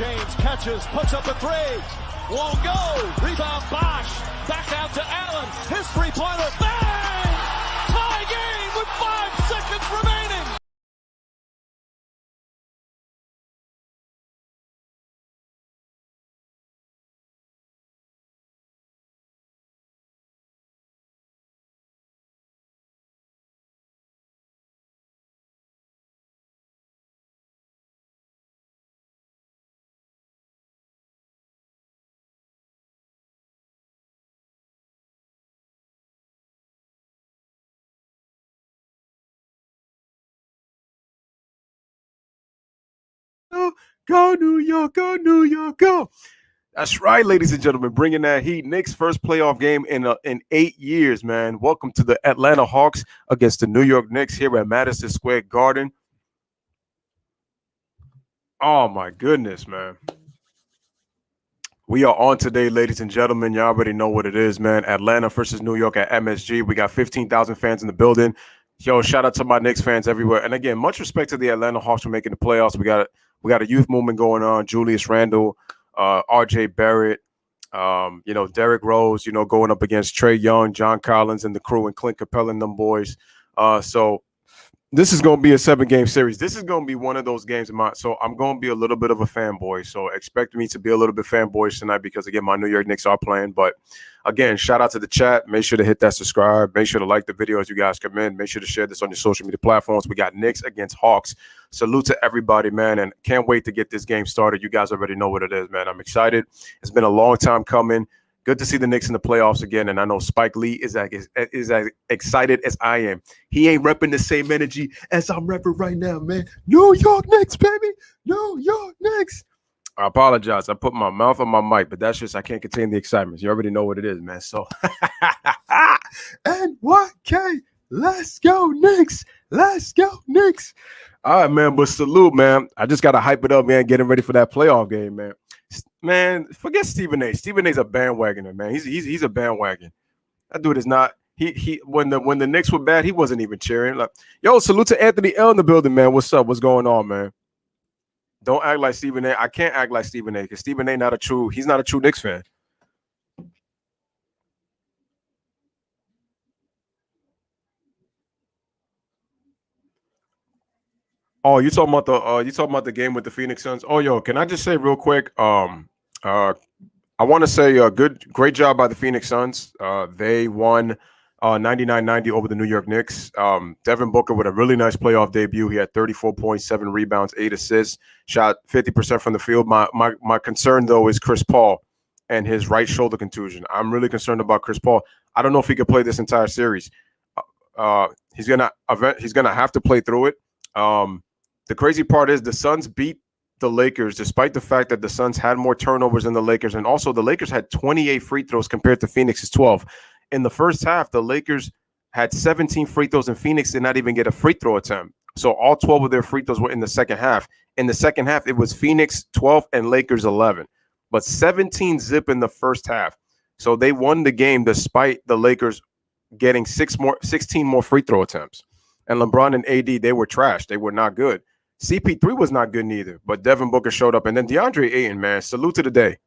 James catches, puts up a three. Won't go. Rebound Bosch. Back out to Allen. His three-pointer. Bang! Tie game with 5 seconds remaining. Go, New York, go, New York, go. That's right, ladies and gentlemen, bringing that heat. Knicks' first playoff game in 8 years, man. Welcome to the Atlanta Hawks against the New York Knicks here at Madison Square Garden. Oh, my goodness, man. We are on today, ladies and gentlemen. You already know what it is, man. Atlanta versus New York at MSG. We got 15,000 fans in the building. Yo, shout out to my Knicks fans everywhere. And again, much respect to the Atlanta Hawks for making the playoffs. We got a youth movement going on. Julius Randle, RJ Barrett, Derrick Rose, going up against Trey Young, John Collins and the crew, and Clint Capella and them boys. So this is going to be a 7-game series. This is going to be one of those games. So I'm going to be a little bit of a fanboy. So expect me to be a little bit fanboyish tonight because, again, my New York Knicks are playing. But, again, shout out to the chat. Make sure to hit that subscribe. Make sure to like the video as you guys come in. Make sure to share this on your social media platforms. We got Knicks against Hawks. Salute to everybody, man, and can't wait to get this game started. You guys already know what it is, man. I'm excited. It's been a long time coming. Good to see the Knicks in the playoffs again, and I know Spike Lee is as excited as I am. He ain't repping the same energy as I'm repping right now, man. New York Knicks, baby. New York Knicks. I apologize. I put my mouth on my mic, but that's just I can't contain the excitement. You already know what it is, man. So, NYK, let's go Knicks. Let's go Knicks. All right, man, but salute, man. I just got to hype it up, man, getting ready for that playoff game, man. Man, forget Stephen A. Stephen A's a bandwagoner, man. He's a bandwagon. That dude is not. He when the Knicks were bad, he wasn't even cheering. Like, yo, salute to Anthony L in the building, man. What's up? What's going on, man? Don't act like Stephen A. I can't act like Stephen A. because Stephen A. He's not a true Knicks fan. Oh, you talking about the game with the Phoenix Suns? Oh, yo, can I just say real quick? I want to say great job by the Phoenix Suns. They won 99-90 over the New York Knicks. Devin Booker with a really nice playoff debut. He had 34.7 rebounds, 8 assists, shot 50% from the field. My concern, though, is Chris Paul and his right shoulder contusion. I'm really concerned about Chris Paul. I don't know if he could play this entire series. He's gonna have to play through it. The crazy part is the Suns beat the Lakers, despite the fact that the Suns had more turnovers than the Lakers. And also the Lakers had 28 free throws compared to Phoenix's 12. In the first half, the Lakers had 17 free throws and Phoenix did not even get a free throw attempt. So all 12 of their free throws were in the second half. In the second half, it was Phoenix 12 and Lakers 11, but 17 zip in the first half. So they won the game despite the Lakers getting 16 more free throw attempts. And LeBron and AD, they were trash. They were not good. CP3 was not good neither, but Devin Booker showed up. And then DeAndre Ayton, man, salute to the day.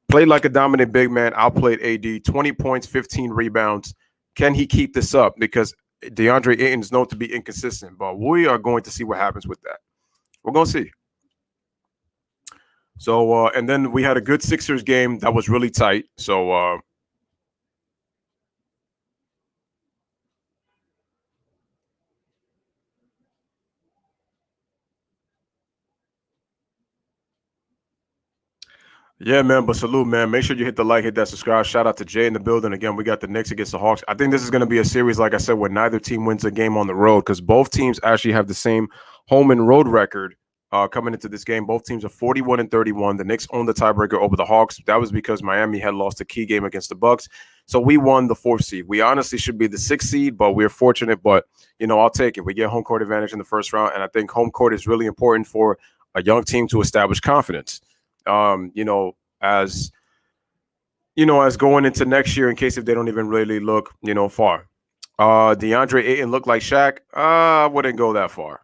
Played like a dominant big man, outplayed AD, 20 points, 15 rebounds. Can he keep this up? Because DeAndre Ayton is known to be inconsistent, but we are going to see what happens with that. We're going to see. So, and then we had a good Sixers game that was really tight. So, yeah, man, but salute, man. Make sure you hit the like, hit that subscribe. Shout out to Jay in the building. Again, we got the Knicks against the Hawks. I think this is going to be a series, like I said, where neither team wins a game on the road because both teams actually have the same home and road record coming into this game. Both teams are 41-31. The Knicks own the tiebreaker over the Hawks. That was because Miami had lost a key game against the Bucks. So we won the 4th seed. We honestly should be the 6th seed, but we're fortunate. But, I'll take it. We get home court advantage in the first round, and I think home court is really important for a young team to establish confidence. As going into next year, in case if they don't even really look, far. DeAndre Ayton looked like Shaq. I wouldn't go that far.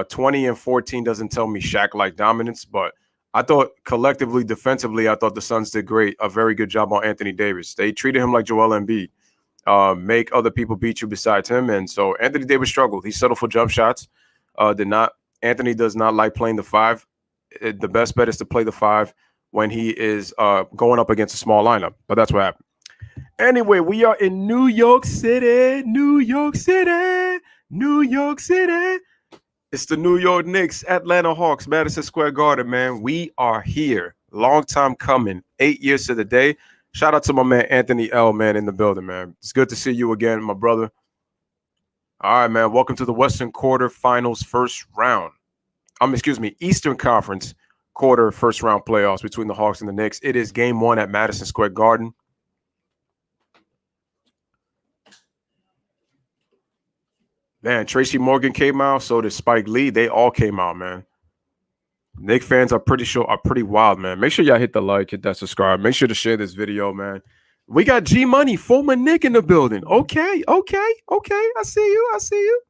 20 and 14 doesn't tell me Shaq-like dominance, but I thought collectively, defensively, I thought the Suns did great. A very good job on Anthony Davis. They treated him like Joel Embiid. Make other people beat you besides him. And so Anthony Davis struggled. He settled for jump shots. Anthony does not like playing the 5. The best bet is to play the 5 when he is going up against a small lineup. But that's what happened. Anyway, we are in New York City. New York City. New York City. It's the New York Knicks, Atlanta Hawks, Madison Square Garden, man. We are here. Long time coming. 8 years to the day. Shout out to my man, Anthony L., man, in the building, man. It's good to see you again, my brother. All right, man. Welcome to the Western Quarterfinals first round. Eastern Conference quarter first round playoffs between the Hawks and the Knicks. It is game 1 at Madison Square Garden. Man, Tracy Morgan came out. So did Spike Lee. They all came out, man. Knicks fans are pretty wild, man. Make sure y'all hit the like, hit that subscribe. Make sure to share this video, man. We got G Money, former Knick in the building. Okay. I see you.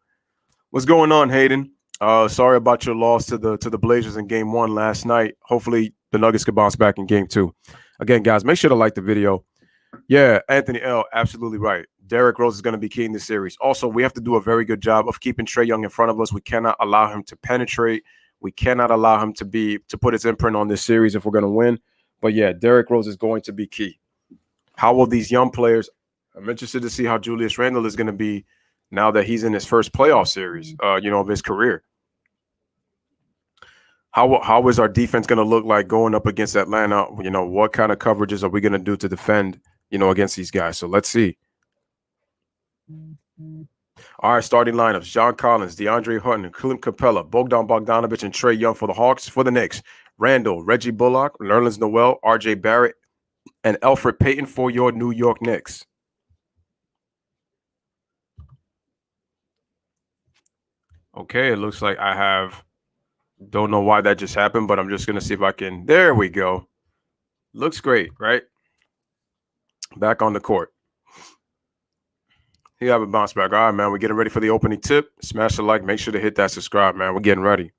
What's going on, Hayden? Sorry about your loss to the Blazers in game 1 last night. Hopefully the Nuggets can bounce back in game 2. Again, guys, make sure to like the video. Yeah, Anthony L., absolutely right. Derrick Rose is going to be key in this series. Also, we have to do a very good job of keeping Trae Young in front of us. We cannot allow him to penetrate. We cannot allow him to put his imprint on this series if we're going to win. But yeah, Derrick Rose is going to be key. How will these young players? I'm interested to see how Julius Randle is going to be now that he's in his first playoff series, of his career. How is our defense going to look like going up against Atlanta? What kind of coverages are we going to do to defend, against these guys? So let's see. All right, starting lineups: John Collins, DeAndre Hunter, Clint Capella, Bogdan Bogdanovic, and Trae Young for the Hawks. For the Knicks, Randle, Reggie Bullock, Nerlens Noel, R.J. Barrett, and Elfrid Payton for your New York Knicks. Okay, it looks like I have. Don't know why that just happened, but I'm just going to see if I can. There we go. Looks great, right? Back on the court. You have a bounce back. All right, man. We're getting ready for the opening tip. Smash the like. Make sure to hit that subscribe, man. We're getting ready.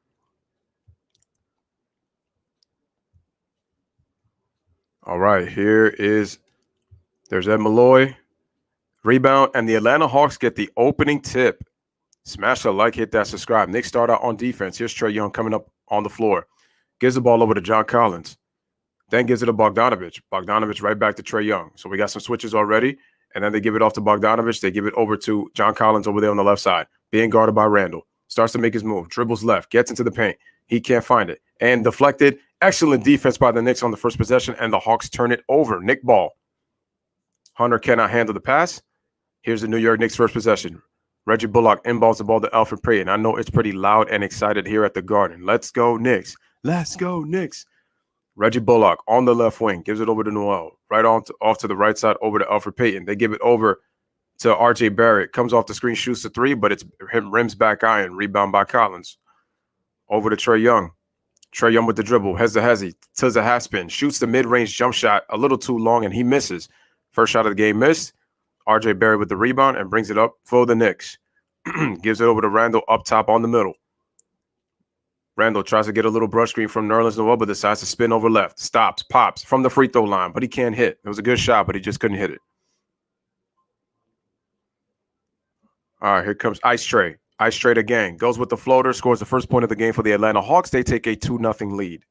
All right. There's Ed Malloy. Rebound. And the Atlanta Hawks get the opening tip. Smash the like. Hit that subscribe. Knicks start out on defense. Here's Trae Young coming up on the floor. Gives the ball over to John Collins. Then gives it to Bogdanovic. Bogdanovic right back to Trae Young. So we got some switches already. And then they give it off to Bogdanovic. They give it over to John Collins over there on the left side, being guarded by Randle. Starts to make his move. Dribbles left. Gets into the paint. He can't find it. And deflected. Excellent defense by the Knicks on the first possession. And the Hawks turn it over. Knick ball. Hunter cannot handle the pass. Here's the New York Knicks first possession. Reggie Bullock inbounds the ball to Elfrid Payton. I know it's pretty loud and excited here at the Garden. Let's go, Knicks. Let's go, Knicks. Reggie Bullock on the left wing gives it over to Noel. Right off to the right side over to Elfrid Payton. They give it over to R.J. Barrett. Comes off the screen, shoots the 3, but it's him rims back iron. Rebound by Collins. Over to Trae Young. Trae Young with the dribble. Has the hezzy. To the half spin. Shoots the mid-range jump shot a little too long, and he misses. First shot of the game missed. R.J. Barrett with the rebound and brings it up for the Knicks. Gives it over to Randle up top on the middle. Randle tries to get a little brush screen from Nerlens Noel, but decides to spin over left. Stops, pops from the free throw line, but he can't hit. It was a good shot, but he just couldn't hit it. All right, here comes Ice Trae. Ice Trae again. Goes with the floater, scores the first point of the game for the Atlanta Hawks. They take a 2-0 lead.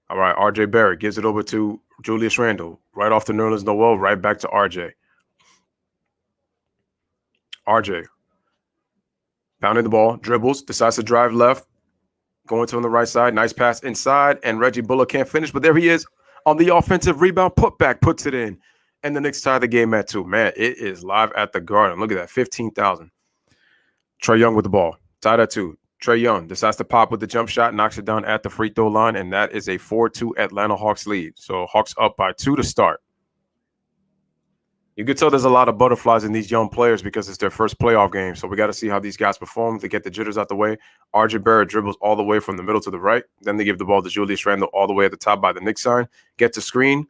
All right, R.J. Barrett gives it over to Julius Randle. Right off to Nerlens Noel, right back to R.J. R.J. pounding the ball, dribbles, decides to drive left, going to on the right side. Nice pass inside, and Reggie Bullock can't finish, but there he is on the offensive rebound. Putback puts it in, and the Knicks tie the game at 2. Man, it is live at the Garden. Look at that, 15,000. Trae Young with the ball, tied at 2. Trae Young decides to pop with the jump shot, knocks it down at the free throw line, and that is a 4-2 Atlanta Hawks lead. So Hawks up by 2 to start. You can tell there's a lot of butterflies in these young players because it's their first playoff game. So we got to see how these guys perform to get the jitters out the way. R.J. Barrett dribbles all the way from the middle to the right. Then they give the ball to Julius Randle all the way at the top by the Knicks sign. Gets a screen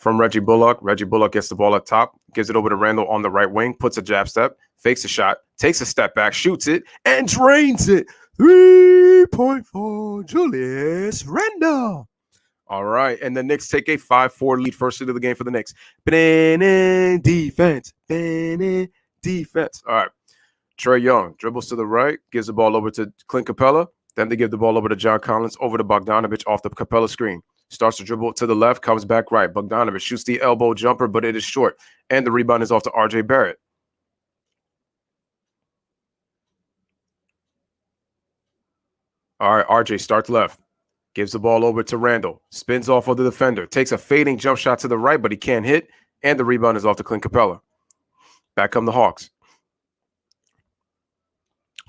from Reggie Bullock. Reggie Bullock gets the ball up top, gives it over to Randall on the right wing, puts a jab step, fakes a shot, takes a step back, shoots it, and drains it. 3-point for Julius Randall. All right, and the Knicks take a 5-4 lead. First lead of the game for the Knicks. Defense. Defense. All right. Trae Young dribbles to the right, gives the ball over to Clint Capella. Then they give the ball over to John Collins, over to Bogdanovich off the Capella screen. Starts to dribble to the left, comes back right. Bogdanovich shoots the elbow jumper, but it is short. And the rebound is off to RJ Barrett. All right, RJ starts left. Gives the ball over to Randall. Spins off of the defender. Takes a fading jump shot to the right, but he can't hit. And the rebound is off to Clint Capella. Back come the Hawks.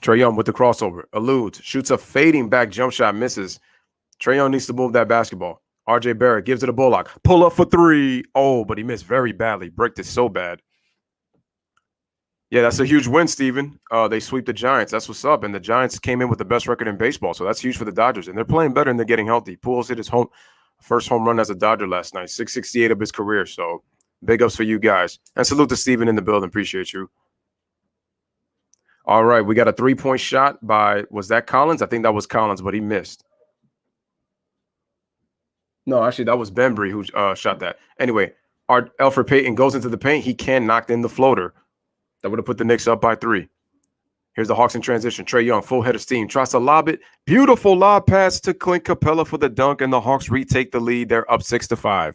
Trae Young with the crossover. Eludes. Shoots a fading back jump shot. Misses. Trae Young needs to move that basketball. RJ Barrett gives it a Bullock. Pull up for three. Oh, but he missed very badly. Bricked it so bad. Yeah, that's a huge win, Steven. They sweep the Giants. That's what's up. And the Giants came in with the best record in baseball, so that's huge for the Dodgers. And they're playing better and they're getting healthy. Pujols hit his first home run as a Dodger last night, 668 of his career. So big ups for you guys. And salute to Steven in the building. Appreciate you. All right, we got a 3-point shot by, was that Collins? I think that was Collins, but he missed. No, actually, that was Bembry who shot that. Anyway, Elfrid Payton goes into the paint. He can knock in the floater. That would have put the Knicks up by 3. Here's the Hawks in transition. Trae Young, full head of steam, tries to lob it. Beautiful lob pass to Clint Capella for the dunk, and the Hawks retake the lead. They're up 6-5.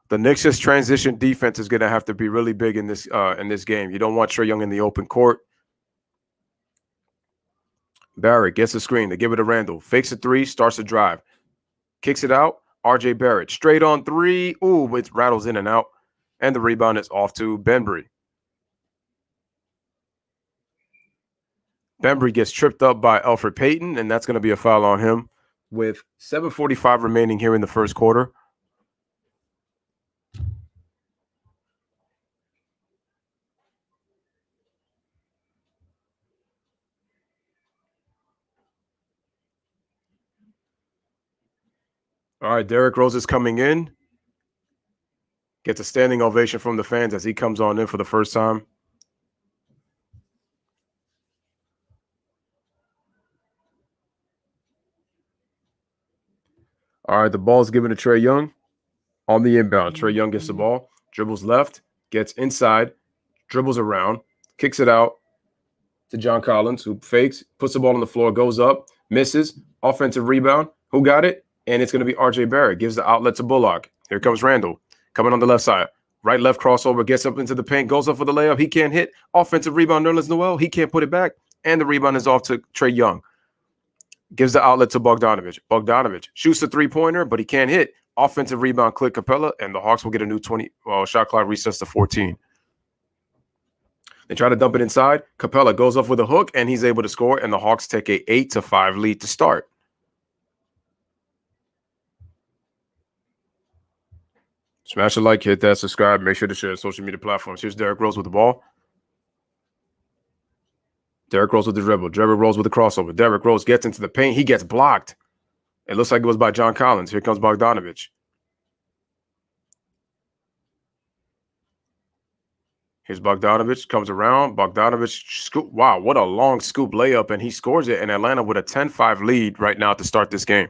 The Knicks' transition defense is going to have to be really big in this game. You don't want Trae Young in the open court. Barrett gets the screen. They give it to Randall. Fakes a 3, starts to drive. Kicks it out. RJ Barrett straight on 3. Ooh, it rattles in and out. And the rebound is off to Bembry. Bembry gets tripped up by Elfrid Payton, and that's going to be a foul on him with 7:45 remaining here in the first quarter. All right, Derrick Rose is coming in. Gets a standing ovation from the fans as he comes on in for the first time. All right, the ball is given to Trae Young on the inbound. Trae Young gets the ball, dribbles left, gets inside, dribbles around, kicks it out to John Collins, who fakes, puts the ball on the floor, goes up, misses, offensive rebound. Who got it? And it's going to be RJ Barrett. Gives the outlet to Bullock. Here comes Randall coming on the left side. Right, left crossover, gets up into the paint, goes up for the layup. He can't hit. Offensive rebound, Nerlens Noel. He can't put it back. And the rebound is off to Trae Young. Gives the outlet to Bogdanovich. Bogdanovich shoots the three-pointer, but he can't hit. Offensive rebound, Clint Capella, and the Hawks will get a new 20. Shot clock resets to 14. They try to dump it inside. Capella goes off with a hook, and he's able to score, and the Hawks take a 8-5 lead to start. Smash a like, hit that, subscribe, make sure to share social media platforms. Here's Derrick Rose with the ball. Derrick Rose with the dribble. Derrick Rose with the crossover. Derrick Rose gets into the paint. He gets blocked. It looks like it was by John Collins. Here comes Bogdanovich. Here's Bogdanovich. Comes around. Bogdanovich scoop. Wow, what a long scoop layup, and he scores it. And Atlanta with a 10-5 lead right now to start this game.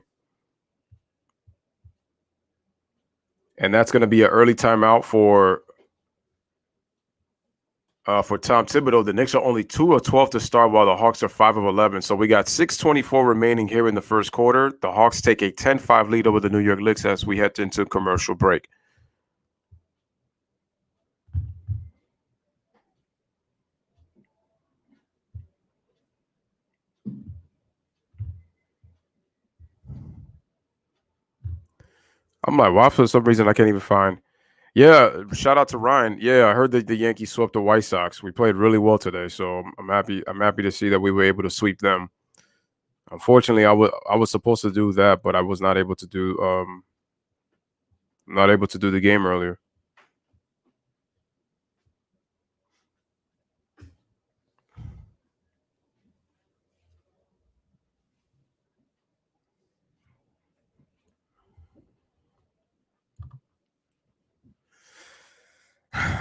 And that's going to be an early timeout for Tom Thibodeau. The Knicks are only 2 of 12 to start, while the Hawks are 5 of 11. So we got 6:24 remaining here in the first quarter. The Hawks take a 10-5 lead over the New York Knicks as we head into commercial break. I'm like, why for some reason I can't even find. Yeah, shout out to Ryan. Yeah, I heard that the Yankees swept the White Sox. We played really well today, so I'm happy. I'm happy to see that we were able to sweep them. Unfortunately, I was supposed to do that, but I was not able to do the game earlier.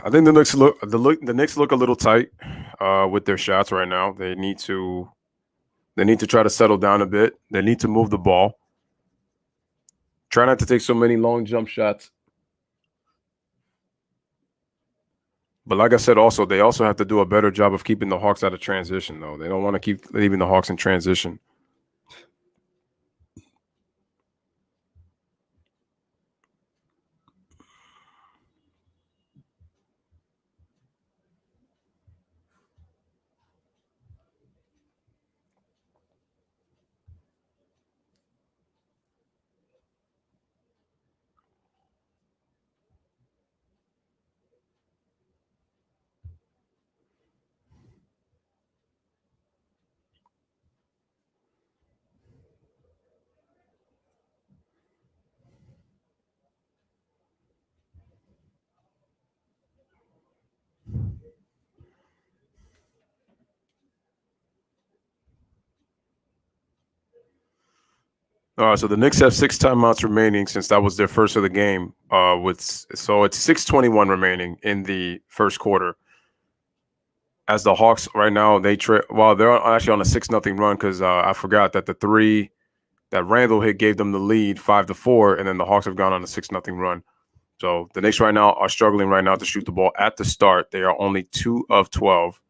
I think the Knicks look a little tight with their shots right now. They need to try to settle down a bit. They need to move the ball. Try not to take so many long jump shots. But like I said, they also have to do a better job of keeping the Hawks out of transition, though. They don't want to keep leaving the Hawks in transition. All right, so the Knicks have 6 timeouts remaining since that was their first of the game. So it's 6:21 remaining in the first quarter. As the Hawks right now, they're actually on a 6-0 run because I forgot that the 3 that Randall hit gave them the lead 5-4, and then the Hawks have gone on a 6-0 run. So the Knicks right now are struggling right now to shoot the ball at the start. They are only 2 of 12.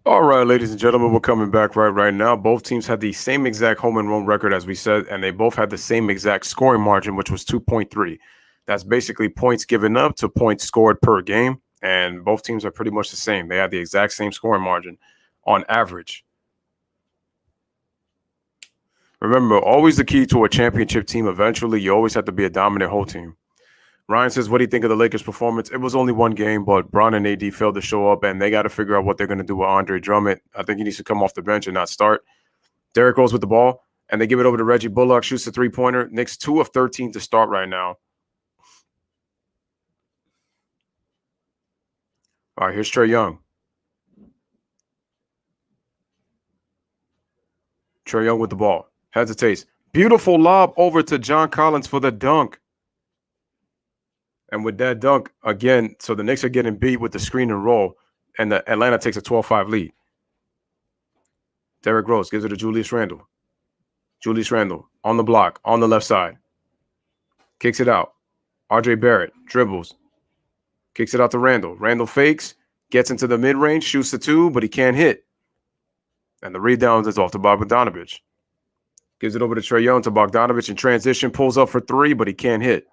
All right, ladies and gentlemen, we're coming back right now. Both teams had the same exact home and run record as we said, and they both had the same exact scoring margin, which was 2.3. That's basically points given up to points scored per game, and both teams are pretty much the same. They had the exact same scoring margin on average. Remember, always the key to a championship team, eventually you always have to be a dominant whole team. Ryan says, what do you think of the Lakers' performance? It was only one game, but Bron and AD failed to show up, and they got to figure out what they're going to do with Andre Drummond. I think he needs to come off the bench and not start. Derrick Rose with the ball, and they give it over to Reggie Bullock, shoots a three-pointer. Knicks 2 of 13 to start right now. All right, here's Trae Young. Trae Young with the ball. Hesitates. Beautiful lob over to John Collins for the dunk. And with that dunk, again, so the Knicks are getting beat with the screen and roll, and the Atlanta takes a 12-5 lead. Derrick Rose gives it to Julius Randle. Julius Randle on the block, on the left side. Kicks it out. RJ Barrett dribbles. Kicks it out to Randle. Randle fakes, gets into the mid-range, shoots the 2, but he can't hit. And the rebound is off to Bogdanovich. Gives it over to Trae Young to Bogdanovich in transition, pulls up for 3, but he can't hit.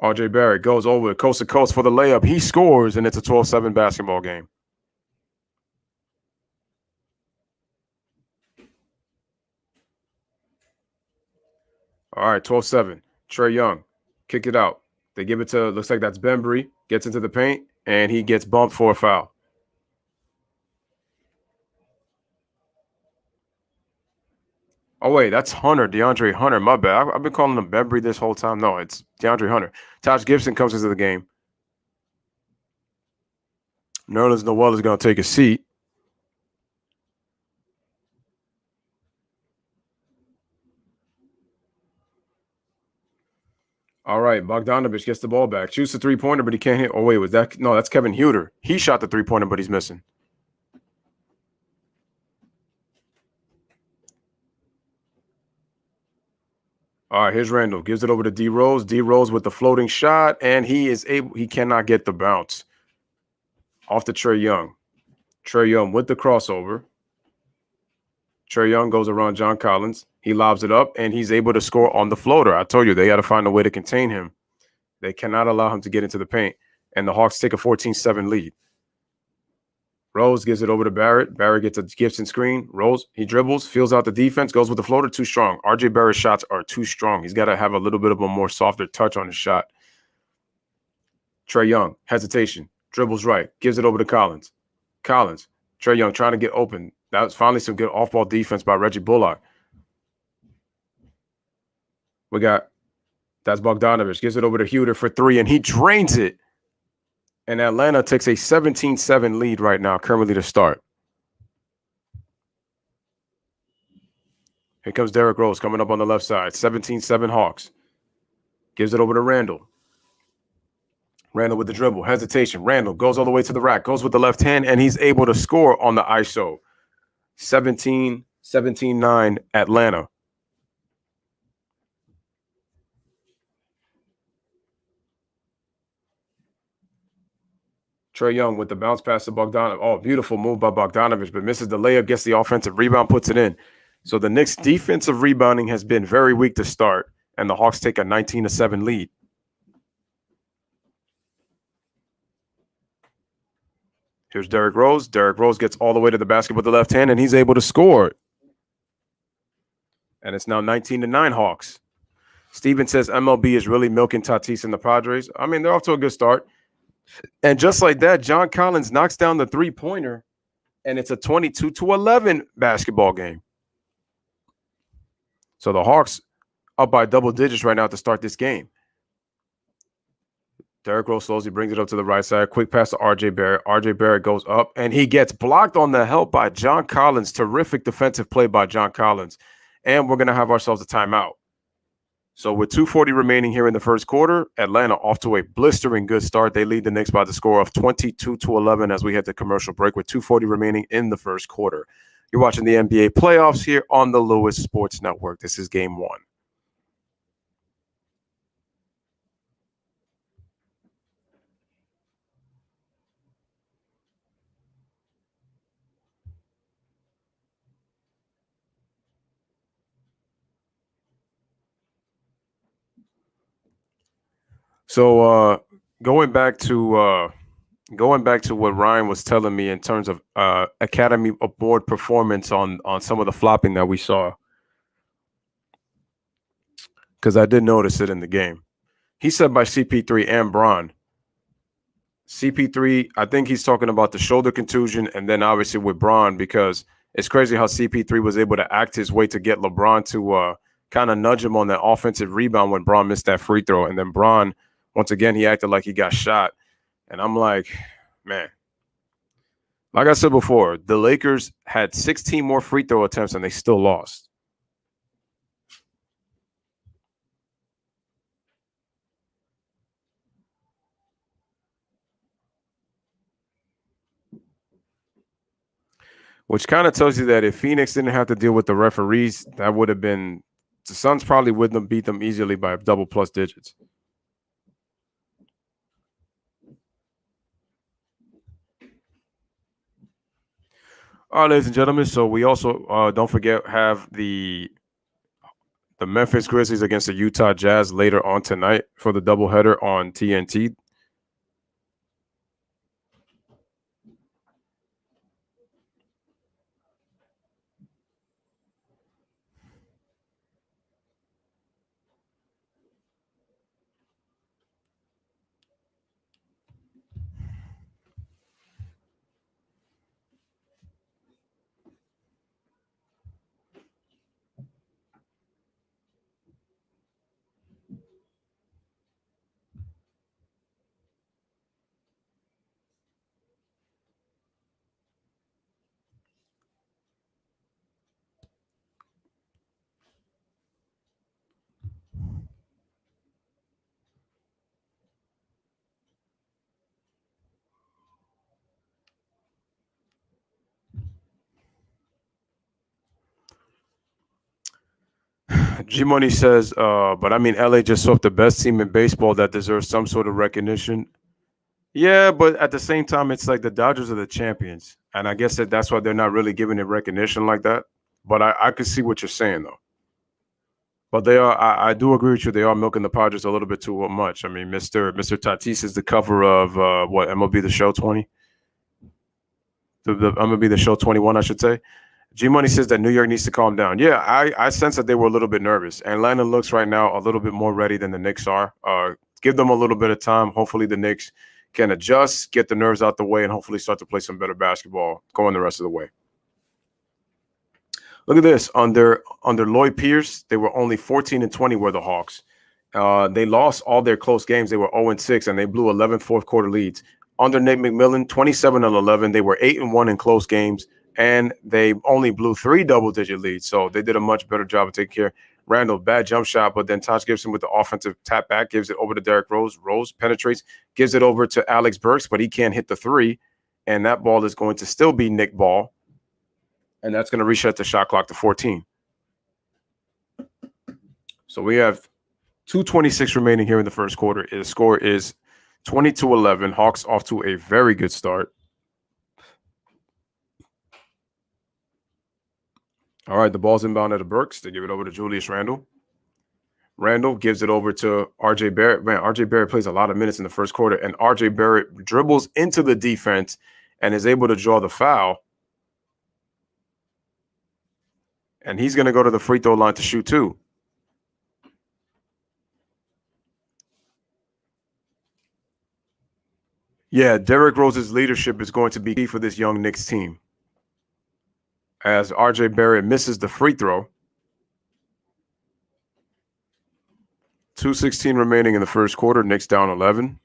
RJ Barrett goes over coast to coast for the layup. He scores, and it's a 12-7 basketball game. All right, 12-7. Trae Young, kick it out. They give it to, looks like that's Bembry, gets into the paint, and he gets bumped for a foul. Oh, wait, that's Hunter, DeAndre Hunter. My bad. I've been calling him Bembry this whole time. No, it's DeAndre Hunter. Taj Gibson comes into the game. Nerlens Noel is going to take a seat. All right, Bogdanovich gets the ball back. Shoots the three-pointer, but he can't hit. Oh, wait, was that? No, that's Kevin Huerter. He shot the three-pointer, but he's missing. All right, here's Randall. Gives it over to D Rose. D Rose with the floating shot, and he cannot get the bounce. Off to Trae Young. Trae Young with the crossover. Trae Young goes around John Collins. He lobs it up, and he's able to score on the floater. I told you, they got to find a way to contain him. They cannot allow him to get into the paint. And the Hawks take a 14-7 lead. Rose gives it over to Barrett. Barrett gets a Gibson screen. Rose, he dribbles, feels out the defense, goes with the floater, too strong. RJ Barrett's shots are too strong. He's got to have a little bit of a more softer touch on his shot. Trae Young, hesitation, dribbles right, gives it over to Collins. Trae Young trying to get open. That was finally some good off-ball defense by Reggie Bullock. That's Bogdanovich, gives it over to Huter for three, and he drains it. And Atlanta takes a 17-7 lead right now, currently to start. Here comes Derrick Rose coming up on the left side. 17-7 Hawks. Gives it over to Randall. Randall with the dribble. Hesitation. Randall goes all the way to the rack. Goes with the left hand, and he's able to score on the ISO. 17-9 Atlanta. Trae Young with the bounce pass to Bogdanovich. Oh, beautiful move by Bogdanovich, but misses the layup, gets the offensive rebound, puts it in. So the Knicks' defensive rebounding has been very weak to start, and the Hawks take a 19-7 lead. Here's Derrick Rose. Derrick Rose gets all the way to the basket with the left hand, and he's able to score. And it's now 19-9 Hawks. Steven says MLB is really milking Tatis and the Padres. I mean, they're off to a good start. And just like that, John Collins knocks down the three-pointer, and it's a 22-11 basketball game. So the Hawks up by double digits right now to start this game. Derrick Rose slowly brings it up to the right side. Quick pass to RJ Barrett. RJ Barrett goes up, and he gets blocked on the help by John Collins. Terrific defensive play by John Collins. And we're going to have ourselves a timeout. So with 2:40 remaining here in the first quarter, Atlanta off to a blistering good start. They lead the Knicks by the score of 22-11 as we head to commercial break with 2:40 remaining in the first quarter. You're watching the NBA playoffs here on the Lewis Sports Network. This is game one. So going back to what Ryan was telling me in terms of Academy Award performance on some of the flopping that we saw, because I did notice it in the game. He said by CP3 and Bron. CP3, I think he's talking about the shoulder contusion, and then obviously with Bron, because it's crazy how CP3 was able to act his way to get LeBron to kind of nudge him on that offensive rebound when Bron missed that free throw. And then Bron, once again, he acted like he got shot. And I'm like, man, like I said before, the Lakers had 16 more free throw attempts and they still lost. Which kind of tells you that if Phoenix didn't have to deal with the referees, that would have been – the Suns probably wouldn't have beat them easily by double plus digits. All right, ladies and gentlemen, so we also, don't forget, have the Memphis Grizzlies against the Utah Jazz later on tonight for the doubleheader on TNT. G Money says, but I mean, LA just swept the best team in baseball that deserves some sort of recognition. Yeah, but at the same time, it's like the Dodgers are the champions. And I guess that's why they're not really giving it recognition like that. But I could see what you're saying, though. But they are. I do agree with you. They are milking the Padres a little bit too much. I mean, Mr. Tatis is the cover of what MLB The Show 20. The MLB The Show 21, I should say. G Money says that New York needs to calm down. Yeah, I sense that they were a little bit nervous. Atlanta looks right now a little bit more ready than the Knicks are. Give them a little bit of time. Hopefully the Knicks can adjust, get the nerves out the way, and hopefully start to play some better basketball going the rest of the way. Look at this. Under Lloyd Pierce, they were only 14-20 were the Hawks. They lost all their close games. They were 0-6, and they blew 11 fourth-quarter leads. Under Nate McMillan, 27-11. They were 8-1 in close games, and they only blew 3 double-digit leads. So they did a much better job of taking care. Randall, bad jump shot, but then Taj Gibson with the offensive tap back gives it over to Derrick Rose. Rose penetrates, gives it over to Alex Burks, but he can't hit the 3, and that ball is going to still be Nick ball. And that's going to reset the shot clock to 14. So we have 2:26 remaining here in the first quarter. The score is 20-11. Hawks off to a very good start. All right, the ball's inbound to Burks. They give it over to Julius Randle. Randle gives it over to R.J. Barrett. Man, R.J. Barrett plays a lot of minutes in the first quarter, and R.J. Barrett dribbles into the defense and is able to draw the foul. And he's going to go to the free throw line to shoot 2. Yeah, Derrick Rose's leadership is going to be key for this young Knicks team. As R.J. Barrett misses the free throw. 2:16 remaining in the first quarter. Knicks down 11.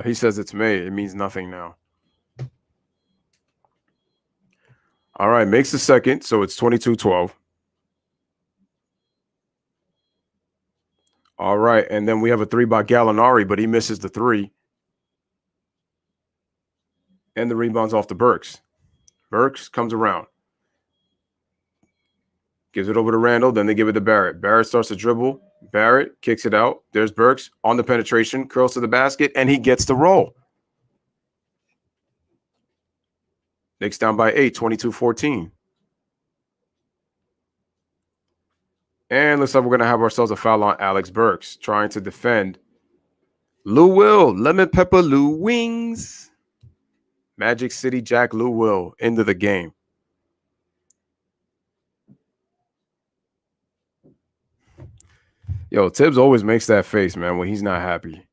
He says it's May. It means nothing now. All right, makes the second, so it's 22-12. All right, and then we have a 3 by Gallinari, but he misses the 3. And the rebound's off to Burks. Burks comes around. Gives it over to Randall, then they give it to Barrett. Barrett starts to dribble. Barrett kicks it out. There's Burks on the penetration, curls to the basket, and he gets the roll. Knicks down by 8, 22-14. And looks like we're going to have ourselves a foul on Alex Burks, trying to defend Lou Will, Lemon Pepper Lou Wings. Magic City Jack Lou Will into the game. Yo, Tibbs always makes that face, man, when he's not happy.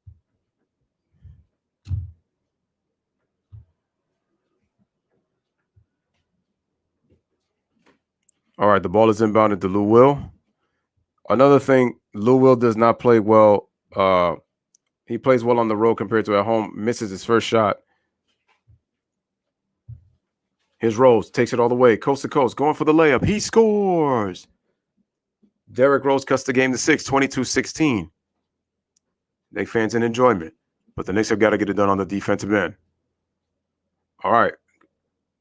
All right, the ball is inbounded to Lou Will. Another thing, Lou Will does not play well. He plays well on the road compared to at home. Misses his first shot. Here's Rose. Takes it all the way. Coast to coast. Going for the layup. He scores. Derrick Rose cuts the game to 6, 22-16. Knicks fans in enjoyment. But the Knicks have got to get it done on the defensive end. All right.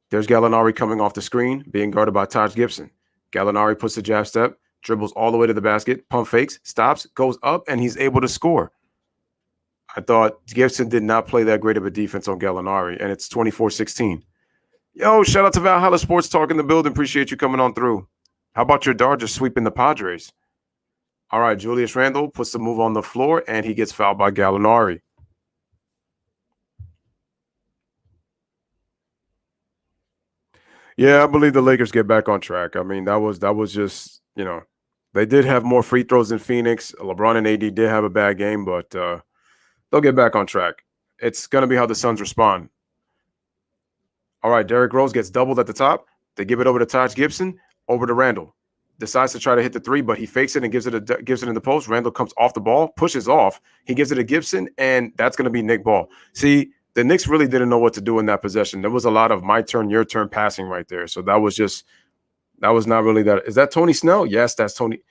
There's Gallinari coming off the screen, being guarded by Taj Gibson. Gallinari puts the jab step, dribbles all the way to the basket, pump fakes, stops, goes up, and he's able to score. I thought Gibson did not play that great of a defense on Gallinari, and it's 24-16. Yo, shout out to Valhalla Sports Talk in the building. Appreciate you coming on through. How about your Dodgers sweeping the Padres? All right, Julius Randle puts the move on the floor, and he gets fouled by Gallinari. Yeah, I believe the Lakers get back on track. I mean, that was just, they did have more free throws than Phoenix. LeBron and AD did have a bad game, but they'll get back on track. It's going to be how the Suns respond. All right, Derrick Rose gets doubled at the top. They give it over to Taj Gibson, over to Randall. Decides to try to hit the 3, but he fakes it and gives it in the post. Randall comes off the ball, pushes off. He gives it to Gibson, and that's going to be Nick Ball. See, the Knicks really didn't know what to do in that possession. There was a lot of my turn, your turn passing right there. So that was not really that. Is that Tony Snell? Yes, that's Tony.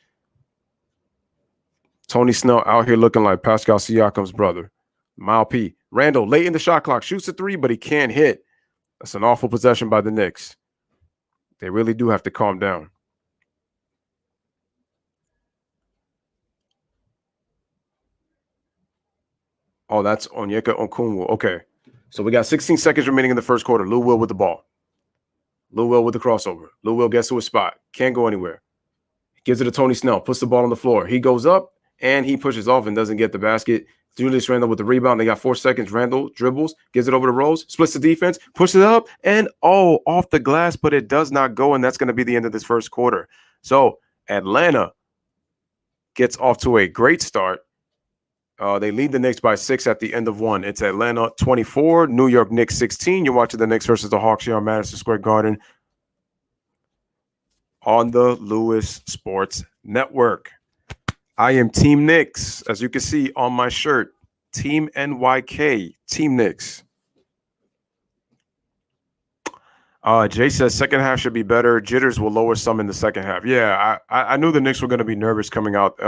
Tony Snell out here looking like Pascal Siakam's brother. Mile P. Randall, late in the shot clock, shoots a 3, but he can't hit. That's an awful possession by the Knicks. They really do have to calm down. Oh, that's Onyeka Okongwu. Okay. So we got 16 seconds remaining in the first quarter. Lou Will with the ball. Lou Will with the crossover. Lou Will gets to his spot. Can't go anywhere. Gives it to Tony Snell. Puts the ball on the floor. He goes up and he pushes off and doesn't get the basket. Julius Randle with the rebound. They got 4 seconds. Randle dribbles. Gives it over to Rose. Splits the defense. Pushes it up. And, off the glass. But it does not go. And that's going to be the end of this first quarter. So Atlanta gets off to a great start. They lead the Knicks by 6 at the end of 1. It's Atlanta 24, New York Knicks 16. You're watching the Knicks versus the Hawks here on Madison Square Garden on the Lewis Sports Network. I am Team Knicks, as you can see on my shirt. Team NYK, Team Knicks. Jay says second half should be better. Jitters will lower some in the second half. Yeah, I knew the Knicks were going to be nervous coming out.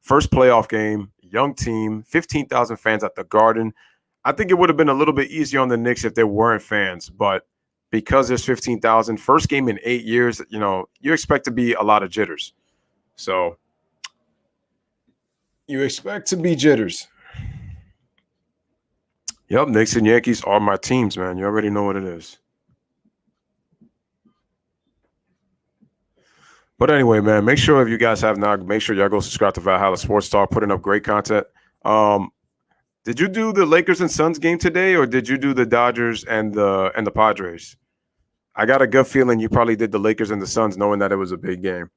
First playoff game, young team, 15,000 fans at the Garden. I think it would have been a little bit easier on the Knicks if there weren't fans, but because there's 15,000, first game in 8 years, you expect to be a lot of jitters. So you expect to be jitters. Yep, Knicks and Yankees are my teams, man. You already know what it is. But anyway, man, make sure if you guys have not, make sure y'all go subscribe to Valhalla Sports Talk, putting up great content. Did you do the Lakers and Suns game today, or did you do the Dodgers and the Padres? I got a gut feeling you probably did the Lakers and the Suns, knowing that it was a big game.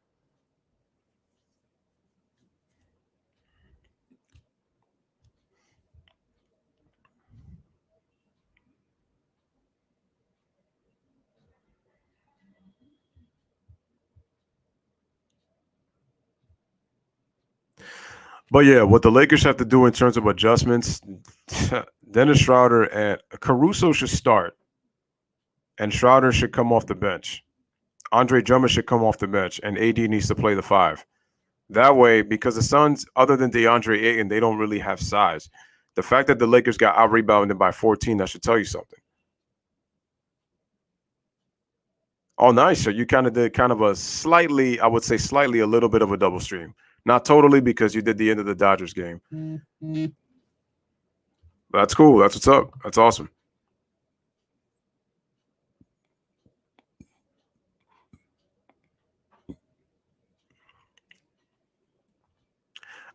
But yeah, what the Lakers have to do in terms of adjustments, Dennis Schroeder and Caruso should start, and Schroeder should come off the bench. Andre Drummond should come off the bench, and AD needs to play the 5. That way, because the Suns, other than DeAndre Ayton, they don't really have size. The fact that the Lakers got out-rebounded by 14, that should tell you something. Oh, nice. So you kind of did a slightly, I would say slightly a little bit of a double stream. Not totally, because you did the end of the Dodgers game. That's cool. That's what's up. That's awesome.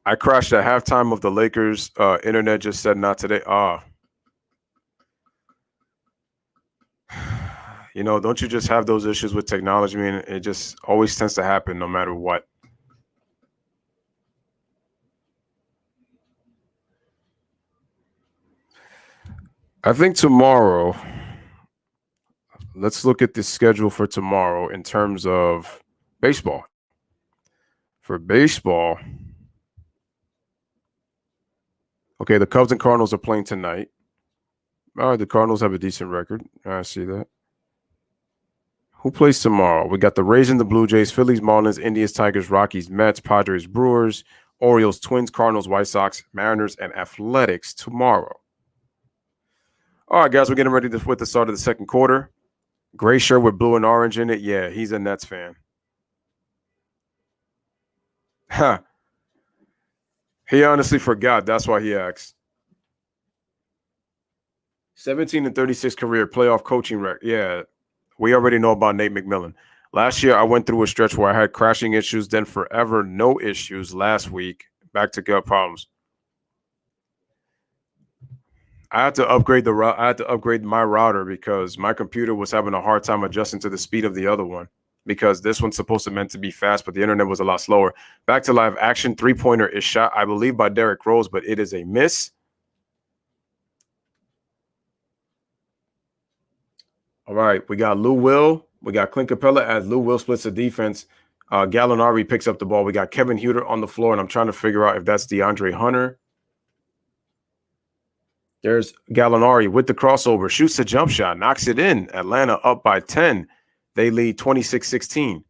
I crashed at halftime of the Lakers. Internet just said not today. Don't you just have those issues with technology? I mean, it just always tends to happen no matter what. I think tomorrow, let's look at the schedule for tomorrow in terms of baseball. For baseball, okay, the Cubs and Cardinals are playing tonight. All right, the Cardinals have a decent record. I see that. Who plays tomorrow? We got the Rays and the Blue Jays, Phillies, Marlins, Indians, Tigers, Rockies, Mets, Padres, Brewers, Orioles, Twins, Cardinals, White Sox, Mariners, and Athletics tomorrow. All right, guys, we're getting ready with the start of the second quarter. Gray shirt with blue and orange in it. Yeah, he's a Nets fan. He honestly forgot. That's why he asked. 17-36 career, playoff coaching record. Yeah, we already know about Nate McMillan. Last year, I went through a stretch where I had crashing issues, then forever no issues last week. Back to gut problems. I had to upgrade my router because my computer was having a hard time adjusting to the speed of the other one, because this one's supposed to meant to be fast, but the internet was a lot slower. Back to live action. 3-pointer is shot, I believe, by Derrick Rose, but it is a miss. All right, we got Lou Will. We got Clint Capella as Lou Will splits the defense. Gallinari picks up the ball. We got Kevin Huerter on the floor, and I'm trying to figure out if that's DeAndre Hunter. There's Gallinari with the crossover, shoots the jump shot, knocks it in. Atlanta up by 10. They lead 26-16.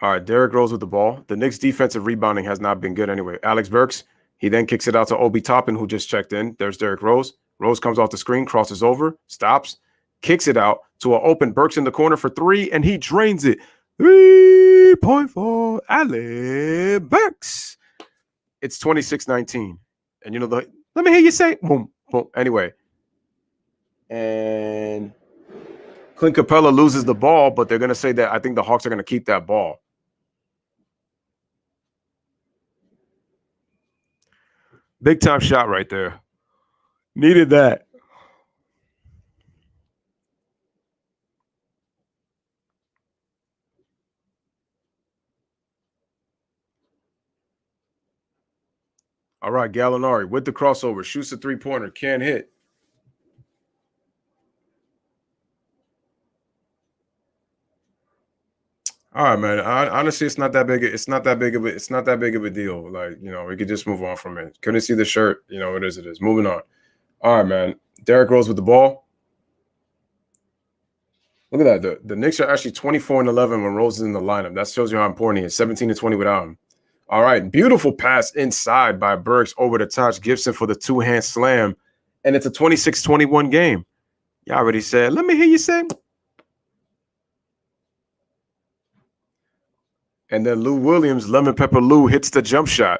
All right, Derrick Rose with the ball. The Knicks' defensive rebounding has not been good anyway. Alex Burks, he then kicks it out to Obi Toppin, who just checked in. There's Derrick Rose. Rose comes off the screen, crosses over, stops, kicks it out to an open Burks in the corner for 3, and he drains it. 3-point for Alex Burks. It's 26-19. And you know, let me hear you say boom, boom. Anyway. And Clint Capella loses the ball, but they're going to say that I think the Hawks are going to keep that ball. Big time shot right there. Needed that. All right, Gallinari with the crossover, shoots a three-pointer, can't hit. All right, man. Honestly, it's not that big. It's not that big of a deal. Like, you know, we could just move on from it. Couldn't see the shirt. You know, it is. Moving on. All right, man. Derrick Rose with the ball. Look at that. The Knicks are actually 24-11 when Rose is in the lineup. That shows you how important he is. 17-20 without him. All right. Beautiful pass inside by Burks over to Taj Gibson for the two-hand slam. And it's a 26-21 game. You already said, let me hear you say. And then Lou Williams, Lemon Pepper Lou, hits the jump shot.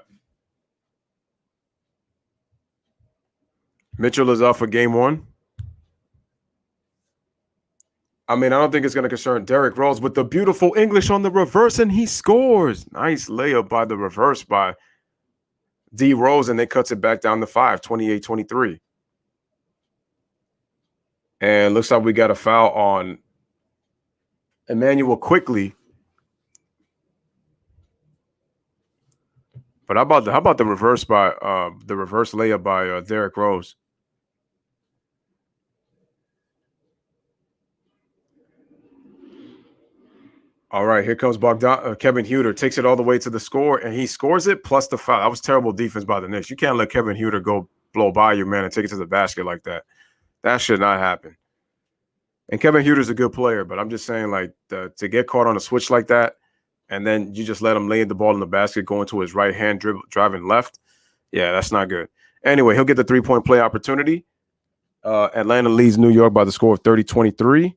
Mitchell is out for game one. I mean, I don't think it's going to concern Derrick Rose with the beautiful English on the reverse, and he scores. Nice layup by the reverse by D. Rose, and they cuts it back down to 5, 28-23. And looks like we got a foul on Emmanuel quickly. But how about the reverse layup by Derrick Rose? All right, here comes Kevin Huerter, takes it all the way to the score, and he scores it plus the foul. That was terrible defense by the Knicks. You can't let Kevin Huerter go blow by you, man, and take it to the basket like that. That should not happen. And Kevin Huerter's a good player, but I'm just saying, like, to get caught on a switch like that, and then you just let him lay the ball in the basket, going to his right hand, driving left. Yeah, that's not good. Anyway, he'll get the three-point play opportunity. Atlanta leads New York by the score of 30-23.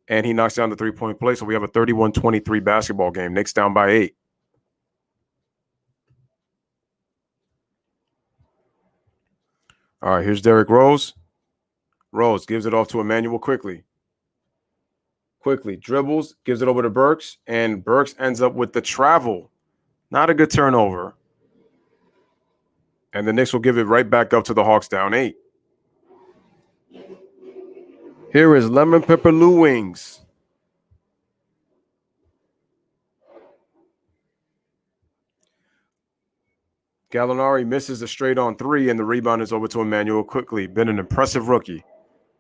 And he knocks down the three-point play. So we have a 31-23 basketball game. Knicks down by 8. All right, here's Derrick Rose. Rose gives it off to Emmanuel quickly. Quickly dribbles, gives it over to Burks, and Burks ends up with the travel. Not a good turnover. And the Knicks will give it right back up to the Hawks down 8. Here is Lemon Pepper Lou Wings. Gallinari misses a straight-on 3, and the rebound is over to Emmanuel quickly. Been an impressive rookie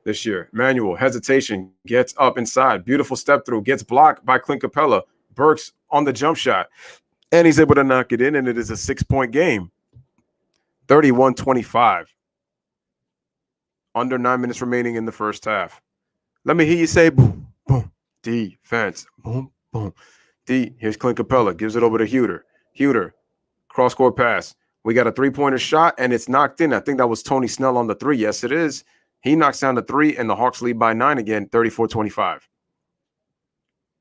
this year. Emmanuel, hesitation, gets up inside. Beautiful step through, gets blocked by Clint Capella. Burks on the jump shot, and he's able to knock it in, and it is a 6-point game. 31-25. Under 9 minutes remaining in the first half. Let me hear you say boom, boom, defense, boom, boom. Here's Clint Capella, gives it over to Huerter. Huerter, cross-court pass. We got a three-pointer shot, and it's knocked in. I think that was Tony Snell on the 3. Yes, it is. He knocks down the 3, and the Hawks lead by 9 again, 34-25.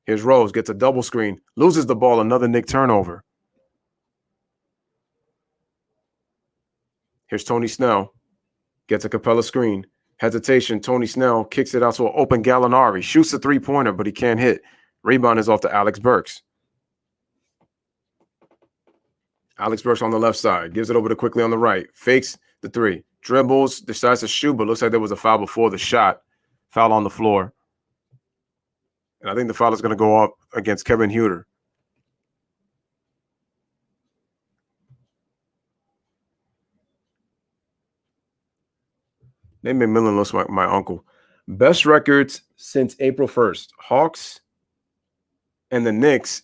Here's Rose, gets a double screen, loses the ball, another Knick turnover. Here's Tony Snell, gets a Capella screen. Hesitation, Tony Snell kicks it out to an open Gallinari, shoots a three-pointer, but he can't hit. Rebound is off to Alex Burks. Alex Burks on the left side, gives it over to quickly on the right, fakes the 3, dribbles, decides to shoot, but looks like there was a foul before the shot. Foul on the floor. And I think the foul is going to go up against Kevin Huerter. Nate McMillan looks like my uncle. Best records since April 1st. Hawks and the Knicks,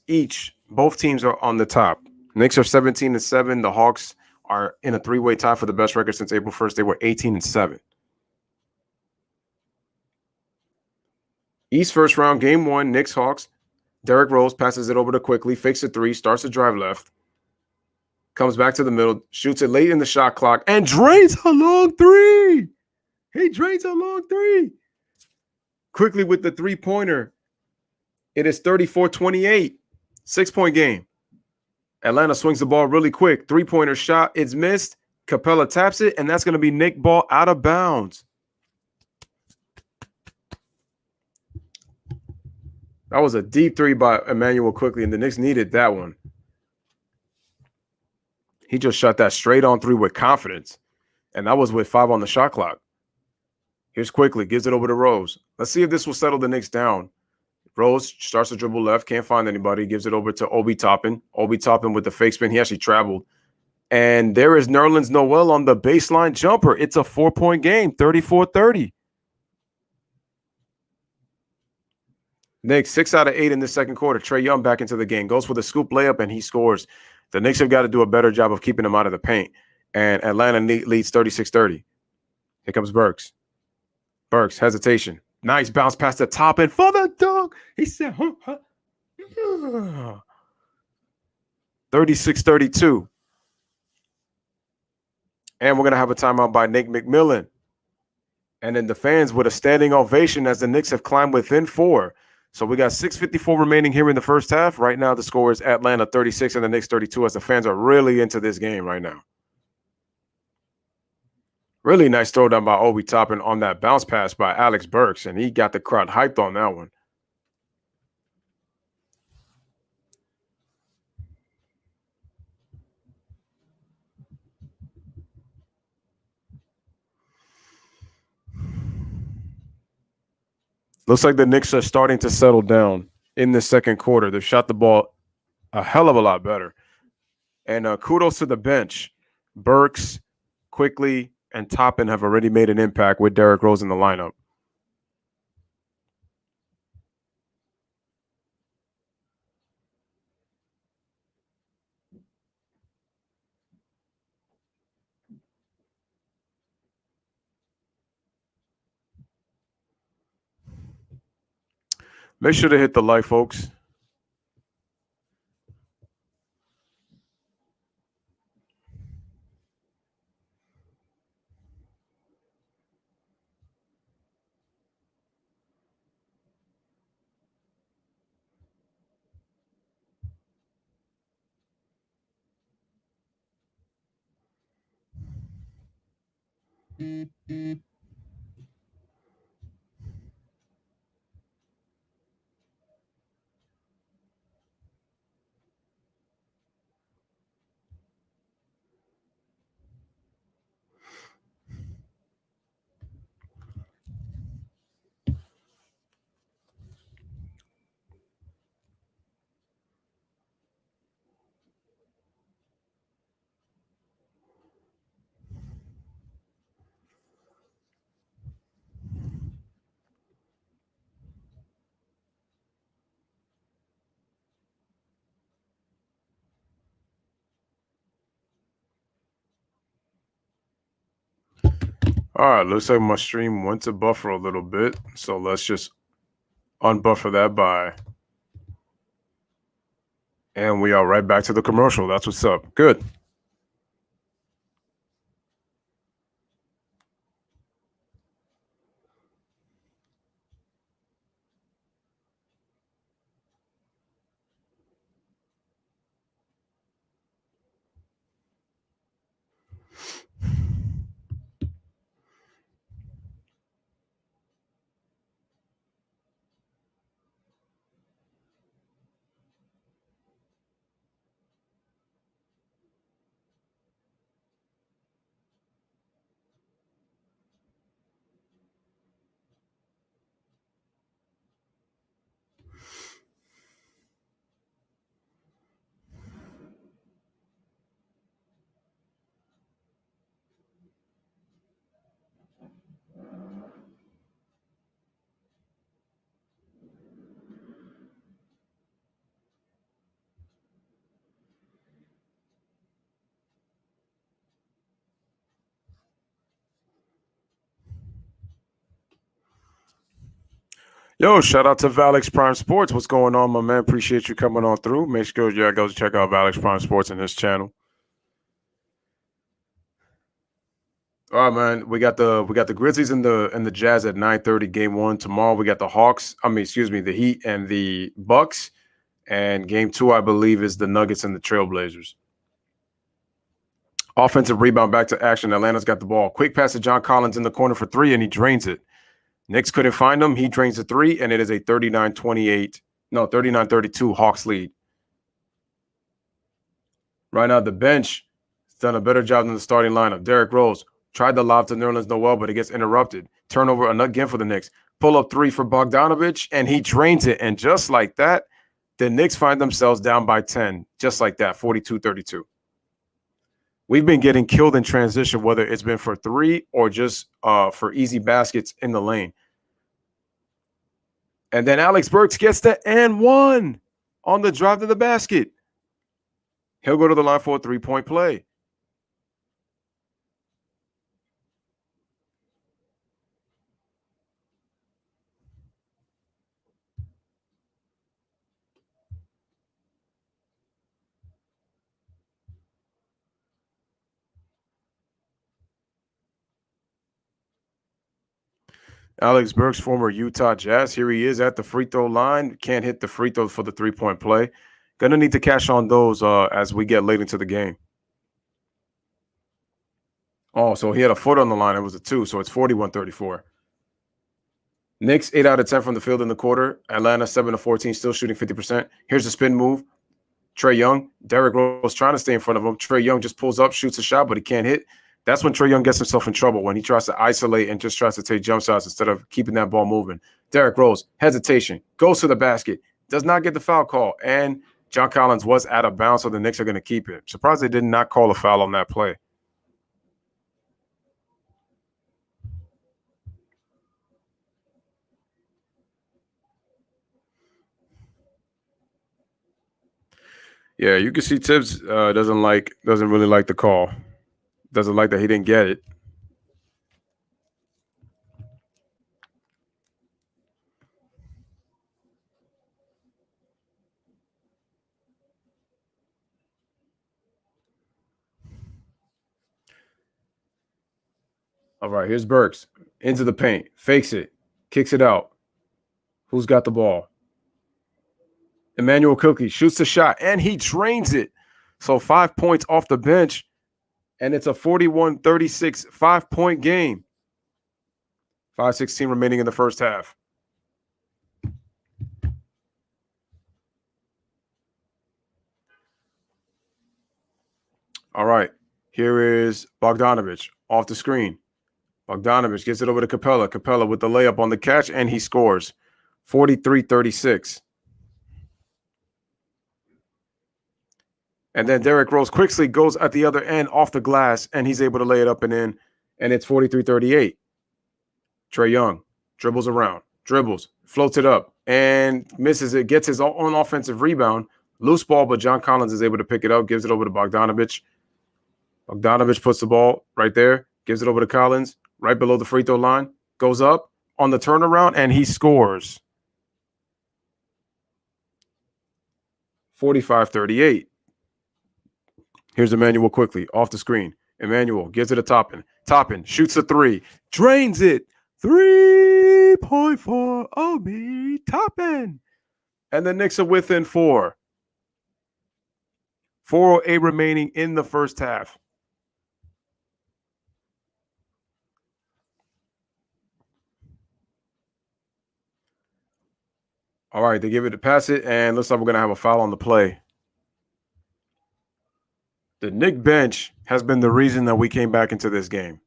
both teams are on the top. Knicks are 17-7. The Hawks are in a 3-way tie for the best record since April 1st. They were 18-7. East first round, game 1, Knicks Hawks. Derrick Rose passes it over to quickly, fakes a 3, starts to drive left, comes back to the middle, shoots it late in the shot clock, and drains a long 3. He drains a long 3. Quickly with the three-pointer. It is 34-28. 6-point game. Atlanta swings the ball really quick. Three-pointer shot. It's missed. Capella taps it, and that's going to be Knick ball out of bounds. That was a deep three by Emmanuel quickly, and the Knicks needed that one. He just shot that straight on three with confidence, and that was with 5 on the shot clock. Here's quickly, gives it over to Rose. Let's see if this will settle the Knicks down. Rose starts to dribble left, can't find anybody, gives it over to Obi Toppin. Obi Toppin with the fake spin. He actually traveled. And there is Nerlens Noel on the baseline jumper. It's a 4-point game, 34-30. Knicks 6 out of 8 in the second quarter. Trae Young back into the game. Goes for the scoop layup, and he scores. The Knicks have got to do a better job of keeping him out of the paint. And Atlanta leads 36-30. Here comes Burks. Burks, hesitation. Nice bounce past the top and for the dunk. He said, 36-32. And we're going to have a timeout by Nate McMillan. And then the fans with a standing ovation as the Knicks have climbed within 4. So we got 6:54 remaining here in the first half. Right now, the score is Atlanta 36 and the Knicks 32 as the fans are really into this game right now. Really nice throwdown by Obi Toppin on that bounce pass by Alex Burks, and he got the crowd hyped on that one. Looks like the Knicks are starting to settle down in the second quarter. They've shot the ball a hell of a lot better. And kudos to the bench. Burks, Quickly, and Toppin have already made an impact with Derrick Rose in the lineup. Make sure to hit the like, folks. All right, looks like my stream went to buffer a little bit. So let's just unbuffer that by. And we are right back to the commercial. That's what's up. Good. Yo, shout out to Valix Prime Sports. What's going on, my man? Appreciate you coming on through. Make sure you go check out Valix Prime Sports in his channel. All right, man. We got the Grizzlies and the Jazz at 9:30, game 1. Tomorrow we got the Hawks. The Heat and the Bucks. And game 2, I believe, is the Nuggets and the Trailblazers. Offensive rebound, back to action. Atlanta's got the ball. Quick pass to John Collins in the corner for 3, and he drains it. Knicks couldn't find him. He drains the 3, and it is a 39-32 Hawks lead. Right now, the bench has done a better job than the starting lineup. Derrick Rose tried the lob to Nerlens Noel, but it gets interrupted. Turnover again for the Knicks. Pull up 3 for Bogdanovich, and he drains it. And just like that, the Knicks find themselves down by 10. Just like that, 42-32. We've been getting killed in transition, whether it's been for 3 or just for easy baskets in the lane. And then Alex Burks gets the and 1 on the drive to the basket. He'll go to the line for a 3-point play. Alex Burks, former Utah Jazz. Here he is at the free throw line. Can't hit the free throw for the 3-point play. Gonna need to cash on those as we get late into the game. Oh, so he had a foot on the line. It was a 2, so it's 41-34. Knicks 8 out of 10 from the field in the quarter. Atlanta 7 of 14, still shooting 50%. Here's the spin move. Trae Young. Derrick Rose trying to stay in front of him. Trae Young just pulls up, shoots a shot, but he can't hit. That's when Trae Young gets himself in trouble, when he tries to isolate and just tries to take jump shots instead of keeping that ball moving. Derrick Rose, hesitation, goes to the basket, does not get the foul call, and John Collins was out of bounds, so the Knicks are going to keep it. Surprised they did not call a foul on that play. Yeah, you can see Tibbs doesn't really like the call. Doesn't like that he didn't get it. All right, here's Burks. Into the paint. Fakes it. Kicks it out. Who's got the ball? Emmanuel Cookie shoots the shot, and he drains it. So 5 points off the bench, and it's a 41-36 5-point game. 5:16 remaining in the first half. All right, here is Bogdanovich off the screen. Bogdanovich gets it over to Capella. Capella with the layup on the catch, and he scores 43-36. And then Derrick Rose quickly goes at the other end off the glass, and he's able to lay it up and in, and it's 43-38. Trae Young dribbles around, floats it up, and misses it, gets his own offensive rebound. Loose ball, but John Collins is able to pick it up, gives it over to Bogdanovich. Bogdanovich puts the ball right there, gives it over to Collins, right below the free throw line, goes up on the turnaround, and he scores. 45-38. Here's Emmanuel quickly off the screen. Emmanuel gives it a Toppin. Toppin shoots a 3, drains it. 3-point for Obi Toppin. And the Knicks are within 4. 4:08 remaining in the first half. All right, they give it to pass it, and looks like we're going to have a foul on the play. The Knick bench has been the reason that we came back into this game.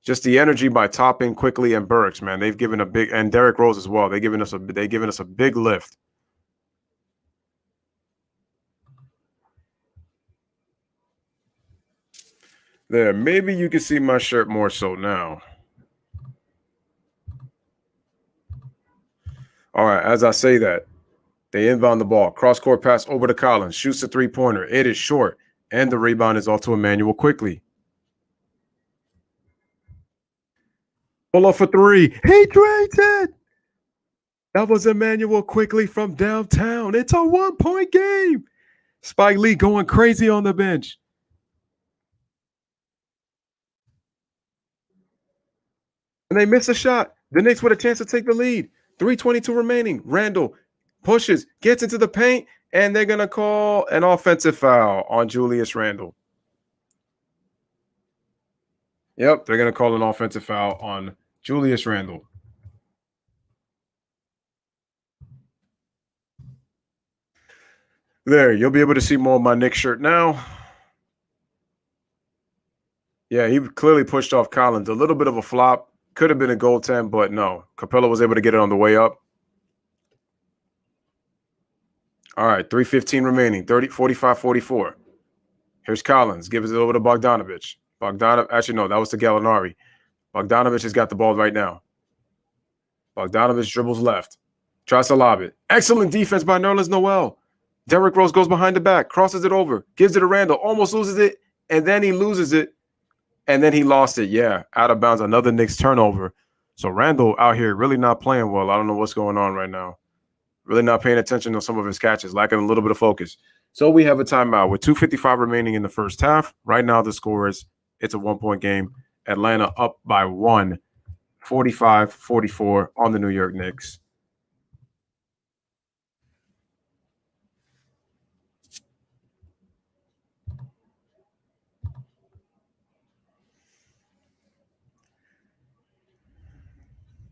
Just the energy by Toppin, Quickly, and Burks, man. They've given a big, and Derrick Rose as well. They've given us a big lift. There, maybe you can see my shirt more so now. All right, as I say that, they inbound the ball. Cross-court pass over to Collins. Shoots a 3-pointer. It is short, and the rebound is off to Emmanuel Quickly. Pull off a 3. He drains it. That was Emmanuel Quickly from downtown. It's a 1-point game. Spike Lee going crazy on the bench. And they miss a shot. The Knicks with a chance to take the lead. 3:22 remaining. Randall pushes, gets into the paint, And they're going to call an offensive foul on Julius Randle. Yep, they're going to call an offensive foul on Julius Randle. There, you'll be able to see more of my Knicks shirt now. Yeah, he clearly pushed off Collins. A little bit of a flop. Could have been a goaltend, but no. Capella was able to get it on the way up. All right, 3:15 remaining, 45-44. Here's Collins. Gives it over to Bogdanovich. Actually, no, that was to Gallinari. Bogdanovich has got the ball right now. Bogdanovich dribbles left. Tries to lob it. Excellent defense by Nerlens Noel. Derrick Rose goes behind the back, crosses it over, gives it to Randle, almost loses it, and then he loses it, and then he lost it. Yeah, out of bounds, another Knicks turnover. So Randle out here really not playing well. I don't know what's going on right now. Really not paying attention on some of his catches, lacking a little bit of focus. So we have a timeout with 2:55 remaining in the first half. Right now the score is, it's a 1-point game. Atlanta up by 1, 45-44 on the New York Knicks.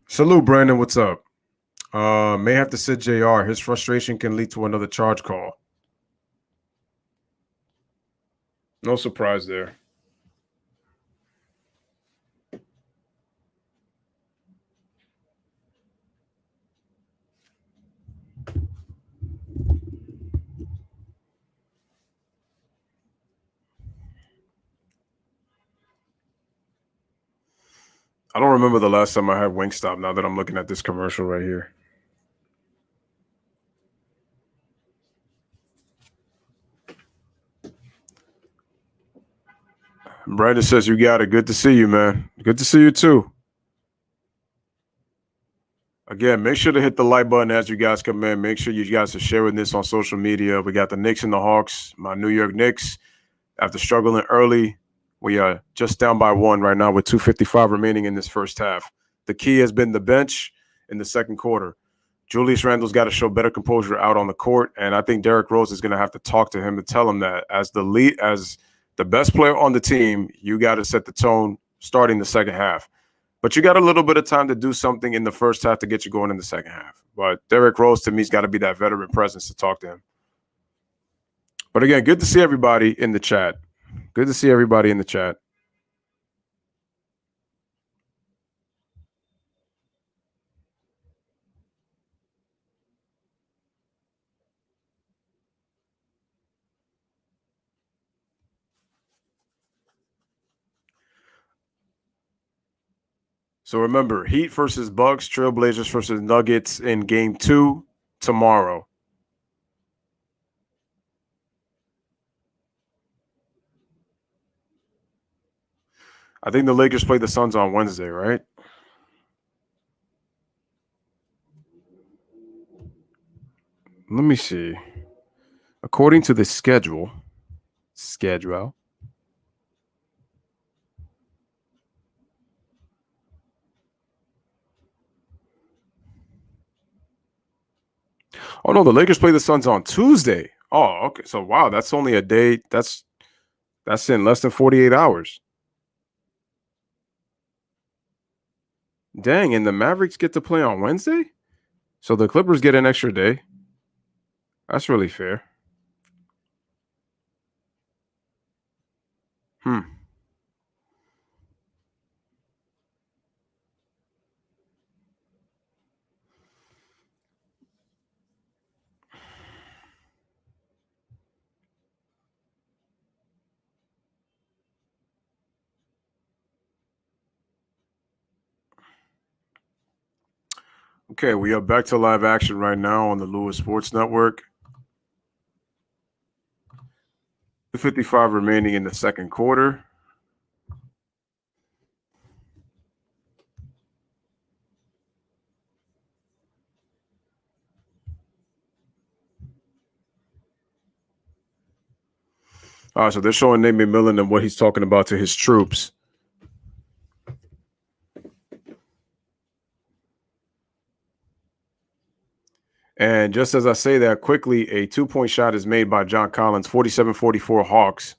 Salute, Brandon. What's up? May have to sit JR. His frustration can lead to another charge call. No surprise there. I don't remember the last time I had Wingstop now that I'm looking at this commercial right here. Brandon says you got it. Good to see you, man. Good to see you too. Again, make sure to hit the like button as you guys come in. Make sure you guys are sharing this on social media. We got the Knicks and the Hawks, my New York Knicks. After struggling early, we are just down by 1 right now with 2:55 remaining in this first half. The key has been the bench in the second quarter. Julius Randle's got to show better composure out on the court, and I think Derrick Rose is going to have to talk to him and tell him that as the best player on the team, you got to set the tone starting the second half. But you got a little bit of time to do something in the first half to get you going in the second half. But Derrick Rose, to me, has got to be that veteran presence to talk to him. But again, good to see everybody in the chat. Good to see everybody in the chat. So remember, Heat versus Bucks, Trailblazers versus Nuggets in Game 2 tomorrow. I think the Lakers play the Suns on Wednesday, right? Let me see. According to the schedule. Oh no, the Lakers play the Suns on Tuesday. Oh, okay. So wow, that's only a day. That's in less than 48 hours. Dang, and the Mavericks get to play on Wednesday? So the Clippers get an extra day. That's really fair. Okay, we are back to live action right now on the Lewis Sports Network. 55 remaining in the second quarter. All right, so they're showing Nate McMillan and what he's talking about to his troops. And And just as I say that, quickly, a 2-point shot is made by John Collins, 47-44 Hawks.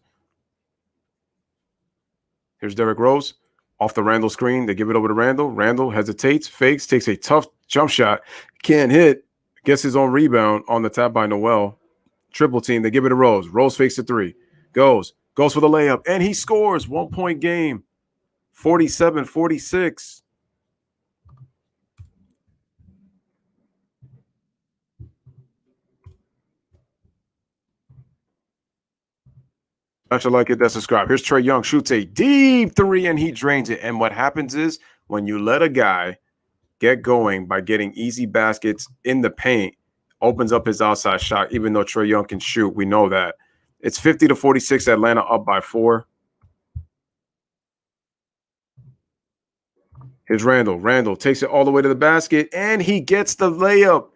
Here's Derrick Rose off the Randall screen. They give it over to Randall. Randall hesitates, fakes, takes a tough jump shot. Can't hit. Gets his own rebound on the tap by Noel. Triple team. They give it to Rose. Rose fakes the three. Goes for the layup. And he scores. 1-point game. 47-46. If you like it, that's subscribe. Here's Trae Young, shoots a deep three, and he drains it. And what happens is when you let a guy get going by getting easy baskets in the paint, opens up his outside shot, even though Trae Young can shoot. We know that. It's 50-46, Atlanta up by 4. Here's Randall. Randall takes it all the way to the basket, and he gets the layup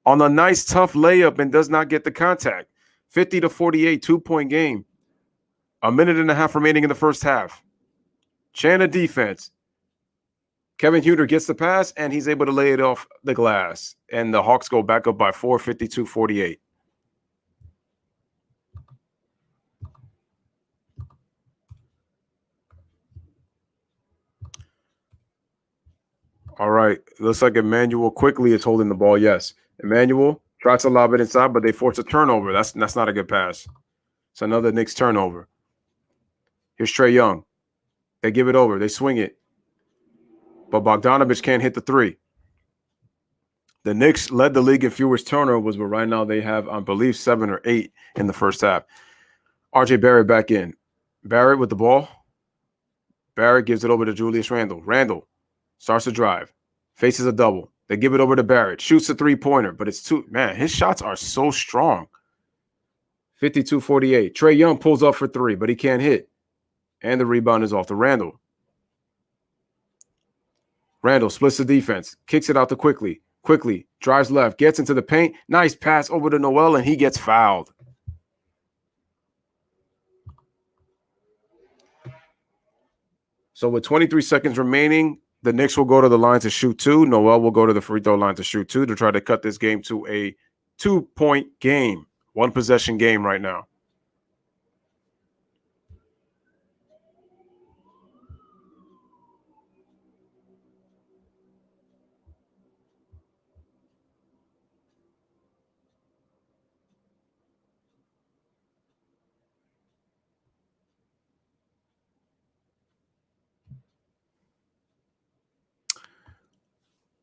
on a nice, tough layup and does not get the contact. 50-48, 2-point game. A minute and a half remaining in the first half. Chana defense. Kevin Huerter gets the pass, and he's able to lay it off the glass. And the Hawks go back up by 4, 52-48. All right. Looks like Emmanuel quickly is holding the ball. Yes. Emmanuel tries to lob it inside, but they force a turnover. That's not a good pass. It's another Knicks turnover. Here's Trae Young. They give it over. They swing it. But Bogdanovich can't hit the three. The Knicks led the league in fewest turnovers, but right now they have, I believe, 7 or 8 in the first half. RJ Barrett back in. Barrett with the ball. Barrett gives it over to Julius Randle. Randle starts to drive. Faces a double. They give it over to Barrett. Shoots a three-pointer, but it's too – man, his shots are so strong. 52-48. Trae Young pulls up for 3, but he can't hit. And the rebound is off to Randall. Randall splits the defense, kicks it out to Quickly, drives left, gets into the paint. Nice pass over to Noel, and he gets fouled. So with 23 seconds remaining, the Knicks will go to the line to shoot 2. Noel will go to the free throw line to shoot 2 to try to cut this game to a 2-point game, 1-possession game right now.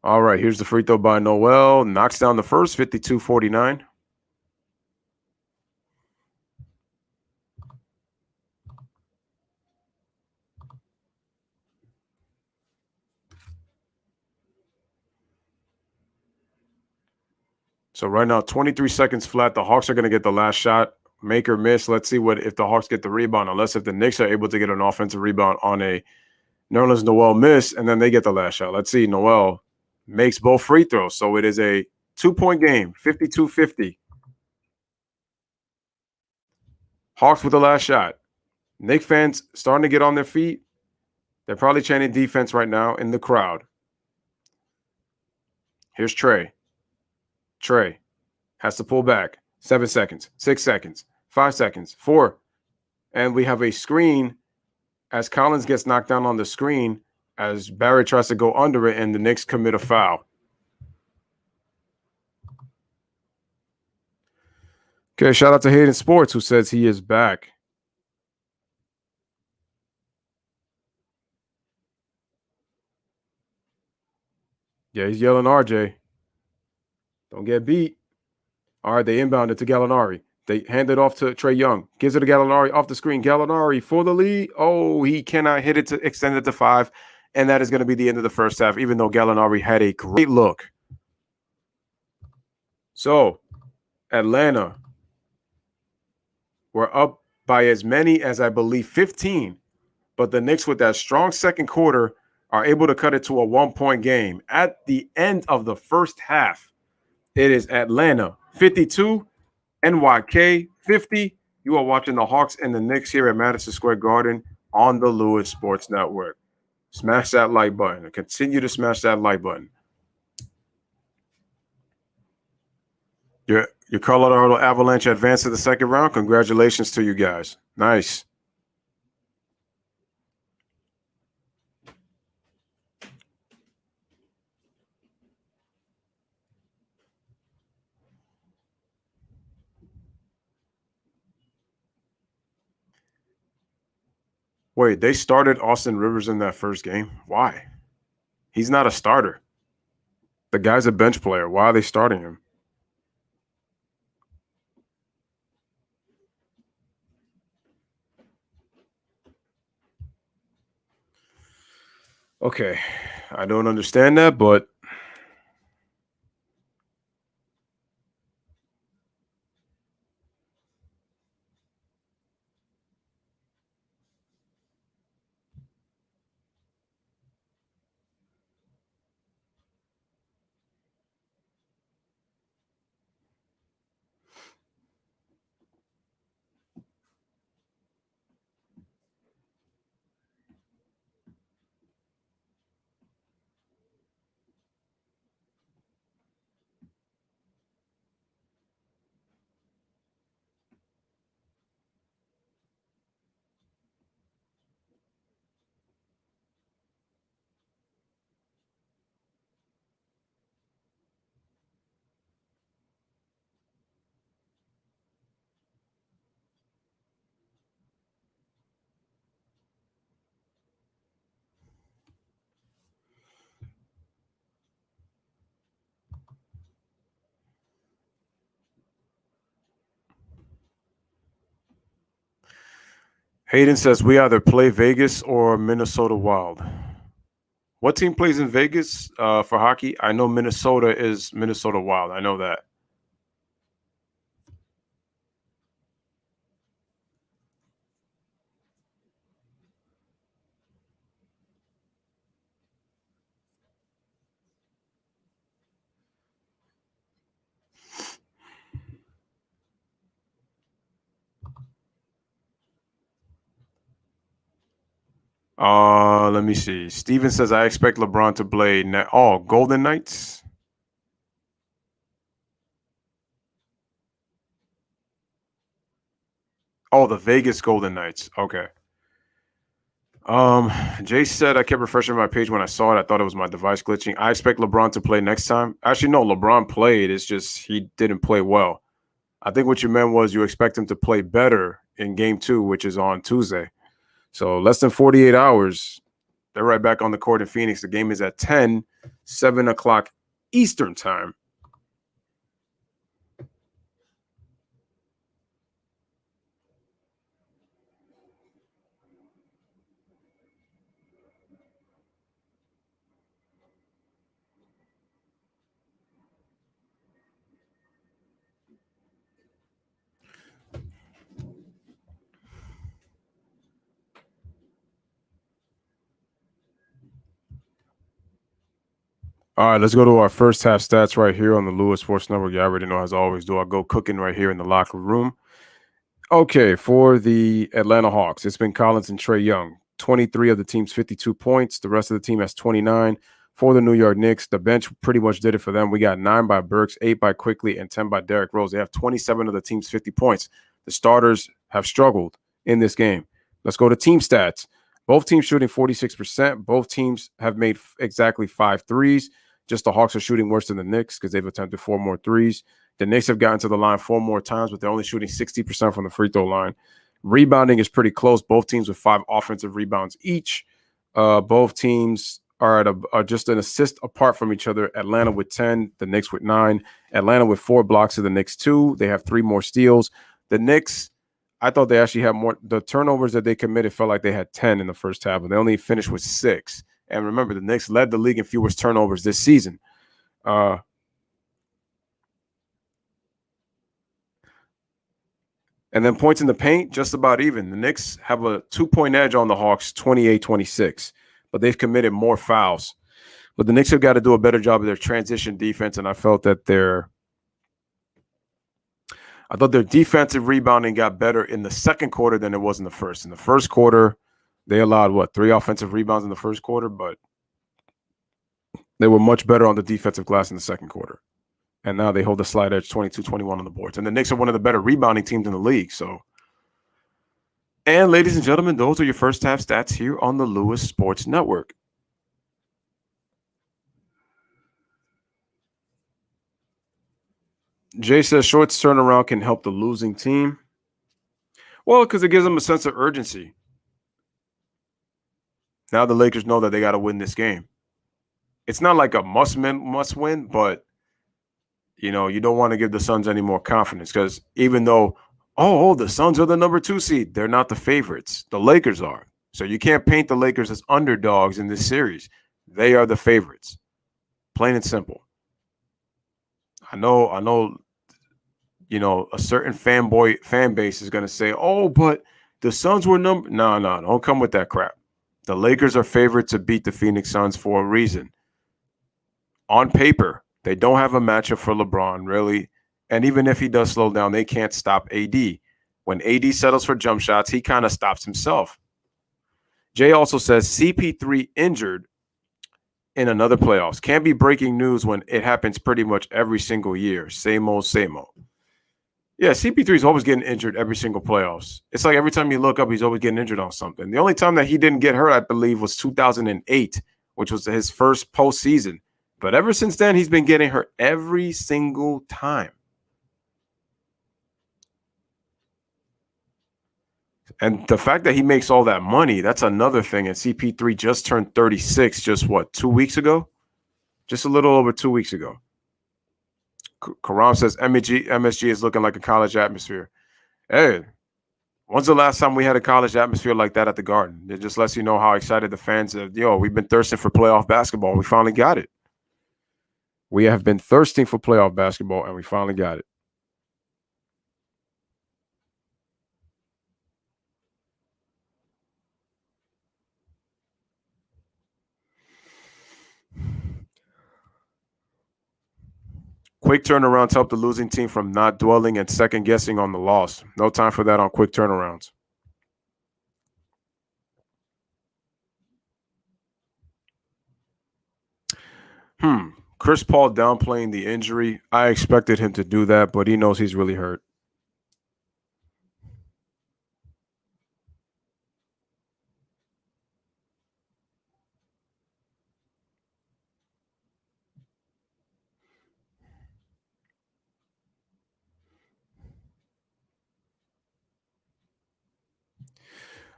All right, here's the free throw by Noel. Knocks down the first, 52-49. So right now, 23 seconds flat. The Hawks are going to get the last shot. Make or miss. Let's see what if the Hawks get the rebound, unless if the Knicks are able to get an offensive rebound on a Nerlens Noel miss, and then they get the last shot. Let's see. Noel makes both free throws. So it is a 2-point game, 52-50. Hawks with the last shot. Knicks fans starting to get on their feet. They're probably chanting defense right now in the crowd. Here's Trae. Trae has to pull back. 7 seconds, 6 seconds, 5 seconds, 4. And we have a screen as Collins gets knocked down on the screen as Barrett tries to go under it, and the Knicks commit a foul. Okay, shout out to Hayden Sports, who says he is back. Yeah, he's yelling RJ. Don't get beat. All right, they inbound it to Gallinari. They hand it off to Trae Young. Gives it to Gallinari off the screen. Gallinari for the lead. Oh, he cannot hit it to extend it to 5. And that is going to be the end of the first half, even though Gallinari had a great look. So, Atlanta were up by as many as, I believe, 15. But the Knicks, with that strong second quarter, are able to cut it to a 1-point game. At the end of the first half, it is Atlanta 52, NYK 50. You are watching the Hawks and the Knicks here at Madison Square Garden on the Lewis Sports Network. Smash that like button and continue to smash that like button. Your Colorado Avalanche advanced to the second round. Congratulations to you guys. Nice. Wait, they started Austin Rivers in that first game? Why? He's not a starter. The guy's a bench player. Why are they starting him? Okay. I don't understand that, but Hayden says we either play Vegas or Minnesota Wild. What team plays in Vegas for hockey? I know Minnesota is Minnesota Wild. I know that. Let me see. Steven says I expect LeBron to play. Golden Knights. Oh, the Vegas Golden Knights. Okay. Jay said I kept refreshing my page when I saw it. I thought it was my device glitching. I expect LeBron to play next time. Actually, no, LeBron played. It's just he didn't play well. I think what you meant was you expect him to play better in game 2, which is on Tuesday. So less than 48 hours. They're right back on the court in Phoenix. The game is at 10, 7 o'clock Eastern time. All right, let's go to our first half stats right here on the Lewis Sports Network. You already know, as I always do, I go cooking right here in the locker room. Okay, for the Atlanta Hawks, it's been Collins and Trae Young. 23 of the team's 52 points. The rest of the team has 29. For the New York Knicks, the bench pretty much did it for them. We got 9 by Burks, 8 by Quickly, and 10 by Derrick Rose. They have 27 of the team's 50 points. The starters have struggled in this game. Let's go to team stats. Both teams shooting 46%. Both teams have made exactly 5 threes. Just the Hawks are shooting worse than the Knicks because they've attempted 4 more threes. The Knicks have gotten to the line 4 more times, but they're only shooting 60% from the free throw line. Rebounding is pretty close. Both teams with 5 offensive rebounds each. Both teams are just an assist apart from each other. Atlanta with 10, the Knicks with 9. Atlanta with 4 blocks to the Knicks 2. They have 3 more steals. The Knicks, I thought they actually had more. The turnovers that they committed felt like they had 10 in the first half, but they only finished with 6. And remember, the Knicks led the league in fewest turnovers this season. And then points in the paint, just about even. The Knicks have a 2-point edge on the Hawks, 28-26, but they've committed more fouls. But the Knicks have got to do a better job of their transition defense, and I felt that their defensive rebounding got better in the second quarter than it was in the first. In the first quarter, they allowed, 3 offensive rebounds in the first quarter, but they were much better on the defensive glass in the second quarter. And now they hold a slight edge 22-21 on the boards. And the Knicks are one of the better rebounding teams in the league. So, and ladies and gentlemen, those are your first half stats here on the Lewis Sports Network. Jay says Short's turnaround can help the losing team. Well, because it gives them a sense of urgency. Now the Lakers know that they got to win this game. It's not like a must win, but you don't want to give the Suns any more confidence, because even though, the Suns are the number 2 seed, they're not the favorites. The Lakers are. So you can't paint the Lakers as underdogs in this series. They are the favorites. Plain and simple. I know, a certain fan base is going to say, but the Suns were No, don't come with that crap. The Lakers are favored to beat the Phoenix Suns for a reason. On paper, they don't have a matchup for LeBron, really. And even if he does slow down, they can't stop AD. When AD settles for jump shots, he kind of stops himself. Jay also says CP3 injured in another playoffs. Can't be breaking news when it happens pretty much every single year. Same old, same old. Yeah, CP3 is always getting injured every single playoffs. It's like every time you look up, he's always getting injured on something. The only time that he didn't get hurt, I believe, was 2008, which was his first postseason. But ever since then, he's been getting hurt every single time. And the fact that he makes all that money, that's another thing. And CP3 just turned 36 just 2 weeks ago? Just a little over 2 weeks ago. Karam says MSG is looking like a college atmosphere. Hey, when's the last time we had a college atmosphere like that at the Garden? It just lets you know how excited the fans are. We've been thirsting for playoff basketball. We finally got it. We have been thirsting for playoff basketball, and we finally got it. Quick turnarounds help the losing team from not dwelling and second guessing on the loss. No time for that on quick turnarounds. Chris Paul downplaying the injury. I expected him to do that, but he knows he's really hurt.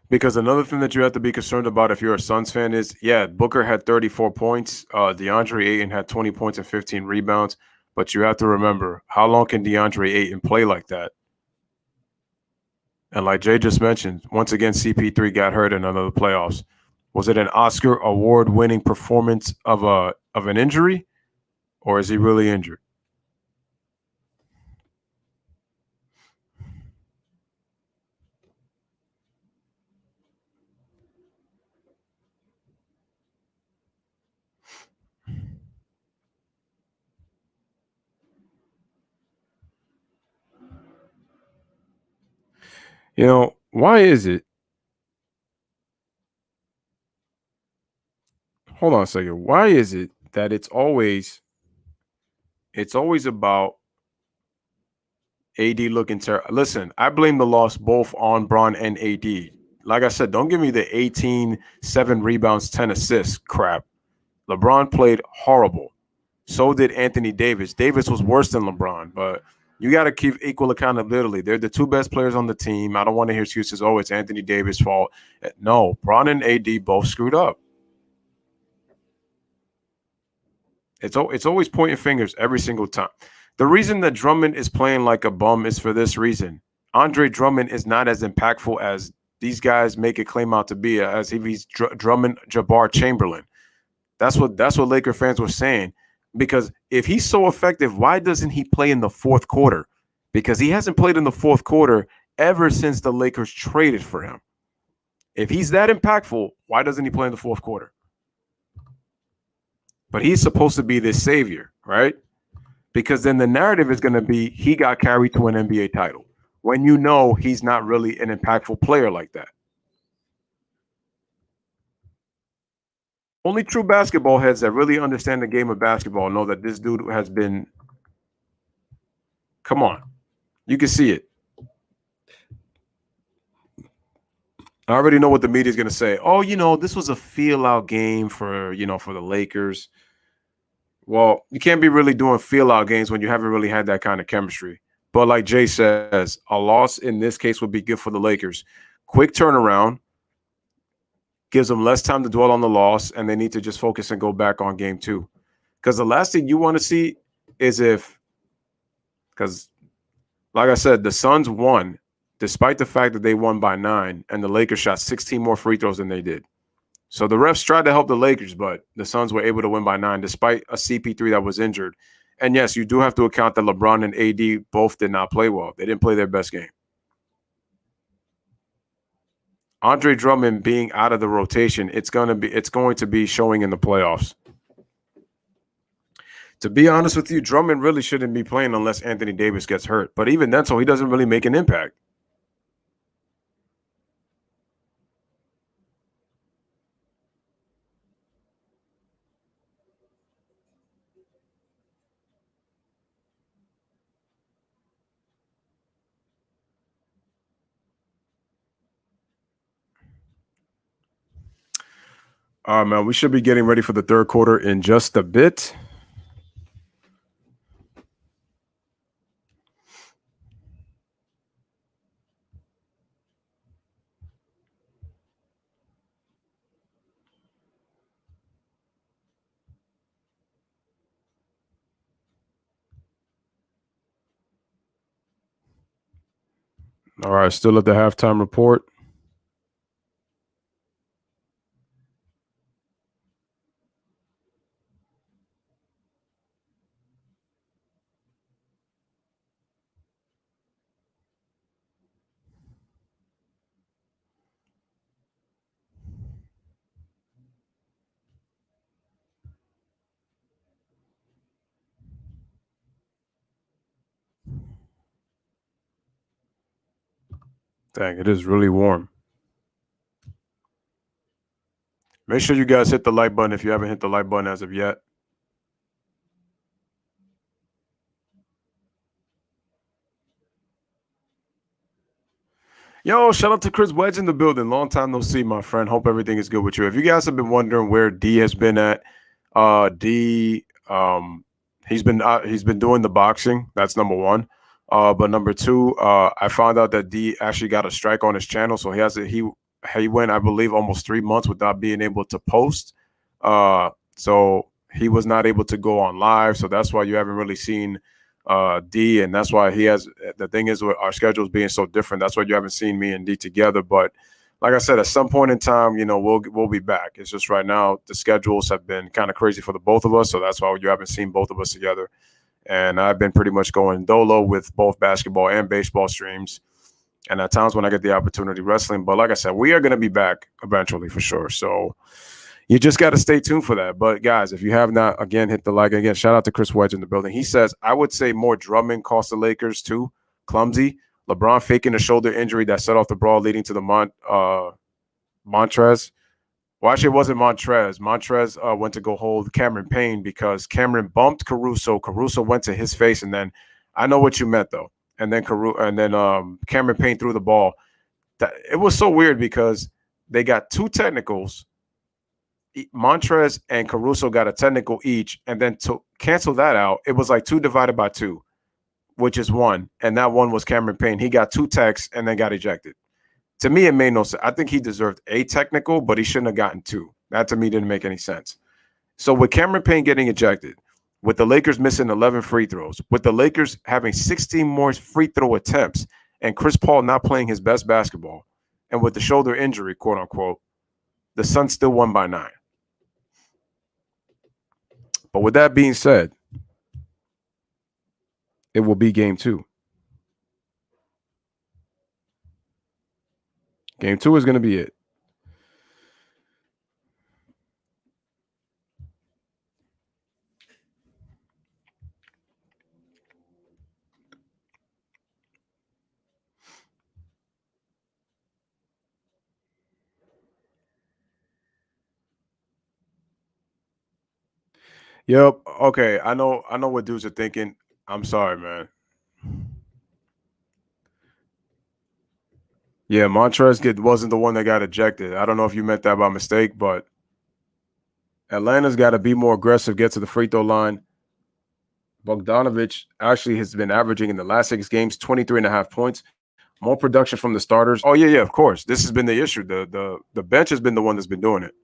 Because another thing that you have to be concerned about if you're a Suns fan is, Booker had 34 points. DeAndre Ayton had 20 points and 15 rebounds. But you have to remember, how long can DeAndre Ayton play like that? And like Jay just mentioned, once again, CP3 got hurt in another playoffs. Was it an Oscar award-winning performance of an injury, or is he really injured? Why is it? Hold on a second. Why is it that it's always about AD looking terrible? Listen, I blame the loss both on Bron and AD. Like I said, don't give me the 18, 7 rebounds, 10 assists crap. LeBron played horrible. So did Anthony Davis. Davis was worse than LeBron, but you got to keep equal accountability. They're the 2 best players on the team. I don't want to hear excuses. It's Anthony Davis' fault. No, Bron and AD both screwed up. It's always pointing fingers every single time. The reason that Drummond is playing like a bum is for this reason. Andre Drummond is not as impactful as these guys make it claim out to be, as if he's Drummond Jabbar Chamberlain. That's what Laker fans were saying. Because if he's so effective, why doesn't he play in the fourth quarter? Because he hasn't played in the fourth quarter ever since the Lakers traded for him. If he's that impactful, why doesn't he play in the fourth quarter? But he's supposed to be this savior, right? Because then the narrative is going to be he got carried to an NBA title, when you know he's not really an impactful player like that. Only true basketball heads that really understand the game of basketball know that this dude has been Come on. You can see it. I already know what the media is going to say. Oh, this was a feel-out game for the Lakers. Well, you can't be really doing feel-out games when you haven't really had that kind of chemistry. But like Jay says, a loss in this case would be good for the Lakers. Quick turnaround gives them less time to dwell on the loss, and they need to just focus and go back on game 2. Because the last thing you want to see is because like I said, the Suns won despite the fact that they won by 9, and the Lakers shot 16 more free throws than they did. So the refs tried to help the Lakers, but the Suns were able to win by 9 despite a CP3 that was injured. And yes, you do have to account that LeBron and AD both did not play well. They didn't play their best game. Andre Drummond being out of the rotation, it's going to be showing in the playoffs. To be honest with you, Drummond really shouldn't be playing unless Anthony Davis gets hurt. But even then, so he doesn't really make an impact. All right, man, we should be getting ready for the third quarter in just a bit. All right, still at the halftime report. Dang, it is really warm. Make sure you guys hit the like button if you haven't hit the like button as of yet. Yo, shout out to Chris Wedge in the building. Long time no see, my friend. Hope everything is good with you. If you guys have been wondering where D has been at, D, he's been doing the boxing. That's number one. But number two, I found out that D actually got a strike on his channel, so he went, I believe, almost 3 months without being able to post. So he was not able to go on live. So that's why you haven't really seen D, and that's why he has. The thing is, with our schedules being so different, that's why you haven't seen me and D together. But like I said, at some point in time, we'll be back. It's just right now the schedules have been kind of crazy for the both of us, so that's why you haven't seen both of us together. And I've been pretty much going dolo with both basketball and baseball streams, and at times when I get the opportunity, wrestling. But like I said, we are going to be back eventually for sure. So you just got to stay tuned for that. But guys, if you have not, again, hit the like. Again, shout out to Chris Wedge in the building. He says, I would say more Drummond cost the Lakers too. Clumsy. LeBron faking a shoulder injury that set off the brawl leading to the Montrez. Well, actually, it wasn't Montrez. Montrez went to go hold Cameron Payne because Cameron bumped Caruso. Caruso went to his face, and then I know what you meant though. And then Cameron Payne threw the ball. It was so weird because they got 2 technicals. Montrez and Caruso got a technical each, and then to cancel that out, it was like 2 divided by 2, which is 1, and that 1 was Cameron Payne. He got 2 techs and then got ejected. To me, it made no sense. I think he deserved a technical, but he shouldn't have gotten 2. That to me didn't make any sense. So with Cameron Payne getting ejected, with the Lakers missing 11 free throws, with the Lakers having 16 more free throw attempts, and Chris Paul not playing his best basketball, and with the shoulder injury, quote unquote, the Suns still won by 9. But with that being said, it will be game 2. Game 2 is going to be it. Yep. Okay. I know what dudes are thinking. I'm sorry, man. Yeah, Montrez wasn't the one that got ejected. I don't know if you meant that by mistake, but Atlanta's got to be more aggressive, get to the free throw line. Bogdanovich actually has been averaging in the last 6 games 23.5 points. More production from the starters. Oh, yeah, of course. This has been the issue. The bench has been the one that's been doing it.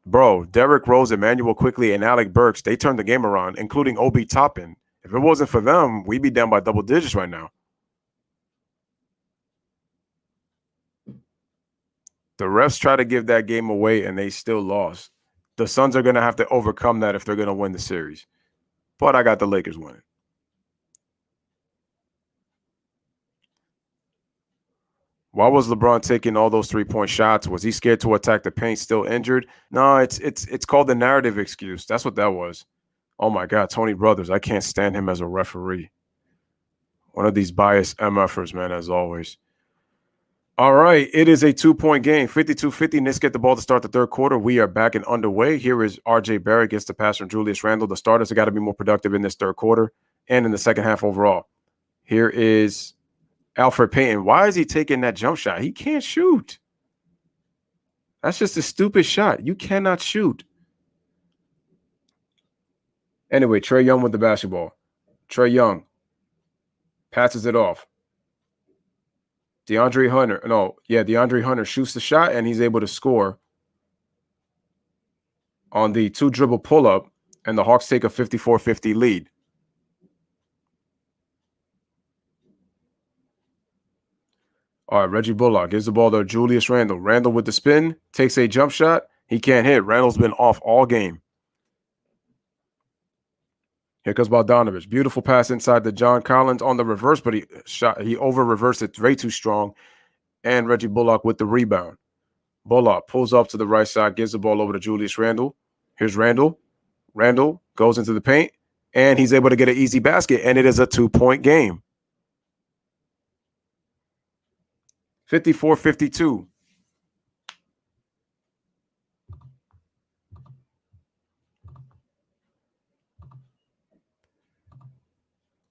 Bro, Derrick Rose, Emmanuel Quickly, and Alec Burks, they turned the game around, including Obi Toppin. If it wasn't for them, we'd be down by double digits right now. The refs try to give that game away, and they still lost. The Suns are going to have to overcome that if they're going to win the series. But I got the Lakers winning. Why was LeBron taking all those 3-point shots? Was he scared to attack the paint, still injured? No, it's called the narrative excuse. That's what that was. Oh my God, Tony Brothers. I can't stand him as a referee. One of these biased MFers, man, as always. All right, it is a 2-point game. 52-50. Knicks get the ball to start the third quarter. We are back and underway. Here is RJ Barrett gets the pass from Julius Randle. The starters have got to be more productive in this third quarter and in the second half overall. Here is Alfred Payton. Why is he taking that jump shot? He can't shoot. That's just a stupid shot. You cannot shoot. Anyway, Trae Young with the basketball. Trae Young passes it off. DeAndre Hunter shoots the shot, and he's able to score on the 2-dribble pull-up, and the Hawks take a 54-50 lead. All right, Reggie Bullock gives the ball to Julius Randle. Randle with the spin, takes a jump shot. He can't hit. Randle's been off all game. Here comes Bogdanovich. Beautiful pass inside to John Collins on the reverse, but he over-reversed it way too strong. And Reggie Bullock with the rebound. Bullock pulls up to the right side, gives the ball over to Julius Randle. Here's Randle. Randle goes into the paint, and he's able to get an easy basket, and it is a 2-point game. 54-52.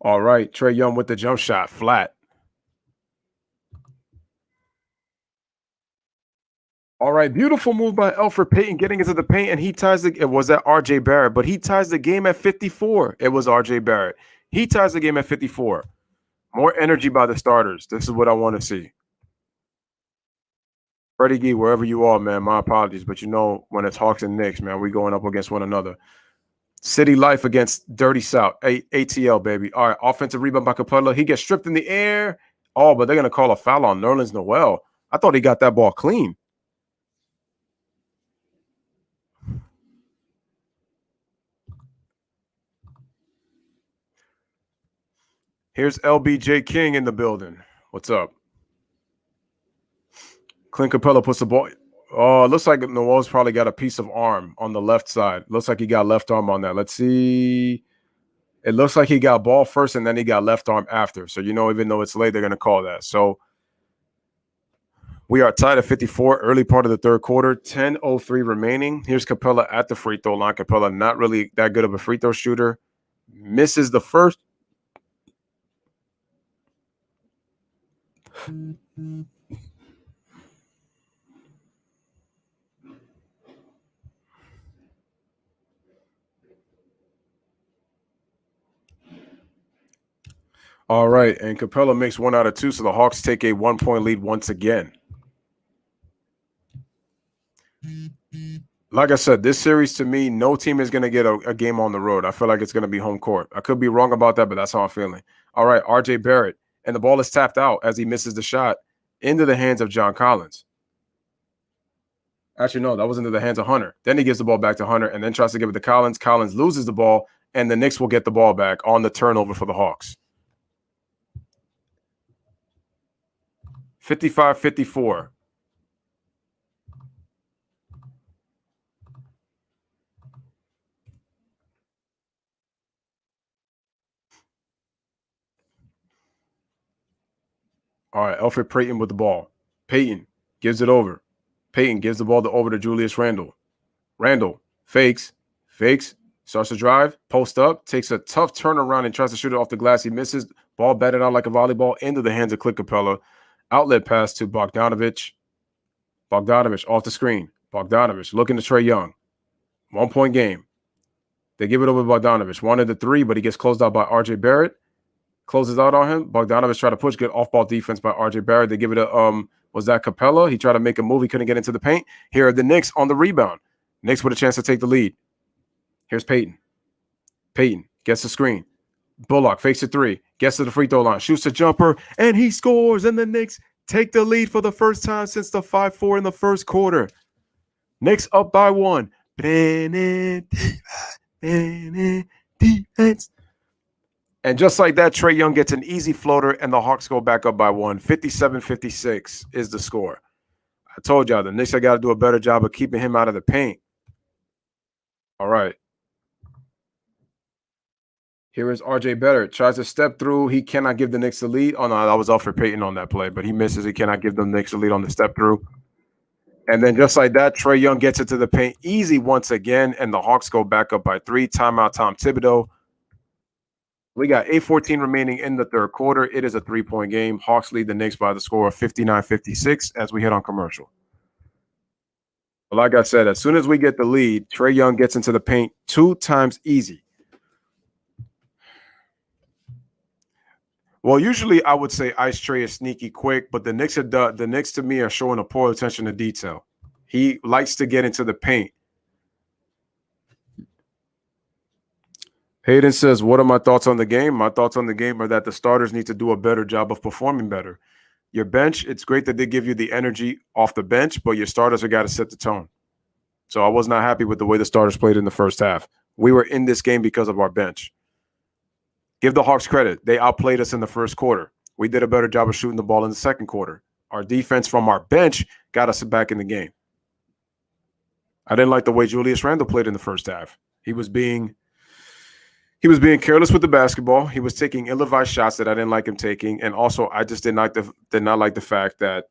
All right, Trae Young with the jump shot, flat. All right, beautiful move by Elfrid Payton getting into the paint, and he ties the. It was that RJ Barrett, but he ties the game at 54. It was RJ Barrett. He ties the game at 54. More energy by the starters. This is what I want to see. Freddie Gee, wherever you are, man, my apologies, but you know when it's Hawks and Knicks, man, we going up against one another. City Life against Dirty South. ATL, baby. All right, offensive rebound by Capella. He gets stripped in the air. Oh, but they're going to call a foul on Nerlens Noel. I thought he got that ball clean. Here's LBJ King in the building. What's up? Clint Capella puts the ball. Oh, it looks like Noel's probably got a piece of arm on the left side. Looks like he got left arm on that. Let's see. It looks like he got ball first and then he got left arm after. So, you know, even though it's late, they're going to call that. So we are tied at 54, early part of the third quarter, 10:03 remaining. Here's Capella at the free throw line. Capella not really that good of a free throw shooter. Misses the first. All right, and Capella makes 1 out of 2, so the Hawks take a 1-point lead once again. Like I said, this series to me, no team is going to get a game on the road. I feel like it's going to be home court. I could be wrong about that, but that's how I'm feeling. All right, RJ Barrett, and the ball is tapped out as he misses the shot into the hands of John Collins. Actually, no, that was into the hands of Hunter. Then he gives the ball back to Hunter and then tries to give it to Collins. Collins loses the ball, and the Knicks will get the ball back on the turnover for the Hawks. 55-54. All right, Elfrid Payton with the ball. Payton gives it over. Payton gives the ball over to Julius Randle. Randle fakes, Starts to drive, post up, takes a tough turnaround and tries to shoot it off the glass. He misses. Ball batted out like a volleyball into the hands of Clint Capella. Outlet pass to Bogdanovich. Bogdanovich off the screen. Bogdanovich looking to Trae Young. 1 point game. They give it over to Bogdanovich. Wanted the three, but he gets closed out by RJ Barrett. Closes out on him. Bogdanovich tried to push. Good off-ball defense by RJ Barrett. They give it a was that Capella? He tried to make a move. He couldn't get into the paint. Here are the Knicks on the rebound. Knicks with a chance to take the lead. Here's Payton. Payton gets the screen. Bullock fakes a three. Gets to the free throw line. Shoots a jumper. And he scores. And the Knicks take the lead for the first time since the 5-4 in the first quarter. Knicks up by 1. Defense. And just like that, Trae Young gets an easy floater, and the Hawks go back up by 1. 57-56 is the score. I told y'all, the Knicks have got to do a better job of keeping him out of the paint. All right. Here is RJ Barrett. Tries to step through. He cannot give the Knicks the lead. Oh, no, that was Alfred Payton on that play, but he misses. He cannot give the Knicks the lead on the step through. And then just like that, Trae Young gets into the paint easy once again, and the Hawks go back up by 3. Timeout, Tom Thibodeau. We got 8:14 remaining in the third quarter. It is a 3-point game. Hawks lead the Knicks by the score of 59-56 as we hit on commercial. But like I said, as soon as we get the lead, Trae Young gets into the paint 2 times easy. Well, usually I would say Ice Trae is sneaky quick, but the Knicks to me are showing a poor attention to detail. He likes to get into the paint. Hayden says, what are my thoughts on the game? My thoughts on the game are that the starters need to do a better job of performing better. Your bench, it's great that they give you the energy off the bench, but your starters have got to set the tone. So I was not happy with the way the starters played in the first half. We were in this game because of our bench. Give the Hawks credit. They outplayed us in the first quarter. We did a better job of shooting the ball in the second quarter. Our defense from our bench got us back in the game. I didn't like the way Julius Randle played in the first half. He was being careless with the basketball. He was taking ill-advised shots that I didn't like him taking, and also I just did not like the fact that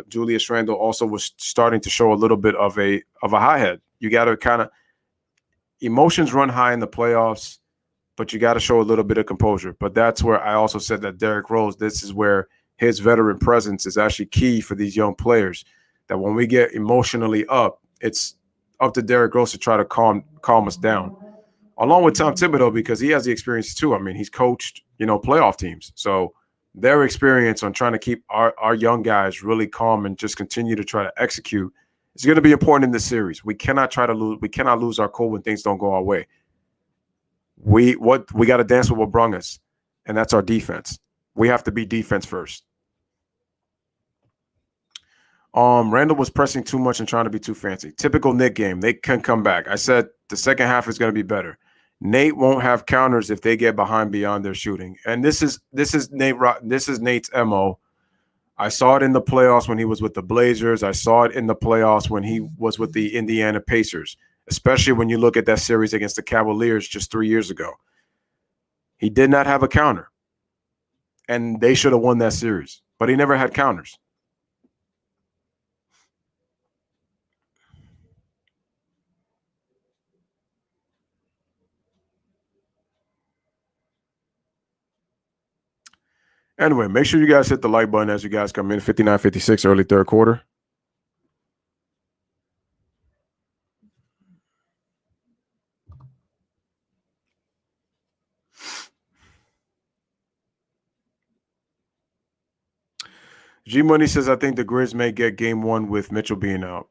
Julius Randle also was starting to show a little bit of a high head. You got to kind of emotions run high in the playoffs, but you got to show a little bit of composure. But that's where I also said that Derrick Rose, this is where his veteran presence is actually key for these young players. That when we get emotionally up, it's up to Derrick Rose to try to calm us down. Along with Tom Thibodeau, because he has the experience too. I mean, he's coached, playoff teams. So their experience on trying to keep our young guys really calm and just continue to try to execute is going to be important in this series. We cannot lose our cool when things don't go our way. We got to dance with what brung us, and that's our defense. We have to be defense first. Randall was pressing too much and trying to be too fancy. Typical Knick game. They can come back. I said the second half is going to be better. Nate won't have counters if they get behind beyond their shooting. And this is Nate's MO. I saw it in the playoffs when he was with the Blazers. I saw it in the playoffs when he was with the Indiana Pacers, especially when you look at that series against the Cavaliers just 3 years ago. He did not have a counter, and they should have won that series, but he never had counters. Anyway, make sure you guys hit the like button as you guys come in. 59-56, early third quarter. G Money says, I think the Grizz may get game 1 with Mitchell being out.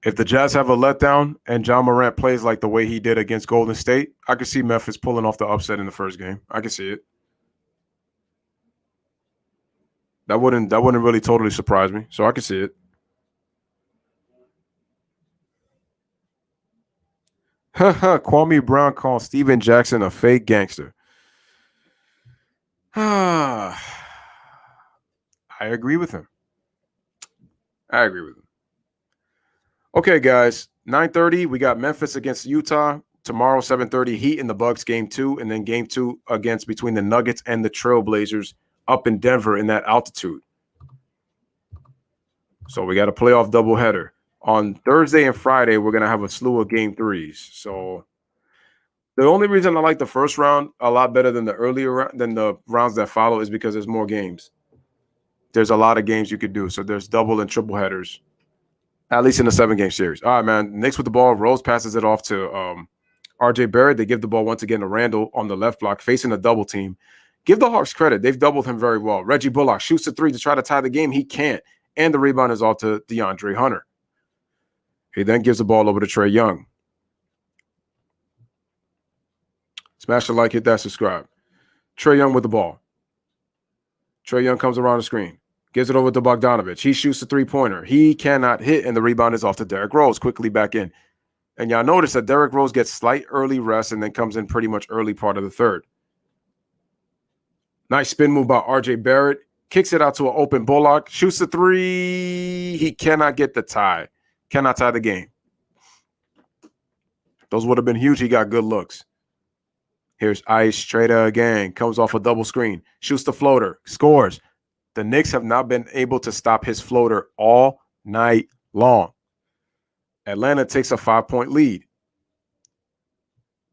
If the Jazz have a letdown and John Morant plays like the way he did against Golden State, I could see Memphis pulling off the upset in the first game. I can see it. That wouldn't really totally surprise me. So I can see it. Kwame Brown calls Steven Jackson a fake gangster. I agree with him. Okay, guys. 9:30, we got Memphis against Utah. Tomorrow, 7:30, Heat and the Bucks, game 2. And then game 2 between the Nuggets and the Trailblazers up in Denver in that altitude. So we got a playoff doubleheader. On Thursday and Friday, we're going to have a slew of game 3s. So The only reason I like the first round a lot better than the rounds that follow is because there's more games. There's a lot of games you could do. So there's double and triple headers, at least in the 7-game series. All right, man. Knicks with the ball. Rose passes it off to RJ Barrett. They give the ball once again to Randall on the left block, facing a double team. Give the Hawks credit. They've doubled him very well. Reggie Bullock shoots a 3 to try to tie the game. He can't. And the rebound is off to DeAndre Hunter. He then gives the ball over to Trae Young. Smash the like, hit that subscribe. Trae Young with the ball. Trae Young comes around the screen. Gives it over to Bogdanovich. He shoots the 3-pointer. He cannot hit, and the rebound is off to Derrick Rose. Quickly back in. And y'all notice that Derrick Rose gets slight early rest and then comes in pretty much early part of the third. Nice spin move by RJ Barrett. Kicks it out to an open Bullock. Shoots the 3. He cannot get the tie. Cannot tie the game. Those would have been huge. He got good looks. Here's Ice Trader again. Comes off a double screen. Shoots the floater. Scores. The Knicks have not been able to stop his floater all night long. Atlanta takes a 5-point lead.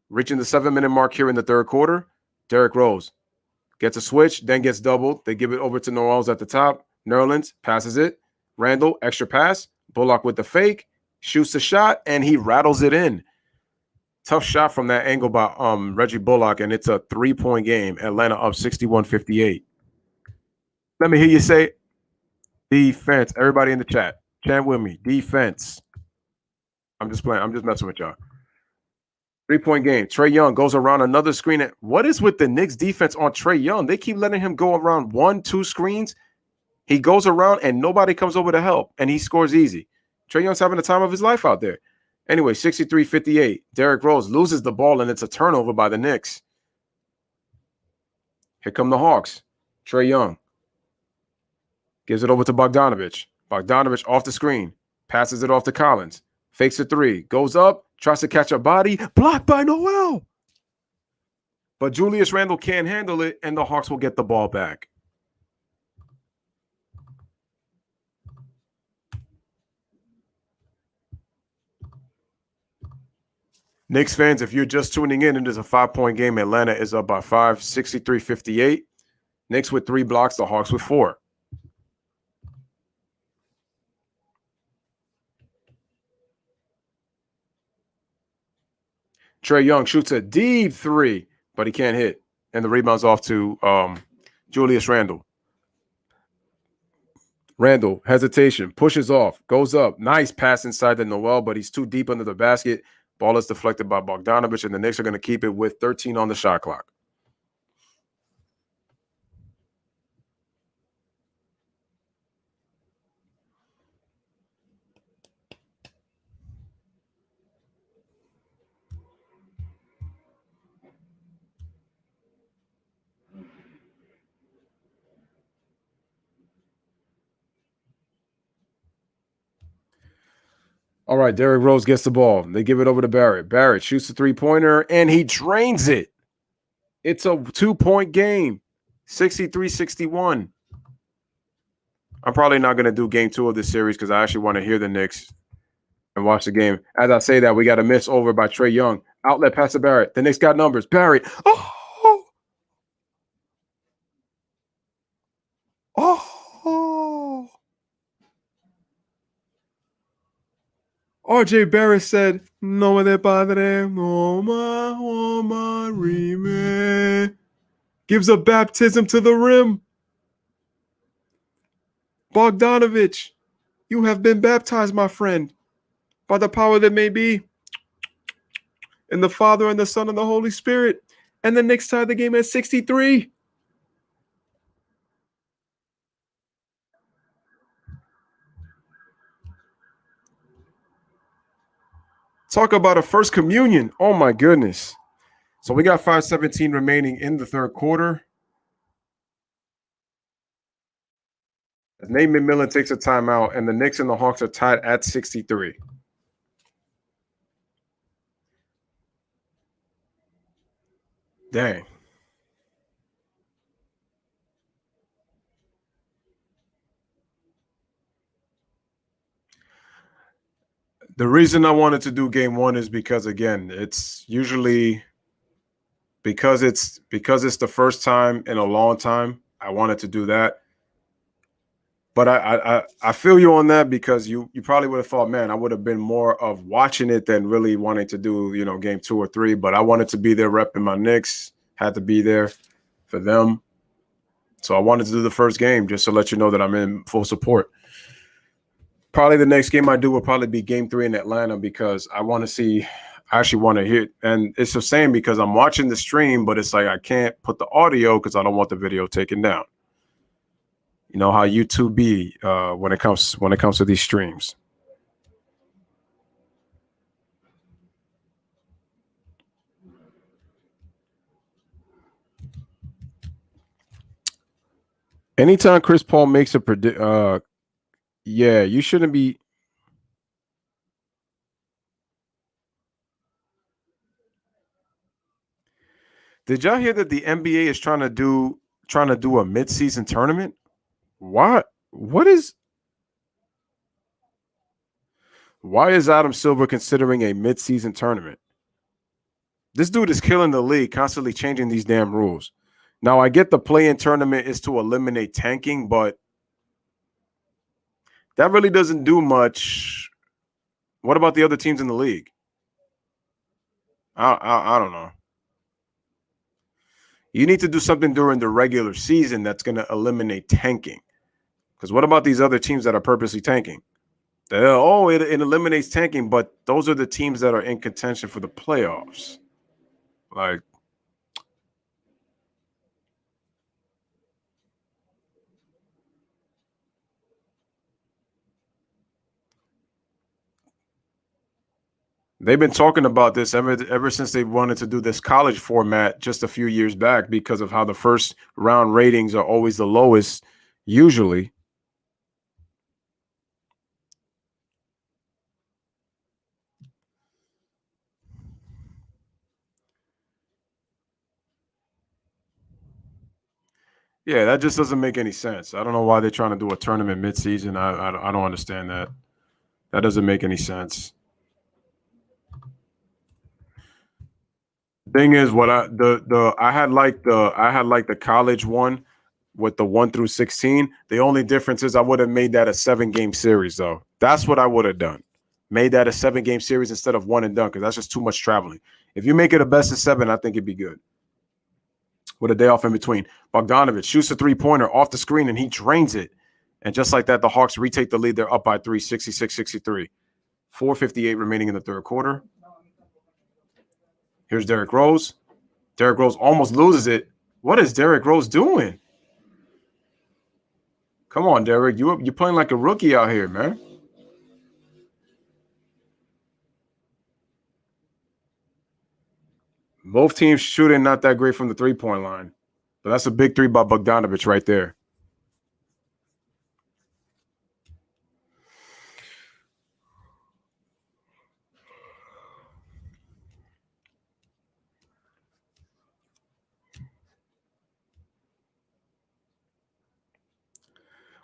Reaching the 7-minute mark here in the third quarter, Derrick Rose gets a switch, then gets doubled. They give it over to Nerlens at the top. Nerlens passes it. Randall, extra pass. Bullock with the fake. Shoots the shot, and he rattles it in. Tough shot from that angle by Reggie Bullock, and it's a 3-point game. Atlanta up 61-58. Let me hear you say defense. Everybody in the chat, chant with me. Defense. I'm just playing. I'm just messing with y'all. 3-point game. Trae Young goes around another screen. What is with the Knicks defense on Trae Young? They keep letting him go around 1-2 screens. He goes around and nobody comes over to help, and he scores easy. Trae Young's having the time of his life out there. Anyway, 63-58. Derrick Rose loses the ball, and it's a turnover by the Knicks. Here come the Hawks. Trae Young gives it over to Bogdanovich. Bogdanovich off the screen. Passes it off to Collins. Fakes a 3. Goes up. Tries to catch a body. Blocked by Noel. But Julius Randle can't handle it, and the Hawks will get the ball back. Knicks fans, if you're just tuning in, it is a 5-point game. Atlanta is up by 5, 63-58. Knicks with 3 blocks, the Hawks with 4. Trae Young shoots a deep 3, but he can't hit. And the rebound's off to Julius Randle. Randle, hesitation, pushes off, goes up. Nice pass inside to Noel, but he's too deep under the basket. Ball is deflected by Bogdanovich, and the Knicks are going to keep it with 13 on the shot clock. All right, Derrick Rose gets the ball. They give it over to Barrett. Barrett shoots the 3-pointer, and he drains it. It's a 2-point game, 63-61. I'm probably not going to do game 2 of this series because I actually want to hear the Knicks and watch the game. As I say that, we got a miss over by Trae Young. Outlet pass to Barrett. The Knicks got numbers. Barrett. Oh! RJ Barrett said, "No me padre, no rime." Gives a baptism to the rim. Bogdanovich, you have been baptized, my friend, by the power that may be, in the Father and the Son and the Holy Spirit. And the Knicks tied the game at 63. Talk about a first communion. Oh, my goodness. So we got 5:17 remaining in the third quarter. Nate McMillan takes a timeout, and the Knicks and the Hawks are tied at 63. Dang. The reason I wanted to do game 1 is because, again, it's usually because it's the first time in a long time, I wanted to do that. But I feel you on that, because you probably would have thought, man, I would have been more of watching it than really wanting to do, game 2 or 3. But I wanted to be there repping my Knicks, had to be there for them. So I wanted to do the first game just to let you know that I'm in full support. Probably the next game I do will probably be game 3 in Atlanta, because I actually want to hear. And it's the same, because I'm watching the stream, but it's like I can't put the audio because I don't want the video taken down. You know how YouTube be when it comes to these streams. Anytime Chris Paul makes a predict, yeah, you shouldn't be. Did y'all hear that the NBA is trying to do a mid-season tournament? What? Why is Adam Silver considering a mid-season tournament? This dude is killing the league, constantly changing these damn rules. Now, I get the play-in tournament is to eliminate tanking, but that really doesn't do much. What about the other teams in the league? I don't know. You need to do something during the regular season that's going to eliminate tanking. Because what about these other teams that are purposely tanking? It eliminates tanking, but those are the teams that are in contention for the playoffs. Like, they've been talking about this ever since they wanted to do this college format just a few years back, because of how the first round ratings are always the lowest, usually. Yeah, that just doesn't make any sense. I don't know why they're trying to do a tournament midseason. I don't understand that. That doesn't make any sense. Thing is, what I had like the college one with the 1 through 16. The only difference is I would have made that a 7-game series, though. That's what I would have done. Made that a 7-game series instead of one and done, because that's just too much traveling. If you make it a best of 7, I think it'd be good. With a day off in between. Bogdanović shoots a 3-pointer off the screen and he drains it. And just like that, the Hawks retake the lead. They're up by 3, 66-63. 4:58 remaining in the third quarter. Here's Derrick Rose. Derrick Rose almost loses it. What is Derrick Rose doing? Come on, Derrick. You're playing like a rookie out here, man. Both teams shooting not that great from the 3-point line. But that's a big 3 by Bogdanović right there.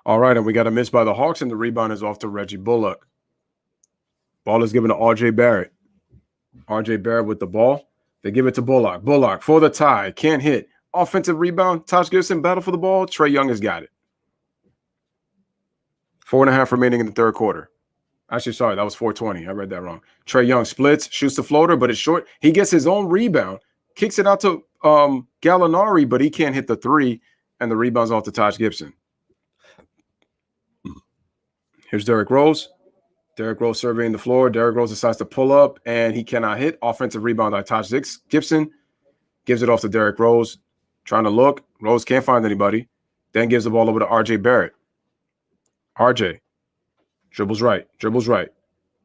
All right, and we got a miss by the Hawks, and the rebound is off to Reggie Bullock. Ball is given to R.J. Barrett. R.J. Barrett with the ball. They give it to Bullock. Bullock for the tie. Can't hit. Offensive rebound. Taj Gibson battle for the ball. Trae Young has got it. 4.5 remaining in the third quarter. Actually, sorry, that was 4:20. I read that wrong. Trae Young splits, shoots the floater, but it's short. He gets his own rebound, kicks it out to Gallinari, but he can't hit the 3, and the rebound's off to Taj Gibson. Here's Derrick Rose. Derrick Rose surveying the floor. Derrick Rose decides to pull up, and he cannot hit. Offensive rebound by Taj Gibson. Gives it off to Derrick Rose. Trying to look. Rose can't find anybody. Then gives the ball over to R.J. Barrett. R.J. dribbles right.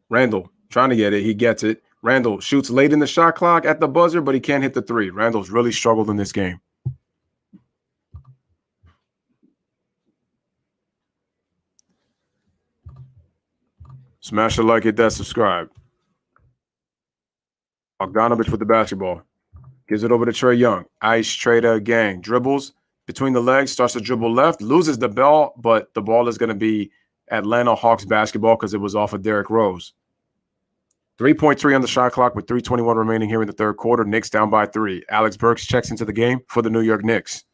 Randall trying to get it. He gets it. Randall shoots late in the shot clock at the buzzer, but he can't hit the 3. Randall's really struggled in this game. Smash the like, hit that subscribe. Bogdanović with the basketball. Gives it over to Trae Young. Ice Trader gang. Dribbles between the legs. Starts to dribble left. Loses the ball, but the ball is going to be Atlanta Hawks basketball because it was off of Derrick Rose. 3.3 on the shot clock with 3:21 remaining here in the third quarter. Knicks down by 3. Alex Burks checks into the game for the New York Knicks.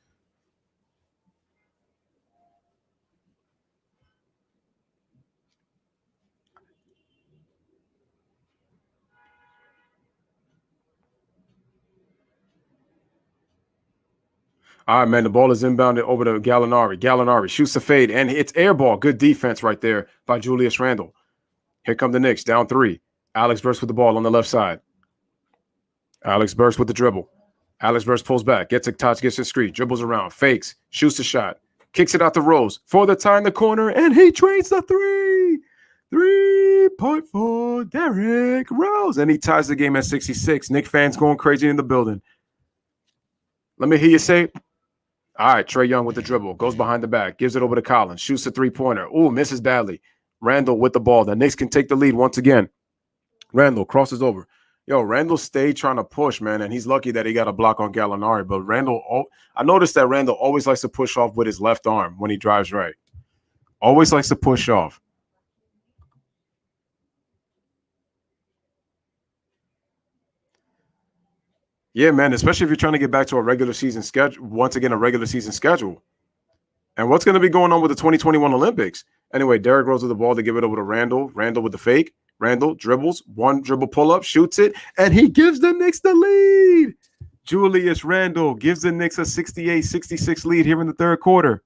All right, man, the ball is inbounded over to Gallinari. Gallinari shoots the fade, and it's air ball. Good defense right there by Julius Randle. Here come the Knicks, down 3. Alex Burks with the ball on the left side. Alex Burks with the dribble. Alex Burks pulls back, gets a touch, gets a screen, dribbles around, fakes, shoots the shot, kicks it out to Rose for the tie in the corner, and he trades the 3. 3-point for Derrick Rose, and he ties the game at 66. Knicks fans going crazy in the building. Let me hear you say, all right, Trae Young with the dribble, goes behind the back, gives it over to Collins, shoots a 3-pointer. Ooh, misses badly. Randle with the ball. The Knicks can take the lead once again. Randle crosses over. Yo, Randle stayed trying to push, man, and he's lucky that he got a block on Gallinari. But Randle, I noticed that Randle always likes to push off with his left arm when he drives right. Always likes to push off. Yeah, man, especially if you're trying to get back to a regular season schedule, once again, a regular season schedule. And what's going to be going on with the 2021 Olympics? Anyway, Derrick Rose with the ball to give it over to Randle. Randle with the fake. Randle dribbles, one dribble pull-up, shoots it, and he gives the Knicks the lead. Julius Randle gives the Knicks a 68-66 lead here in the third quarter.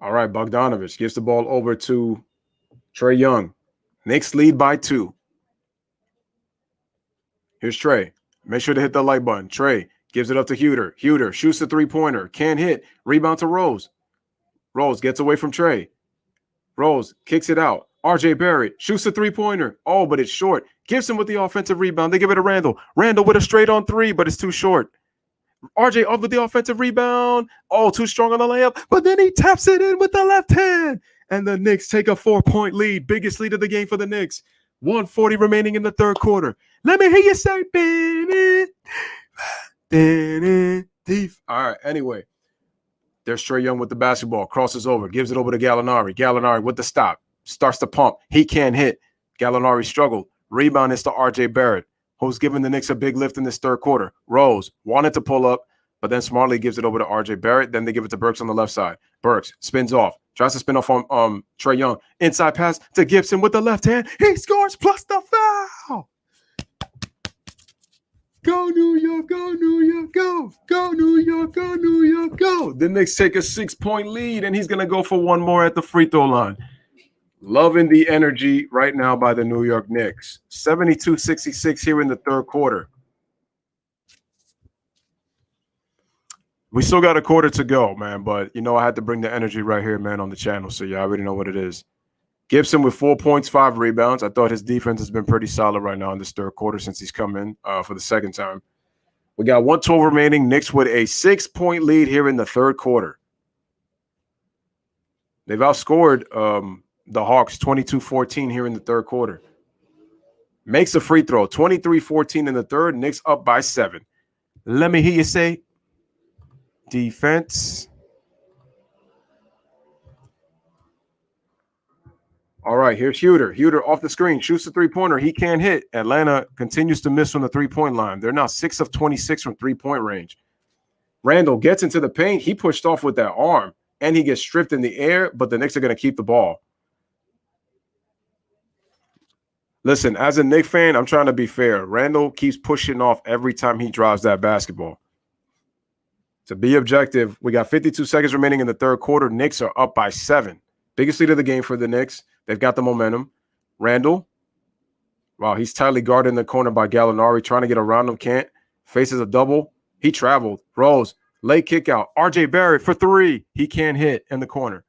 All right, Bogdanovich gives the ball over to Trae Young. Knicks lead by 2. Here's Trae. Make sure to hit the like button. Trae gives it up to Huter. Huter shoots the 3-pointer. Can't hit. Rebound to Rose. Rose gets away from Trae. Rose kicks it out. RJ Barrett shoots the 3-pointer. Oh, but it's short. Gibson with the offensive rebound. They give it to Randle. Randle with a straight on 3, but it's too short. RJ up with the offensive rebound. Oh, too strong on the layup. But then he taps it in with the left hand. And the Knicks take a 4-point lead. Biggest lead of the game for the Knicks. 1:40 remaining in the third quarter. Let me hear you say, all right, anyway. There's Trae Young with the basketball. Crosses over. Gives it over to Gallinari. Gallinari with the stop. Starts to pump. He can't hit. Gallinari struggled. Rebound is to RJ Barrett, who's giving the Knicks a big lift in this third quarter. Rose wanted to pull up, but then smartly gives it over to RJ Barrett. Then they give it to Burks on the left side. Burks spins off. Tries to spin off on Trae Young. Inside pass to Gibson with the left hand. He scores plus the foul. Go New York, go New York, go. Go New York, go New York, go. The Knicks take a 6-point lead, and he's going to go for one more at the free throw line. Loving the energy right now by the New York Knicks. 72-66 here in the third quarter. We still got a quarter to go, man, but, you know, I had to bring the energy right here, man, on the channel, so you already know what it is. Gibson with 4 points, 5 rebounds. I thought his defense has been pretty solid right now in this third quarter since he's come in for the second time. We got 1:12 remaining. Knicks with a 6-point lead here in the third quarter. They've outscored the Hawks 22-14 here in the third quarter. Makes a free throw, 23-14 in the third. Knicks up by 7. Let me hear you say, defense. All right, here's Huter. Huter off the screen, shoots the 3-pointer. He can't hit. Atlanta continues to miss from the 3-point line. They're now 6 of 26 from 3-point range. Randle gets into the paint. He pushed off with that arm, and he gets stripped in the air, but the Knicks are going to keep the ball. Listen, as a Knicks fan, I'm trying to be fair. Randle keeps pushing off every time he drives that basketball. To be objective, we got 52 seconds remaining in the third quarter. Knicks are up by 7. Biggest lead of the game for the Knicks. They've got the momentum. Randle, wow, he's tightly guarded in the corner by Gallinari, trying to get around him. Can't. Faces a double. He traveled. Rose, late kick out. RJ Barrett for 3. He can't hit in the corner.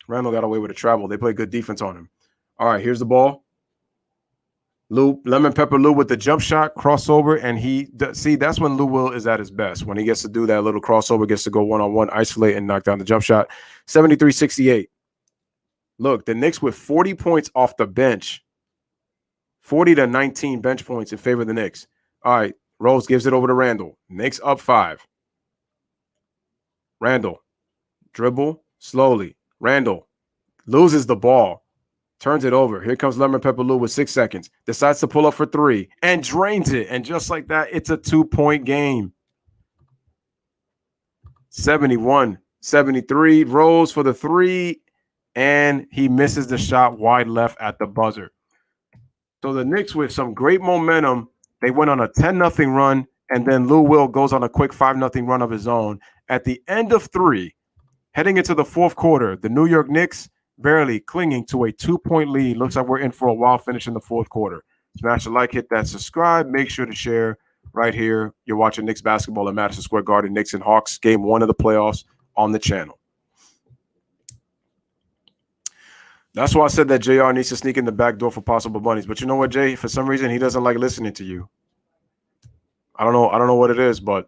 Randle got away with a travel. They play good defense on him. All right, here's the ball. Lou, Lemon Pepper Lou with the jump shot, crossover, and see, that's when Lou Will is at his best. When he gets to do that little crossover, gets to go one-on-one, isolate, and knock down the jump shot. 73-68. Look, the Knicks with 40 points off the bench. 40-19 bench points in favor of the Knicks. All right, Rose gives it over to Randle. Knicks up 5. Randle, dribble, Slowly. Randall loses the ball. Turns it over. Here comes Lemon Pepper Lou with 6 seconds. Decides to pull up for 3 and drains it. And just like that, it's a 2-point game. 71-73. Rose for the 3. And he misses the shot wide left at the buzzer. So the Knicks, with some great momentum, they went on a 10-0 run. And then Lou Will goes on a quick 5-0 run of his own. At the end of 3, heading into the fourth quarter, the New York Knicks barely clinging to a 2-point lead. Looks like we're in for a while finishing the fourth quarter. Smash the like, hit that subscribe. Make sure to share right here. You're watching Knicks basketball at Madison Square Garden. Knicks and Hawks, game 1 of the playoffs on the channel. That's why I said that JR needs to sneak in the back door for possible bunnies. But you know what, Jay? For some reason, he doesn't like listening to you. I don't know what it is, but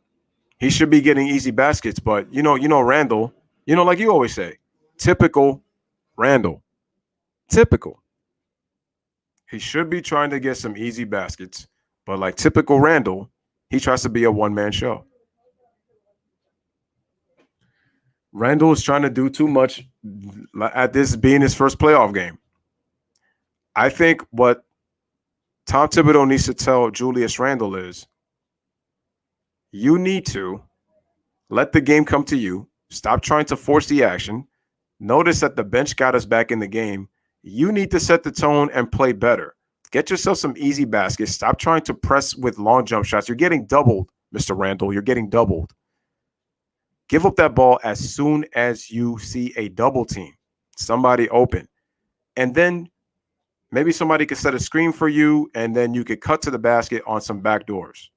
he should be getting easy baskets. But you know, Randall, like you always say, typical Randall. Typical. He should be trying to get some easy baskets, but like typical Randall, he tries to be a one-man show. Randall is trying to do too much at this being his first playoff game. I think what Tom Thibodeau needs to tell Julius Randle is, you need to let the game come to you. Stop trying to force the action. Notice that the bench got us back in the game. You need to set the tone and play better. Get yourself some easy baskets. Stop trying to press with long jump shots. You're getting doubled, Mr. Randall. You're getting doubled. Give up that ball as soon as you see a double team, somebody open. And then maybe somebody could set a screen for you, and then you could cut to the basket on some back doors.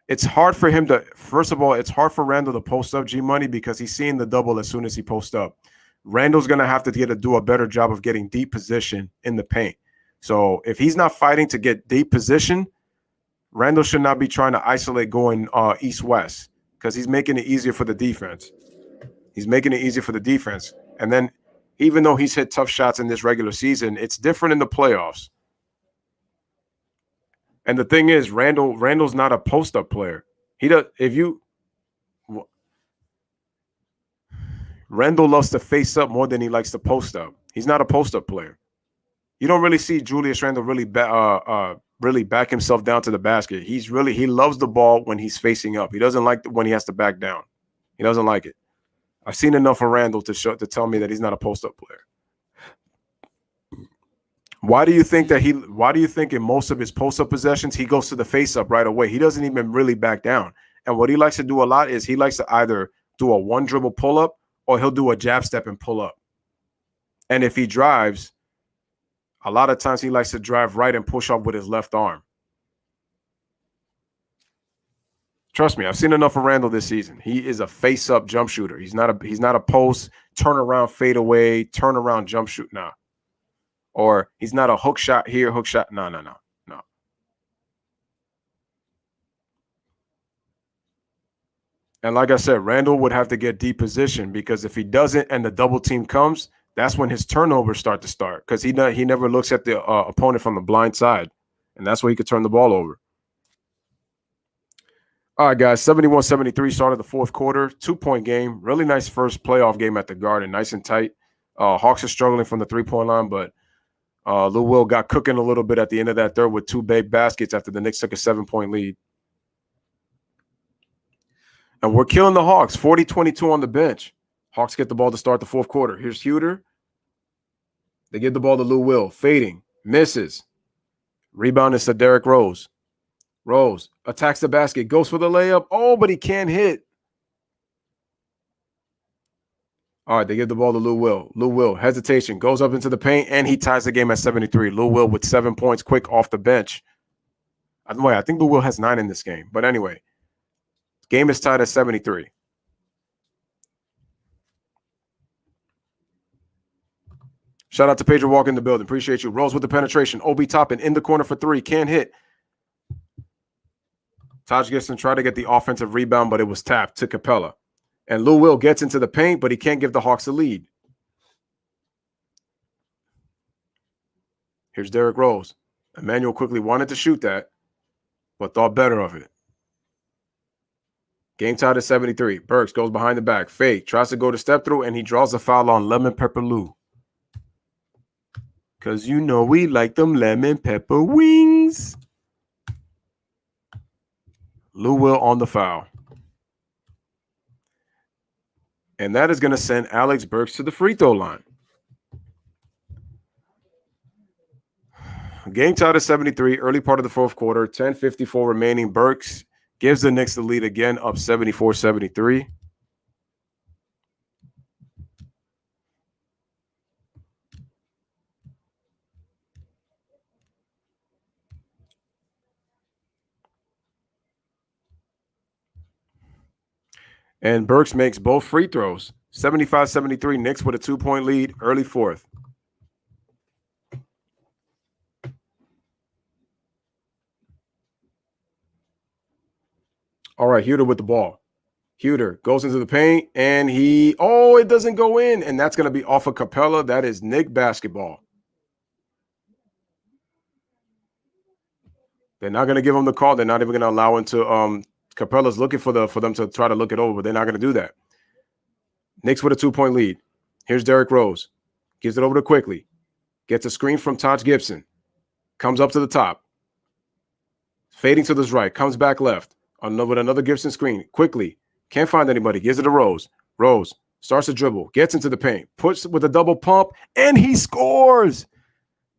It's hard for him to, first of all, it's hard for Randall to post up G-Money because he's seeing the double as soon as he posts up. Randall's going to have to do a better job of getting deep position in the paint. So if he's not fighting to get deep position, Randall should not be trying to isolate going east-west because he's making it easier for the defense. He's making it easier for the defense. And then even though he's hit tough shots in this regular season, it's different in the playoffs. And the thing is, Randall's not a post-up player. Randall loves to face up more than he likes to post up. He's not a post-up player. You don't really see Julius Randle really back himself down to the basket. He loves the ball when he's facing up. He doesn't like when he has to back down. He doesn't like it. I've seen enough of Randall to tell me that he's not a post-up player. Why do you think in most of his post-up possessions he goes to the face-up right away? He doesn't even really back down. And what he likes to do a lot is he likes to either do a one-dribble pull-up or he'll do a jab step and pull up. And if he drives, a lot of times he likes to drive right and push up with his left arm. Trust me, I've seen enough of Randall this season. He is a face-up jump shooter. He's not a post, turn around, fade away, turn around, jump shoot. Nah. Or he's not a hook shot here, hook shot. No. And like I said, Randall would have to get deep position because if he doesn't and the double team comes, that's when his turnovers start because he never looks at the opponent from the blind side. And that's where he could turn the ball over. All right, guys, 71-73 started the fourth quarter. 2-point game. Really nice first playoff game at the Garden. Nice and tight. Hawks are struggling from the three-point line, but Lou Will got cooking a little bit at the end of that third with 2 big baskets after the Knicks took a 7-point lead. And we're killing the Hawks, 40-22 on the bench. Hawks get the ball to start the fourth quarter. Here's Huter. They give the ball to Lou Will. Fading. Misses. Rebound is to Derrick Rose. Rose attacks the basket. Goes for the layup. Oh, but he can't hit. All right, they give the ball to Lou Will. Lou Will, hesitation, goes up into the paint, and he ties the game at 73. Lou Will with 7 points, quick off the bench. I think Lou Will has 9 in this game. But anyway, game is tied at 73. Shout out to Pedro Walker in the building. Appreciate you. Rose with the penetration. Obi Toppin in the corner for 3. Can't hit. Taj Gibson tried to get the offensive rebound, but it was tapped to Capella. And Lou Will gets into the paint, but he can't give the Hawks a lead. Here's Derrick Rose. Emmanuel quickly wanted to shoot that, but thought better of it. Game tied at 73. Burks goes behind the back. Fake. Tries to go to step through, and he draws a foul on Lemon Pepper Lou. Because you know we like them lemon pepper wings. Lou Will on the foul. And that is going to send Alex Burks to the free throw line. Game tied at 73, early part of the fourth quarter, 10:54 remaining. Burks gives the Knicks the lead again, up 74-73. And Burks makes both free throws. 75-73, Knicks with a 2-point lead, early fourth. All right, Huter with the ball. Huter goes into the paint, and it doesn't go in, and that's going to be off of Capella. That is Knick basketball. They're not going to give him the call. They're not even going to allow him to Capella's looking for them to try to look it over, but they're not going to do that. Knicks with a 2-point lead. Here's Derrick Rose. Gives it over to Quickly. Gets a screen from Taj Gibson. Comes up to the top. Fading to his right. Comes back left. With another Gibson screen. Quickly. Can't find anybody. Gives it to Rose. Rose starts to dribble. Gets into the paint. Puts with a double pump. And he scores.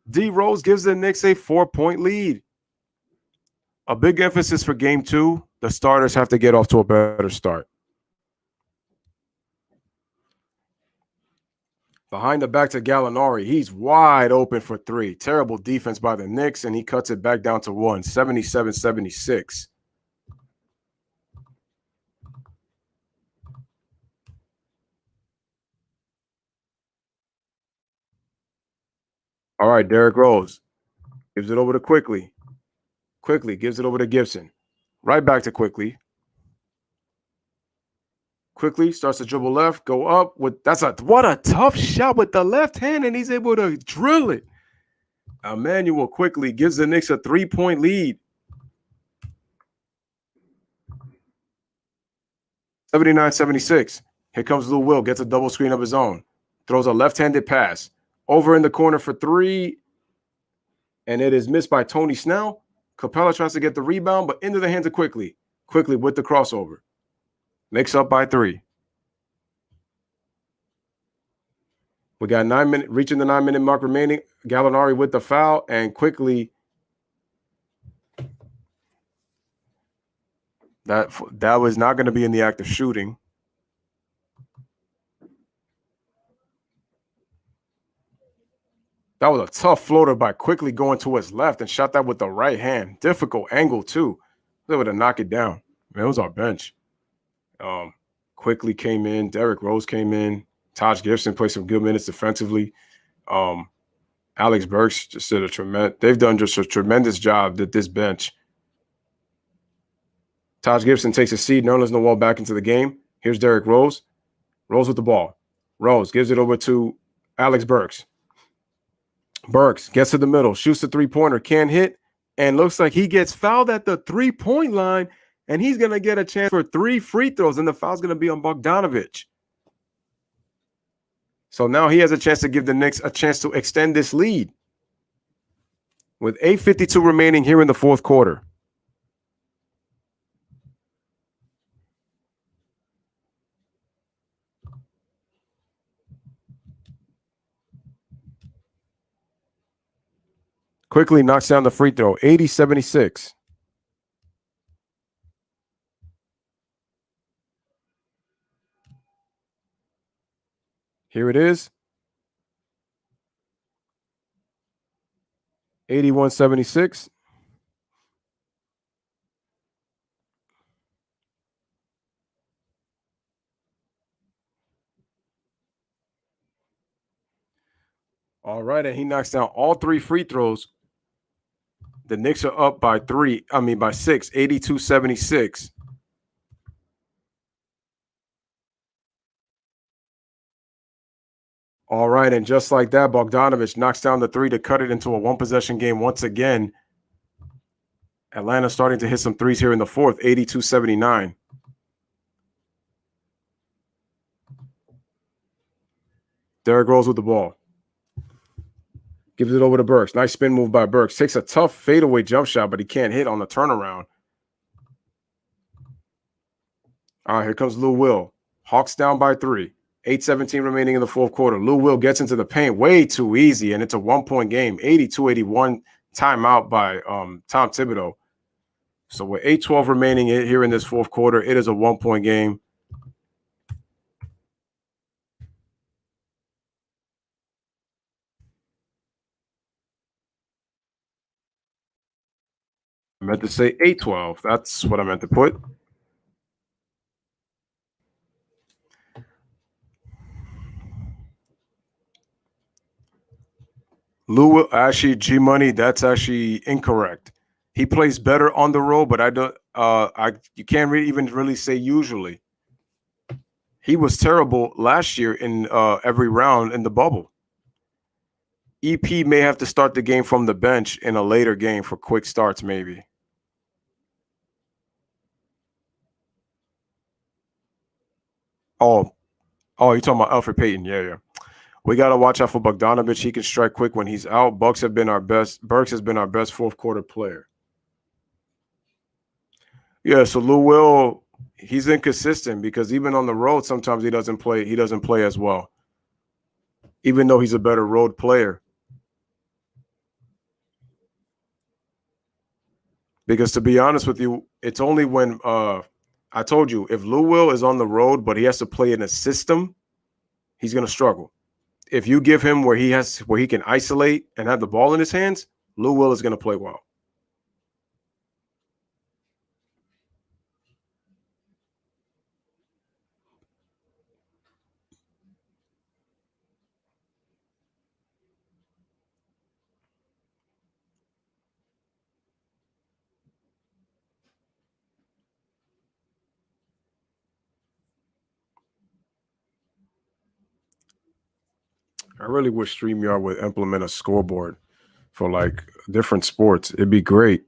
D. Rose gives the Knicks a 4-point lead. A big emphasis for game 2. The starters have to get off to a better start. Behind the back to Gallinari. He's wide open for 3. Terrible defense by the Knicks, and he cuts it back down to 1, 77-76. All right, Derrick Rose gives it over to Quickly. Quickly gives it over to Gibson. Right back to Quickly. Quickly starts to dribble left, go up with what a tough shot with the left hand, and he's able to drill it. Emmanuel Quickly gives the Knicks a 3-point lead. 79-76. Here comes Lou Will, gets a double screen of his own. Throws a left-handed pass. Over in the corner for 3. And it is missed by Tony Snell. Capella tries to get the rebound, but into the hands of Quickly. Quickly with the crossover. Knicks up by 3. We got 9 minutes, reaching the 9-minute mark remaining. Gallinari with the foul, and Quickly. That was not going to be in the act of shooting. That was a tough floater by Quickly going to his left and shot that with the right hand. Difficult angle, too. They would have knocked it down. Man, it was our bench. Quickly came in. Derrick Rose came in. Taj Gibson played some good minutes defensively. Alex Burks just did they've done just a tremendous job at this bench. Taj Gibson takes a seat. Nerlens Noel back into the game. Here's Derrick Rose. Rose with the ball. Rose gives it over to Alex Burks. Burks gets to the middle, shoots the 3-pointer, can't hit, and looks like he gets fouled at the 3-point line, and he's going to get a chance for 3 free throws, and the foul's going to be on Bogdanovich. So now he has a chance to give the Knicks a chance to extend this lead. With 8:52 remaining here in the fourth quarter. Quickly knocks down the free throw, 80-76. Here it is. 81-76. All right, and he knocks down all 3 free throws. The Knicks are up by 6, 82-76. All right, and just like that, Bogdanovich knocks down the 3 to cut it into a 1-possession game once again. Atlanta starting to hit some threes here in the fourth, 82-79. Derrick Rose with the ball. Gives it over to Burks. Nice spin move by Burks. Takes a tough fadeaway jump shot, but he can't hit on the turnaround. All right, here comes Lou Will. Hawks down by 3. 8:17 remaining in the fourth quarter. Lou Will gets into the paint way too easy, and it's a 1-point game. 82-81 timeout by Tom Thibodeau. So with 8:12 remaining here in this fourth quarter, it is a 1-point game. I meant to say 8:12. That's what I meant to put. Lou, actually, G Money, that's actually incorrect. He plays better on the road, but I don't. You can't even really say usually. He was terrible last year in every round in the bubble. EP may have to start the game from the bench in a later game for quick starts, maybe. Oh, you're talking about Alfred Payton? Yeah. We got to watch out for Bogdanovich. He can strike quick when he's out. Burks has been our best fourth quarter player. Yeah, so Lou Will, he's inconsistent because even on the road, sometimes he doesn't play as well, even though he's a better road player. Because to be honest with you, it's only when I told you, if Lou Will is on the road, but he has to play in a system, he's going to struggle. If you give him where he can isolate and have the ball in his hands, Lou Will is going to play well. I really wish StreamYard would implement a scoreboard for like different sports. It'd be great.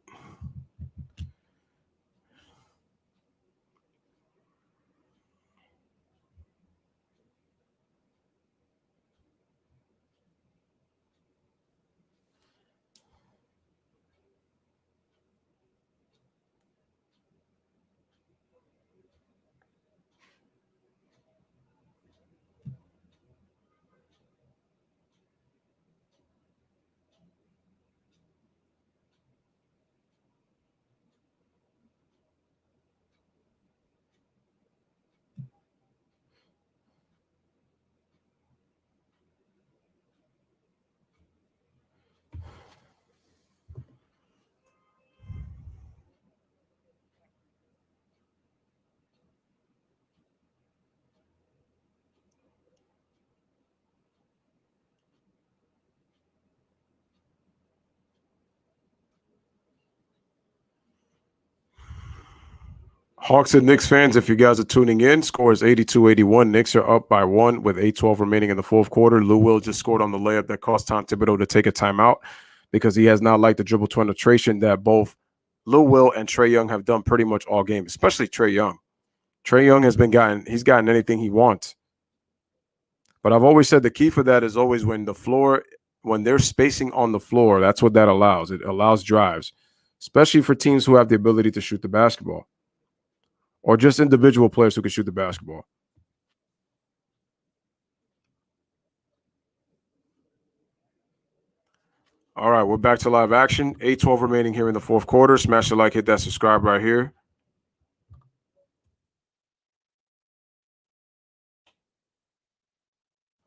Hawks and Knicks fans, if you guys are tuning in, score is 82-81. Knicks are up by 1 with 8:12 remaining in the fourth quarter. Lou Will just scored on the layup that cost Tom Thibodeau to take a timeout because he has not liked the dribble penetration that both Lou Will and Trae Young have done pretty much all game, especially Trae Young. Trae Young has gotten anything he wants. But I've always said the key for that is always when they're spacing on the floor, that's what that allows. It allows drives, especially for teams who have the ability to shoot the basketball. Or just individual players who can shoot the basketball. All right, we're back to live action. 8:12 remaining here in the fourth quarter. Smash the like, hit that subscribe right here.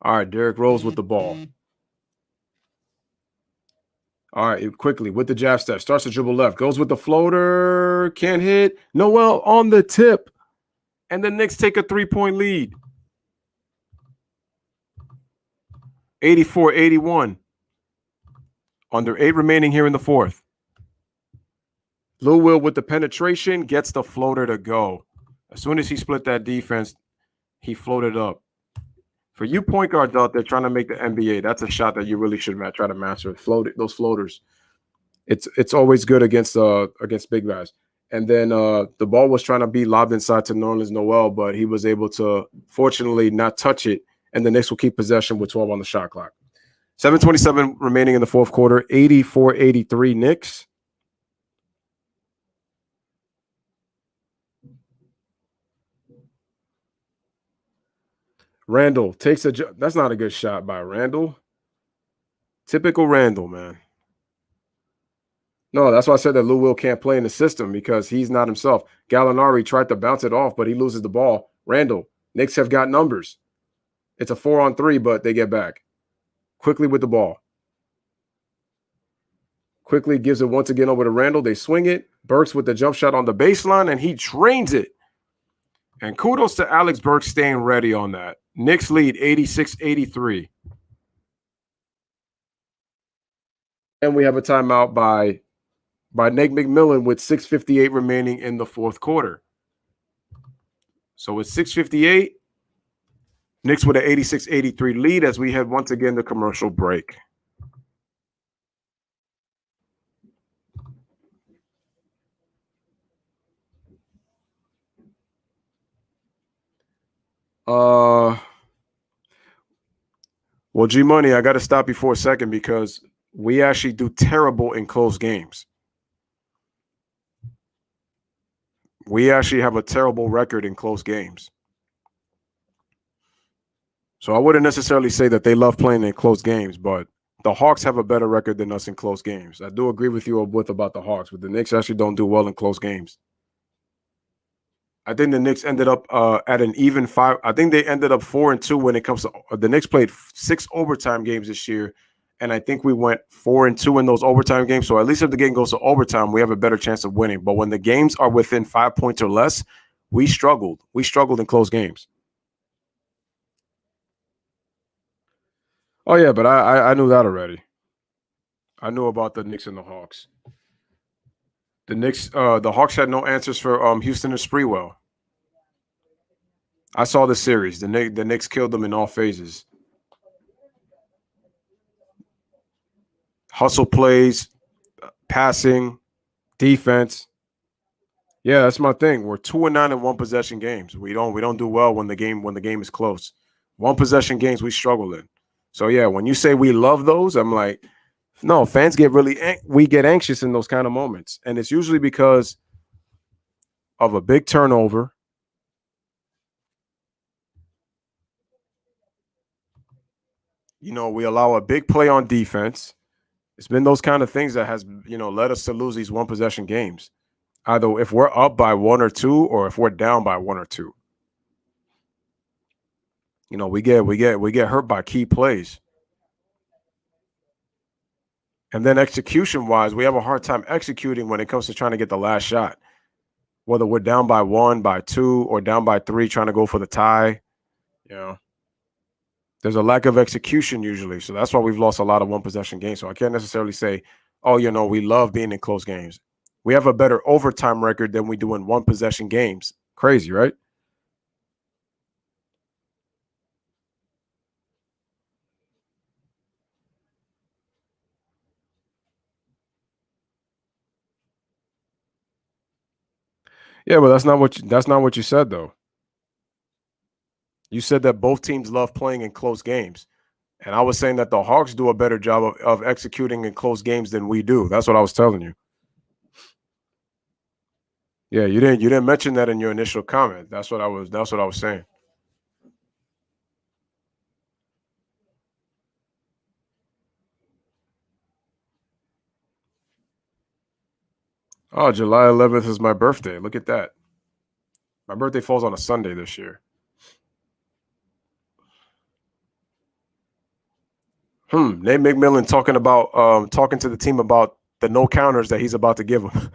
All right, Derrick Rose with the ball. All right, quickly with the jab step. Starts to dribble left. Goes with the floater. Can't hit. Noel on the tip. And the Knicks take a 3-point lead. 84-81. Under 8 remaining here in the fourth. Lou Will with the penetration gets the floater to go. As soon as he split that defense, he floated up. For you point guards out there trying to make the NBA, that's a shot that you really should try to master. Those floaters. It's always good against big guys. And then the ball was trying to be lobbed inside to Nerlens Noel, but he was able to, fortunately, not touch it and the Knicks will keep possession with 12 on the shot clock. 7:27 remaining in the fourth quarter, 84-83 Knicks. Randall takes that's not a good shot by Randall. Typical Randall, man. No, that's why I said that Lou Will can't play in the system because he's not himself. Gallinari tried to bounce it off, but he loses the ball. Randall, Knicks have got numbers. It's a 4-on-3, but they get back. Quickly with the ball. Quickly gives it once again over to Randall. They swing it. Burks with the jump shot on the baseline, and he drains it. And kudos to Alex Burks staying ready on that. Knicks lead 86-83. And we have a timeout by Nate McMillan with 6:58 remaining in the fourth quarter. So with 6:58, Knicks with an 86-83 lead as we head once again to commercial break. Well, G Money, I got to stop you for a second because we actually do terrible in close games. We actually have a terrible record in close games. So I wouldn't necessarily say that they love playing in close games, but the Hawks have a better record than us in close games. I do agree with you about the Hawks, but the Knicks actually don't do well in close games. I think the Knicks ended up at an even 5. I think they ended up 4-2 when it comes to the Knicks played 6 overtime games this year, and I think we went 4-2 in those overtime games. So at least if the game goes to overtime, we have a better chance of winning. But when the games are within 5 points or less, we struggled. We struggled in close games. Oh yeah, but I knew that already. I knew about the Knicks and the Hawks. The Hawks had no answers for Houston and Spreewell. I saw the series. The Knicks killed them in all phases. Hustle plays, passing, defense. Yeah, that's my thing. We're 2-9 in one possession games. We don't do well when the game is close. One possession games we struggle in. So yeah, when you say we love those, I'm like, no, fans we get anxious in those kind of moments. And it's usually because of a big turnover. You know, we allow a big play on defense. It's been those kind of things that has, led us to lose these one possession games. Either if we're up by 1 or 2 or if we're down by 1 or 2. We get hurt by key plays. And then execution-wise, we have a hard time executing when it comes to trying to get the last shot. Whether we're down by 1, by 2, or down by 3, trying to go for the tie. There's a lack of execution usually. So that's why we've lost a lot of one-possession games. So I can't necessarily say, we love being in close games. We have a better overtime record than we do in one-possession games. Crazy, right? Yeah, but that's not what you said, though. You said that both teams love playing in close games. And I was saying that the Hawks do a better job of executing in close games than we do. That's what I was telling you. Yeah, you didn't mention that in your initial comment. That's what I was saying. Oh, July 11th is my birthday. Look at that. My birthday falls on a Sunday this year. Nate McMillan talking to the team about the no counters that he's about to give them.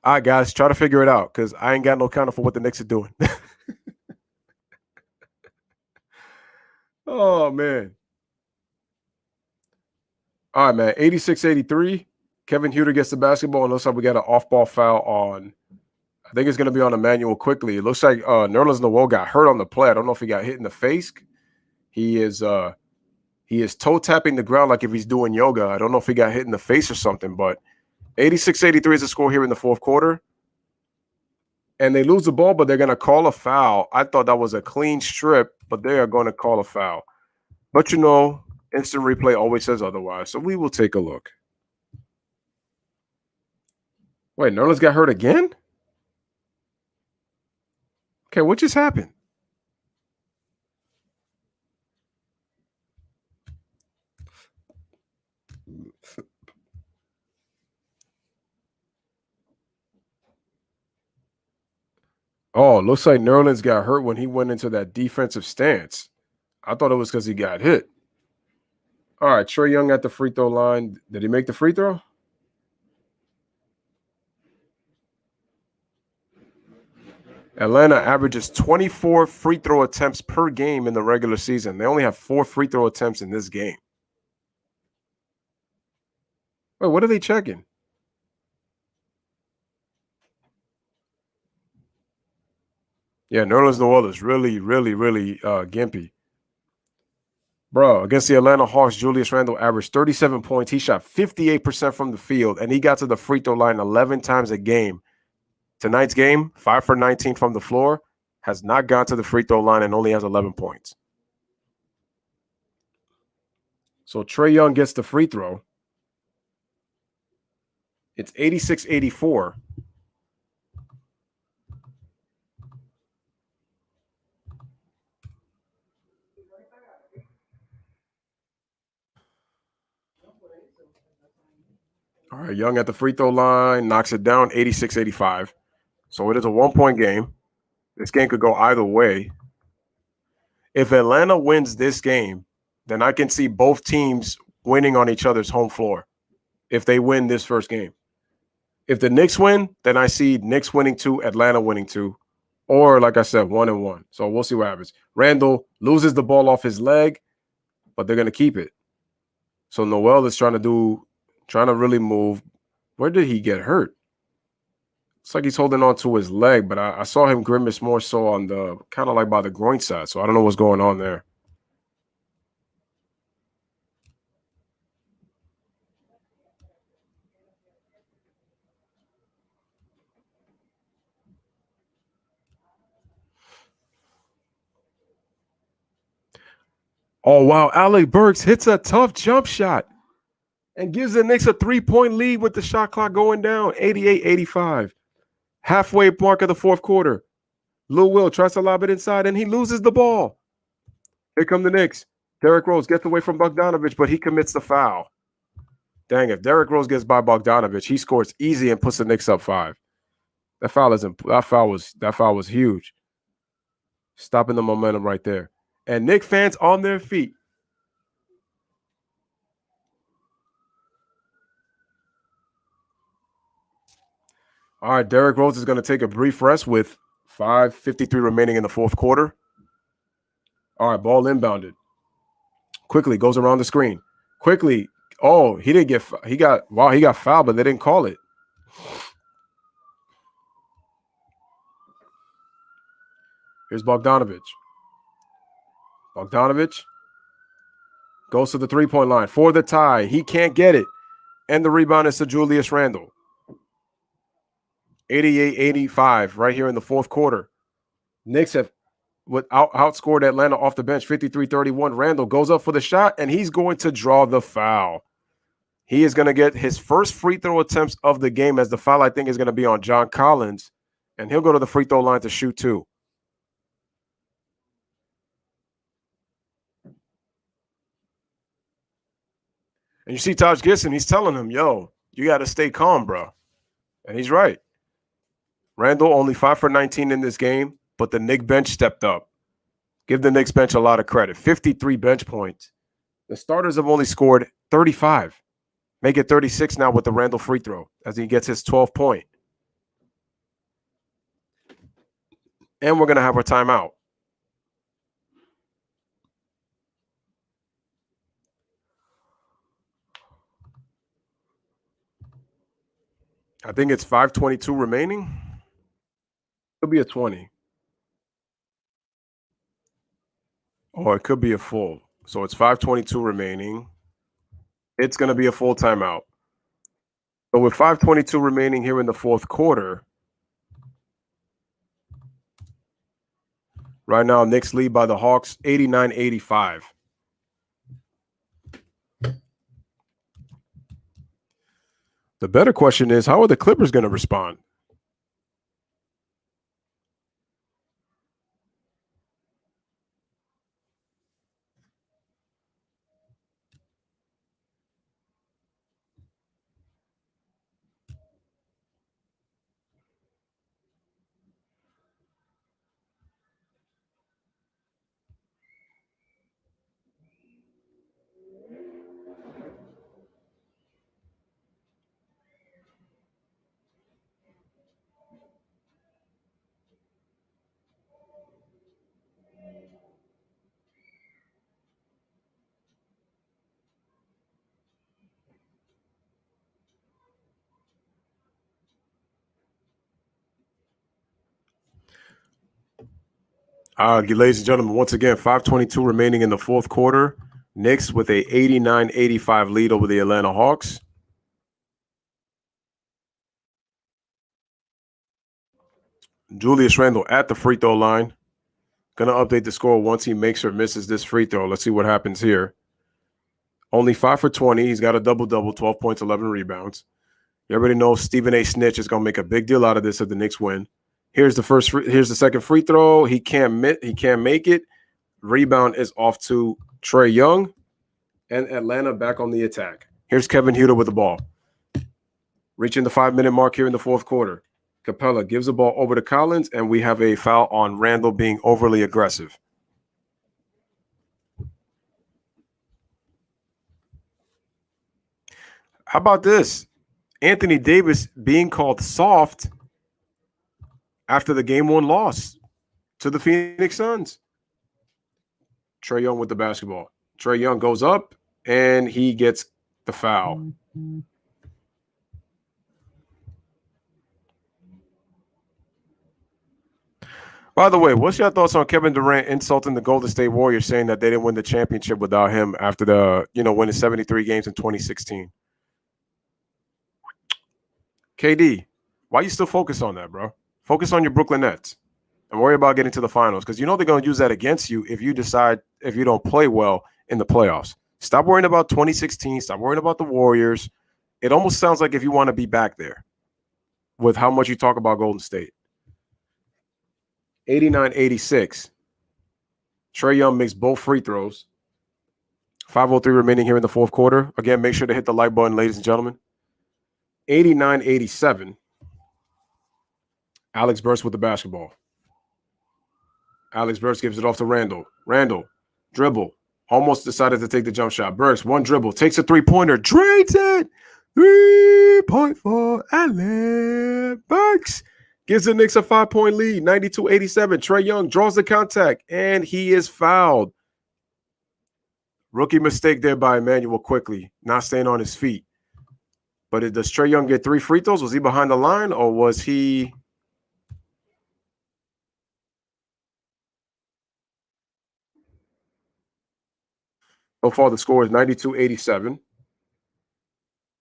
All right, guys, try to figure it out because I ain't got no counter for what the Knicks are doing. Oh, man. All right, man. 86-83. Kevin Huerter gets the basketball, and looks like we got an off-ball foul on. I think it's going to be on Emmanuel quickly. It looks like Nerlens Noel got hurt on the play. I don't know if he got hit in the face. He is toe tapping the ground like if he's doing yoga. I don't know if he got hit in the face or something, but 86-83 is the score here in the fourth quarter. and they lose the ball, but they're going to call a foul. I thought that was a clean strip, but they are going to call a foul. But, instant replay always says otherwise, so we will take a look. Wait, Nerlens got hurt again? Okay, what just happened? Oh, looks like Nerlens got hurt when he went into that defensive stance. I thought it was because he got hit. All right, Trae Young at the free throw line. Did he make the free throw? Atlanta averages 24 free throw attempts per game in the regular season. They only have 4 free throw attempts in this game. Wait, what are they checking? Yeah, Nerlens Noel is really gimpy. Bro, against the Atlanta Hawks, Julius Randle averaged 37 points. He shot 58% from the field, and he got to the free throw line 11 times a game. Tonight's game, 5 for 19 from the floor, has not gone to the free throw line and only has 11 points. So Trae Young gets the free throw. It's 86-84. All right, Young at the free throw line, knocks it down, 86-85. So it is a 1-point game. This game could go either way. If Atlanta wins this game, then I can see both teams winning on each other's home floor if they win this first game. If the Knicks win, then I see Knicks winning 2, Atlanta winning 2, or like I said, 1-1. So we'll see what happens. Randle loses the ball off his leg, but they're going to keep it. So Noel is trying to really move. Where did he get hurt? It's like he's holding on to his leg, but I saw him grimace more so on the kind of like by the groin side. So I don't know what's going on there. Oh, wow. Alec Burks hits a tough jump shot and gives the Knicks a 3-point lead with the shot clock going down, 88-85. Halfway mark of the fourth quarter. Lou Will tries to lob it inside, and he loses the ball. Here come the Knicks. Derrick Rose gets away from Bogdanovich, but he commits the foul. Dang, if Derrick Rose gets by Bogdanovich, he scores easy and puts the Knicks up 5. That foul was huge. Stopping the momentum right there. And Knicks fans on their feet. All right, Derrick Rose is going to take a brief rest with 5:53 remaining in the fourth quarter. All right, ball inbounded. Quickly goes around the screen. Quickly. Oh, he got fouled, but they didn't call it. Here's Bogdanovich. Bogdanovich goes to the 3-point line for the tie. He can't get it. And the rebound is to Julius Randle. 88-85 right here in the fourth quarter. Knicks have outscored Atlanta off the bench 53-31. Randle goes up for the shot, and he's going to draw the foul. He is going to get his first free throw attempts of the game, as the foul, I think, is going to be on John Collins, and he'll go to the free throw line to shoot 2. And you see Taj Gibson, he's telling him, yo, you got to stay calm, bro. And he's right. Randle only 5 for 19 in this game, but the Knicks bench stepped up. Give the Knicks bench a lot of credit. 53 bench points. The starters have only scored 35. Make it 36 now with the Randle free throw as he gets his 12th point. And we're going to have our timeout. I think it's 5:22 remaining. Could be a 20. Or it could be a full. So it's 5:22 remaining. It's going to be a full timeout. So with 5:22 remaining here in the fourth quarter, Right now, Knicks lead by the Hawks 89-85. The better question is, how are the Clippers going to respond? Ladies and gentlemen, once again, 5:22 remaining in the fourth quarter. Knicks with a 89-85 lead over the Atlanta Hawks. Julius Randle at the free throw line. Gonna update the score once he makes or misses this free throw. Let's see what happens here. Only 5 for 20. He's got a double-double, 12 points, 11 rebounds. You already know Stephen A. Snitch is gonna make a big deal out of this if the Knicks win. Here's the second free throw. He can't make it. Rebound is off to Trae Young, and Atlanta back on the attack. Here's Kevin Huerter with the ball. Reaching the 5-minute mark here in the fourth quarter. Capella gives the ball over to Collins, and we have a foul on Randle being overly aggressive. How about this? Anthony Davis being called soft after the game one loss to the Phoenix Suns. Trae Young with the basketball. Trae Young goes up, and he gets the foul. By the way, what's your thoughts on Kevin Durant insulting the Golden State Warriors, saying that they didn't win the championship without him after the, winning 73 games in 2016? KD, why you still focus on that, bro? Focus on your Brooklyn Nets and worry about getting to the finals, because they're going to use that against you if you don't play well in the playoffs. Stop worrying about 2016. Stop worrying about the Warriors. It almost sounds like if you want to be back there with how much you talk about Golden State. 89-86. Trae Young makes both free throws. 5:03 remaining here in the fourth quarter. Again, make sure to hit the like button, ladies and gentlemen. 89-87. Alex Burks with the basketball. Alex Burks gives it off to Randle. Randle, dribble. Almost decided to take the jump shot. Burks, one dribble. Takes a three-pointer. Drains it. 3-point for Allen Burks. Gives the Knicks a 5-point lead. 92-87. Trae Young draws the contact, and he is fouled. Rookie mistake there by Emmanuel Quickly, not staying on his feet. But does Trae Young get 3 free throws? Was he behind the line, or was he? So far, the score is 92-87.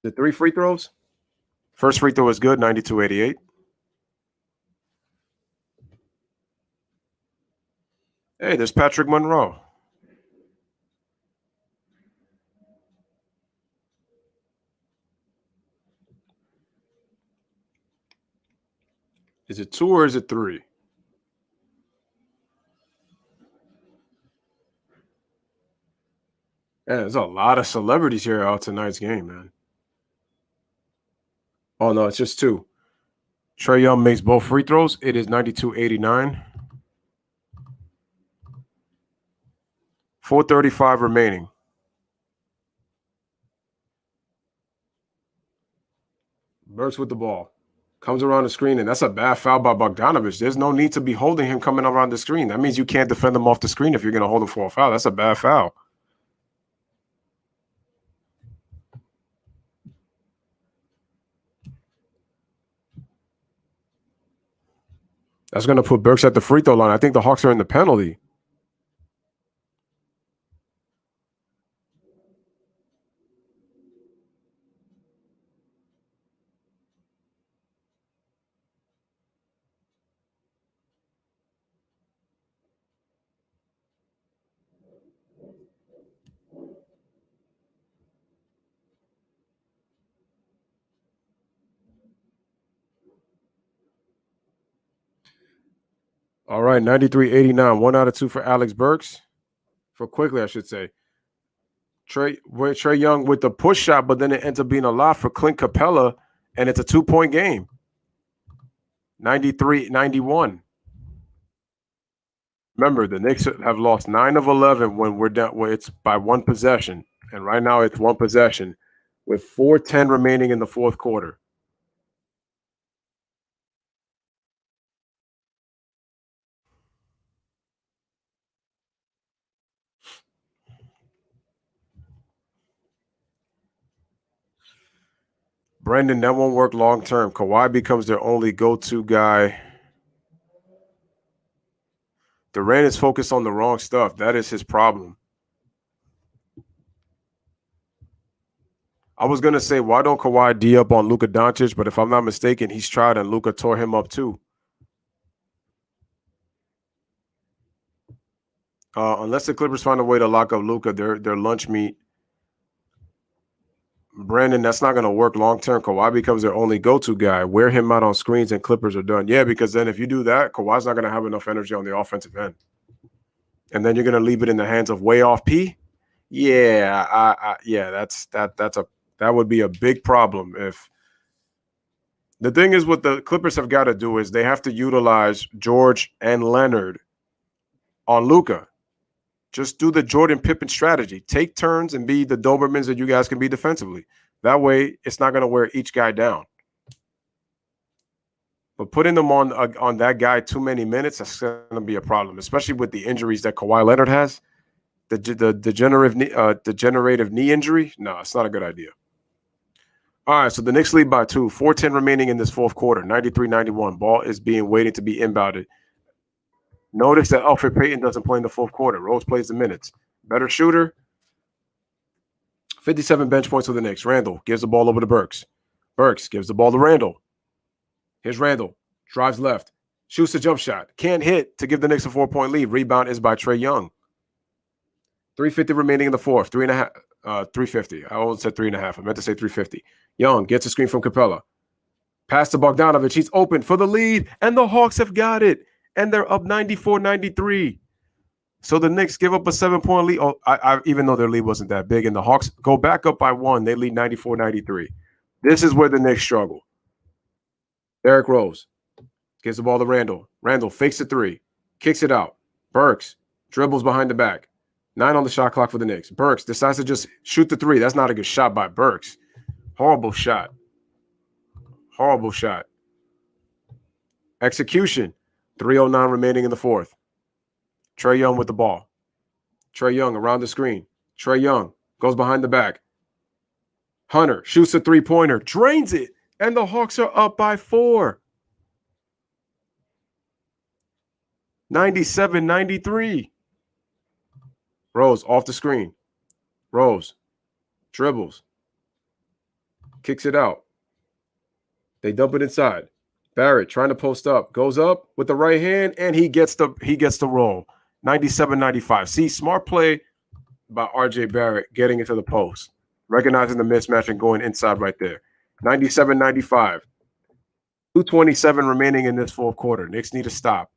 The 3 free throws? First free throw is good, 92-88. Hey, there's Patrick Monroe. Is it 2 or is it 3? Man, there's a lot of celebrities here out tonight's game, man. Oh, no, it's just 2. Trae Young makes both free throws. It is 92-89. 4:35 remaining. Burks with the ball. Comes around the screen, and that's a bad foul by Bogdanovich. There's no need to be holding him coming around the screen. That means you can't defend him off the screen if you're going to hold him for a foul. That's a bad foul. That's going to put Burks at the free throw line. I think the Hawks are in the penalty. All right, 93-89. 1 out of 2 for Alex Burks. For quickly, I should say. Trae Young with the push shot, but then it ends up being a lot for Clint Capella, and it's a 2-point game. 93-91. Remember, the Knicks have lost 9 of 11 when we're down. When it's by one possession, and right now it's one possession, with 4:10 remaining in the fourth quarter. Brendan, that won't work long term. Kawhi becomes their only go-to guy. Durant is focused on the wrong stuff. That is his problem. I was gonna say, why don't Kawhi D up on Luka Doncic? But if I'm not mistaken, he's tried and Luka tore him up too. Unless the Clippers find a way to lock up Luka, their lunch meat. Brandon, that's not gonna work long term. Kawhi becomes their only go-to guy. Wear him out on screens and Clippers are done. Yeah, because then if you do that, Kawhi's not gonna have enough energy on the offensive end, and then you're gonna leave it in the hands of way off P. Yeah, that would be a big problem. If the thing is, what the Clippers have got to do is they have to utilize George and Leonard on Luka. Just do the Jordan Pippen strategy. Take turns and be the Dobermans that you guys can be defensively. That way, it's not going to wear each guy down. But putting them on that guy too many minutes, that's going to be a problem, especially with the injuries that Kawhi Leonard has. The degenerative knee injury. No, it's not a good idea. All right, so the Knicks lead by 2. 4:10 remaining in this fourth quarter. 93-91. Ball is waiting to be inbounded. Notice that Elfrid Payton doesn't play in the fourth quarter. Rose plays the minutes. Better shooter. 57 bench points for the Knicks. Randall gives the ball over to Burks. Burks gives the ball to Randall. Here's Randall. Drives left. Shoots a jump shot. Can't hit to give the Knicks a 4-point lead. Rebound is by Trae Young. 3:50 remaining in the fourth. 350. I almost said 3.5. I meant to say 350. Young gets a screen from Capella. Pass to Bogdanovic. He's open for the lead, and the Hawks have got it. And they're up 94-93. So the Knicks give up a 7-point lead. Even though their lead wasn't that big, and the Hawks go back up by 1. They lead 94-93. This is where the Knicks struggle. Derrick Rose gives the ball to Randall. Randall fakes the 3. Kicks it out. Burks dribbles behind the back. 9 on the shot clock for the Knicks. Burks decides to just shoot the 3. That's not a good shot by Burks. Horrible shot. Horrible shot. Execution. 3:09 remaining in the fourth. Trae Young with the ball. Trae Young around the screen. Trae Young goes behind the back. Hunter shoots a 3-pointer. Drains it. And the Hawks are up by 4. 97-93. Rose off the screen. Rose dribbles. Kicks it out. They dump it inside. Barrett trying to post up. Goes up with the right hand, and he gets the roll. 97-95. See, smart play by R.J. Barrett getting into the post. Recognizing the mismatch and going inside right there. 97-95. 2:27 remaining in this fourth quarter. Knicks need to stop.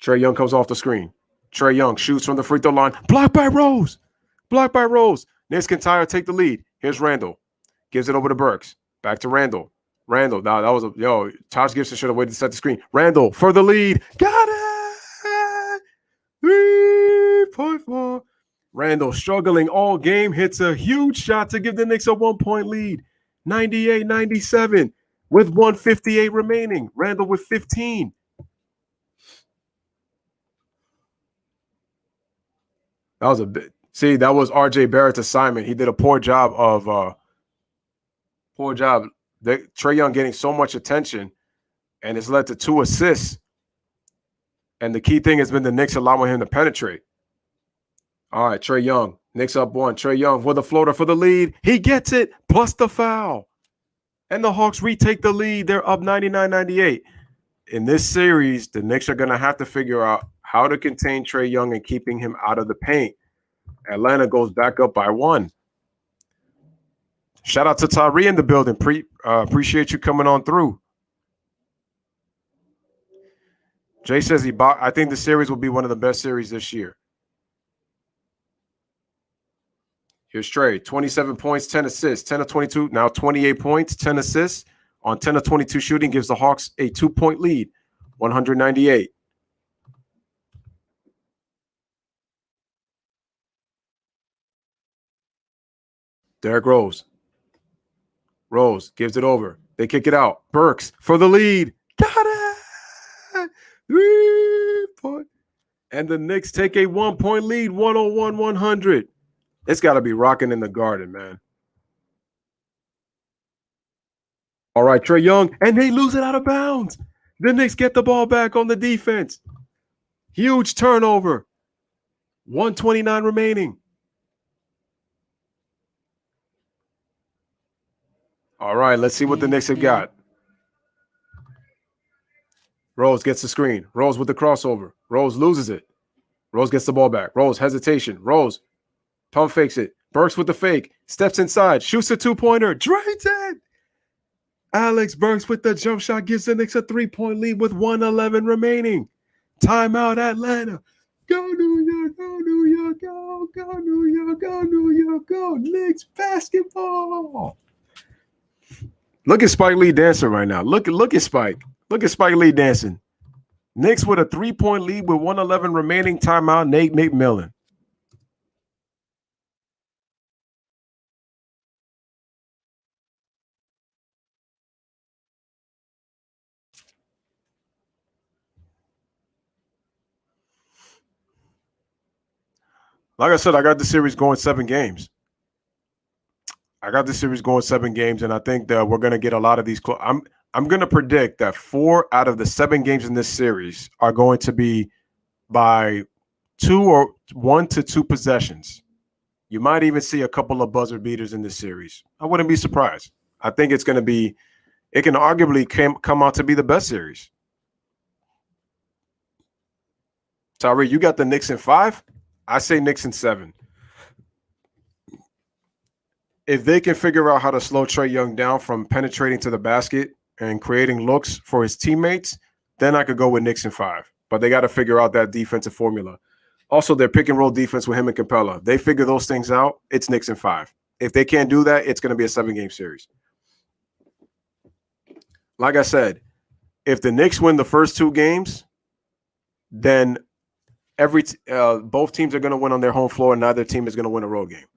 Trae Young comes off the screen. Trae Young shoots from the free throw line. Blocked by Rose. Blocked by Rose. Knicks can take the lead. Here's Randall. Gives it over to Burks. Back to Randall. Randall. Now that was Taj Gibson should have waited to set the screen. Randall for the lead. Got it. 3.4. Randall struggling all game. Hits a huge shot to give the Knicks a 1-point lead. 98-97 with 1:58 remaining. Randall with 15. That was a bit. See, that was R.J. Barrett's assignment. He did a poor job. Trae Young getting so much attention, and it's led to 2 assists. And the key thing has been the Knicks allowing him to penetrate. All right, Trae Young. Knicks up 1. Trae Young with a floater for the lead. He gets it, plus the foul. And the Hawks retake the lead. They're up 99-98. In this series, the Knicks are going to have to figure out how to contain Trae Young and keeping him out of the paint. Atlanta goes back up by 1. Shout out to Tyree in the building. Appreciate you coming on through. Jay says I think the series will be one of the best series this year. Here's Trey. 27 points, 10 assists, 10 of 22, now 28 points, 10 assists on 10 of 22 shooting, gives the Hawks a 2-point lead, 198. Derrick Rose. Rose gives it over. They kick it out. Burks for the lead. Got it. 3-point. And the Knicks take a 1-point lead, 101-100. It's got to be rocking in the Garden, man. All right, Trae Young, and they lose it out of bounds. The Knicks get the ball back on the defense. Huge turnover. 129 remaining. All right, let's see what the Knicks have got. Rose gets the screen. Rose with the crossover. Rose loses it. Rose gets the ball back. Rose, hesitation. Rose, pump fakes it. Burks with the fake. Steps inside. Shoots a two-pointer. Drains it. Alex Burks with the jump shot gives the Knicks a 3-point lead with 1:11 remaining. Timeout, Atlanta. Go New York, go New York, go New York, go New York, go Knicks basketball. Look at Spike Lee dancing right now. Look at Spike. Look at Spike Lee dancing. Knicks with a 3-point lead with 1:11 remaining. Timeout, Nate McMillan. Like I said, I got the series going 7 games. And I think that we're going to get a lot of these. I'm going to predict that 4 out of the 7 games in this series are going to be by 1 to 2 possessions. You might even see a couple of buzzer beaters in this series. I wouldn't be surprised. I think it can arguably come out to be the best series. Tyree, you got the Knicks in 5? I say Knicks in 7. If they can figure out how to slow Trae Young down from penetrating to the basket and creating looks for his teammates, then I could go with Knicks in 5. But they got to figure out that defensive formula. Also, their pick and roll defense with him and Capella. They figure those things out, it's Knicks in 5. If they can't do that, it's going to be a 7-game series. Like I said, if the Knicks win the first 2 games, then both teams are going to win on their home floor, and neither team is going to win a road game.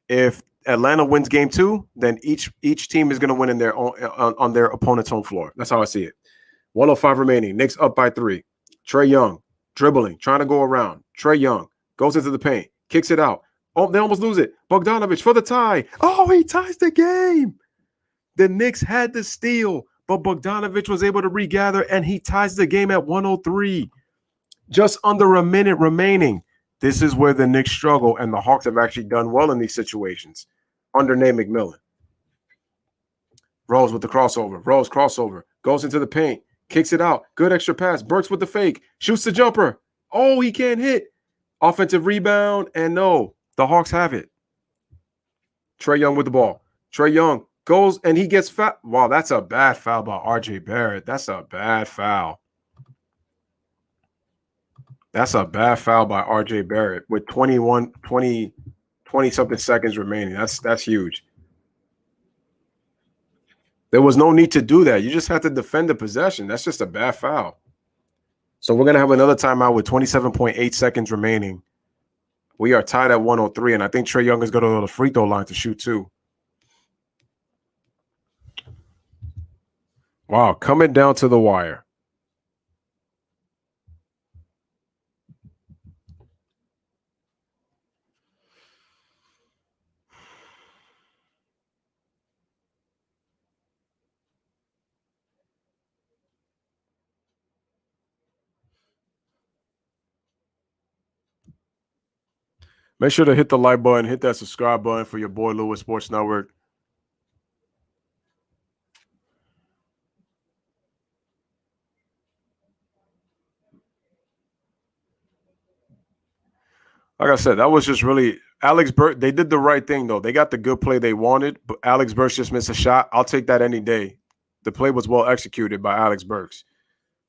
If Atlanta wins game 2, then each team is going to win in their own, on their opponent's home floor. That's how I see it. 105 remaining. Knicks up by 3. Trae Young dribbling, trying to go around. Trae Young goes into the paint, kicks it out. Oh, they almost lose it. Bogdanovich for the tie. Oh, he ties the game. The Knicks had the steal, but Bogdanovich was able to regather, and he ties the game at 103. Just under a minute remaining. This is where the Knicks struggle, and the Hawks have actually done well in these situations under Nate McMillan. Rose with the crossover. Rose crossover. Goes into the paint. Kicks it out. Good extra pass. Burks with the fake. Shoots the jumper. Oh, he can't hit. Offensive rebound, and no. The Hawks have it. Trae Young with the ball. Trae Young goes, and he gets fouled. Wow, that's a bad foul by R.J. Barrett. That's a bad foul. That's a bad foul by R.J. Barrett with 20-something seconds remaining. That's huge. There was no need to do that. You just have to defend the possession. That's just a bad foul. So we're going to have another timeout with 27.8 seconds remaining. We are tied at 103, and I think Trae Young is going to go to the free throw line to shoot 2. Wow, coming down to the wire. Make sure to hit the like button, hit that subscribe button for your boy Lewis Sports Network. Like I said, that was just really Alex Burke. They did the right thing though. They got the good play they wanted, but Alex Burks just missed a shot. I'll take that any day. The play was well executed by Alex Burks.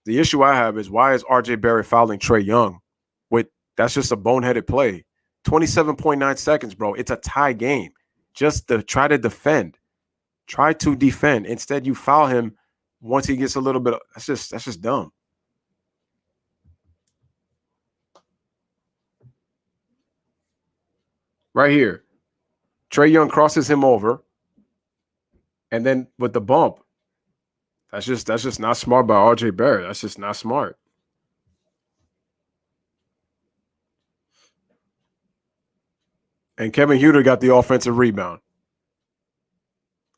The issue I have is why is RJ Barrett fouling Trae Young? With that's just a boneheaded play. 27.9 seconds, bro. It's a tie game. Just to try to defend. Try to defend. Instead, you foul him once he gets a little bit. That's just dumb. Right here. Trae Young crosses him over. And then with the bump, that's just not smart by RJ Barrett. That's just not smart. And Kevin Huerter got the offensive rebound.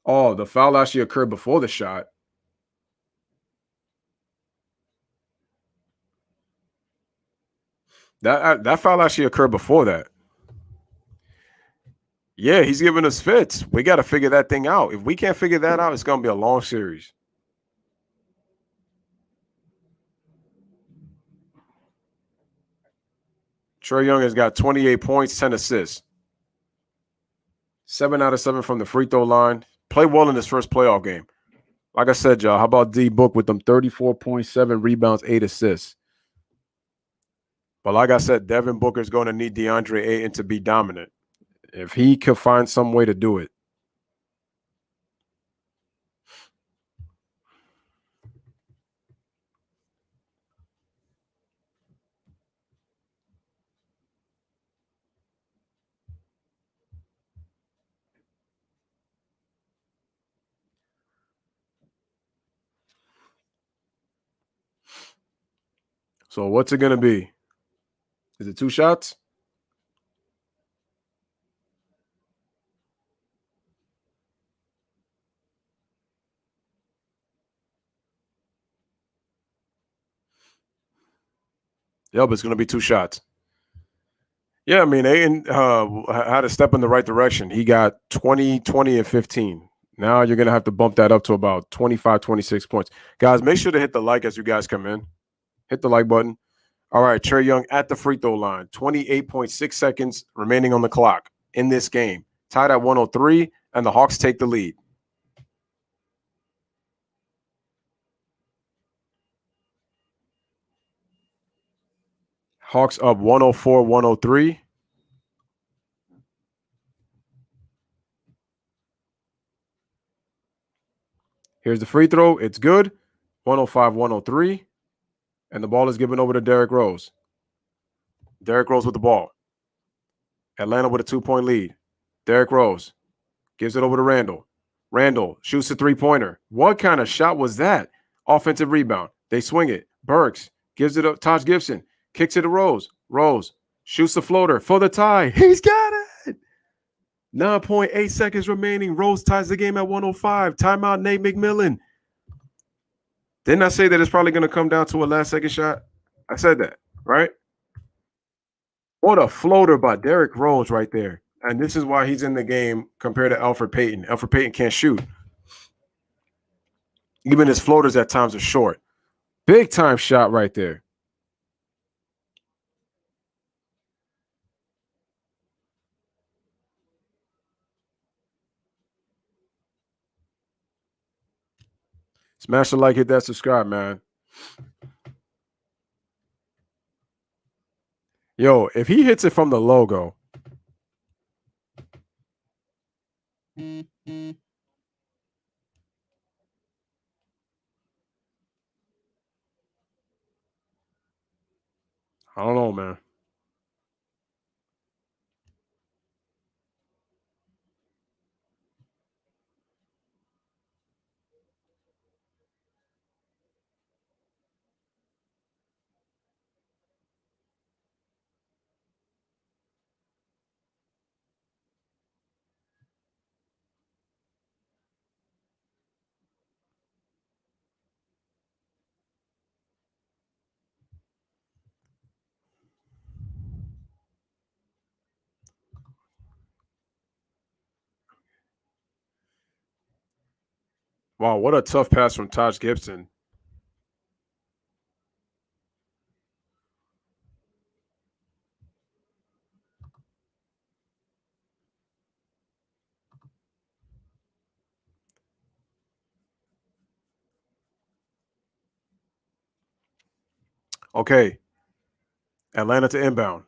Oh, the foul actually occurred before the shot. That foul actually occurred before that. Yeah, he's giving us fits. We got to figure that thing out. If we can't figure that out, it's going to be a long series. Trae Young has got 28 points, 10 assists. 7 out of 7 from the free throw line. Play well in his first playoff game. Like I said, y'all, how about D Book with them 34.7 rebounds, 8 assists? But like I said, Devin Booker's going to need DeAndre Ayton to be dominant. If he could find some way to do it. So what's it going to be? Is it 2 shots? Yep, it's going to be 2 shots. Yeah, I mean, Ayton had a step in the right direction. He got 20, 20, and 15. Now you're going to have to bump that up to about 25, 26 points. Guys, make sure to hit the like as you guys come in. Hit the like button. All right, Trae Young at the free throw line. 28.6 seconds remaining on the clock in this game. Tied at 103, and the Hawks take the lead. Hawks up 104-103. Here's the free throw. It's good. 105-103. And the ball is given over to Derrick Rose. Derrick Rose with the ball. Atlanta with a 2-point lead. Derrick Rose gives it over to Randall. Randall shoots a three-pointer. What kind of shot was that? Offensive rebound. They swing it. Burks gives it up. Taj Gibson kicks it to Rose. Rose shoots the floater for the tie. He's got it. 9.8 seconds remaining. Rose ties the game at 105. Timeout, Nate McMillan. Didn't I say that it's probably going to come down to a last-second shot? I said that, right? What a floater by Derrick Rose right there. And this is why he's in the game compared to Elfrid Payton. Elfrid Payton can't shoot. Even his floaters at times are short. Big time shot right there. Smash the like, hit that subscribe, man. Yo, if he hits it from the logo. I don't know, man. Wow, what a tough pass from Taj Gibson. Okay. Atlanta to inbound.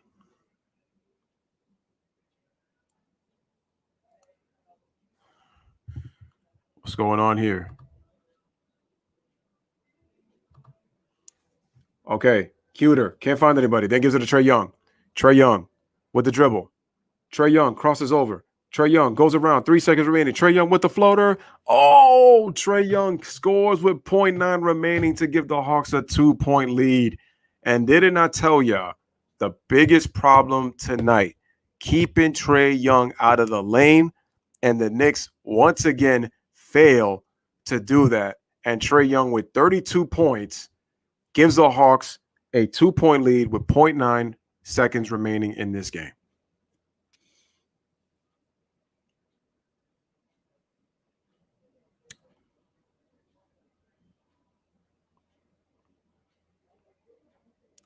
What's going on here? Okay. Cuter. Can't find anybody. Then gives it to Trae Young. Trae Young with the dribble. Trae Young crosses over. Trae Young goes around. 3 seconds remaining. Trae Young with the floater. Oh, Trae Young scores with 0.9 remaining to give the Hawks a 2-point lead. And did I tell ya the biggest problem tonight? Keeping Trae Young out of the lane. And the Knicks once again fail to do that. And Trae Young with 32 points gives the Hawks a 2-point lead with 0.9 seconds remaining in this game.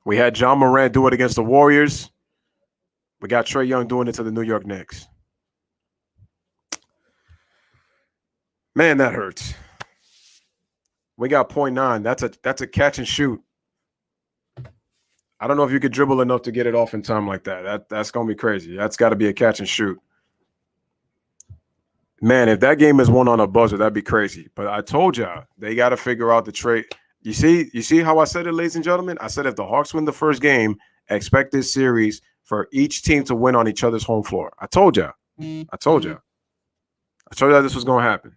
We had John Morant do it against the Warriors. We got Trae Young doing it to the New York Knicks. Man, that hurts. We got 0.9. That's a catch and shoot. I don't know if you could dribble enough to get it off in time like that. That's going to be crazy. That's got to be a catch and shoot. Man, if that game is won on a buzzer, that'd be crazy. But I told y'all, they got to figure out the trade. You see how I said it, ladies and gentlemen? I said if the Hawks win the first game, expect this series for each team to win on each other's home floor. I told y'all. I told y'all this was going to happen.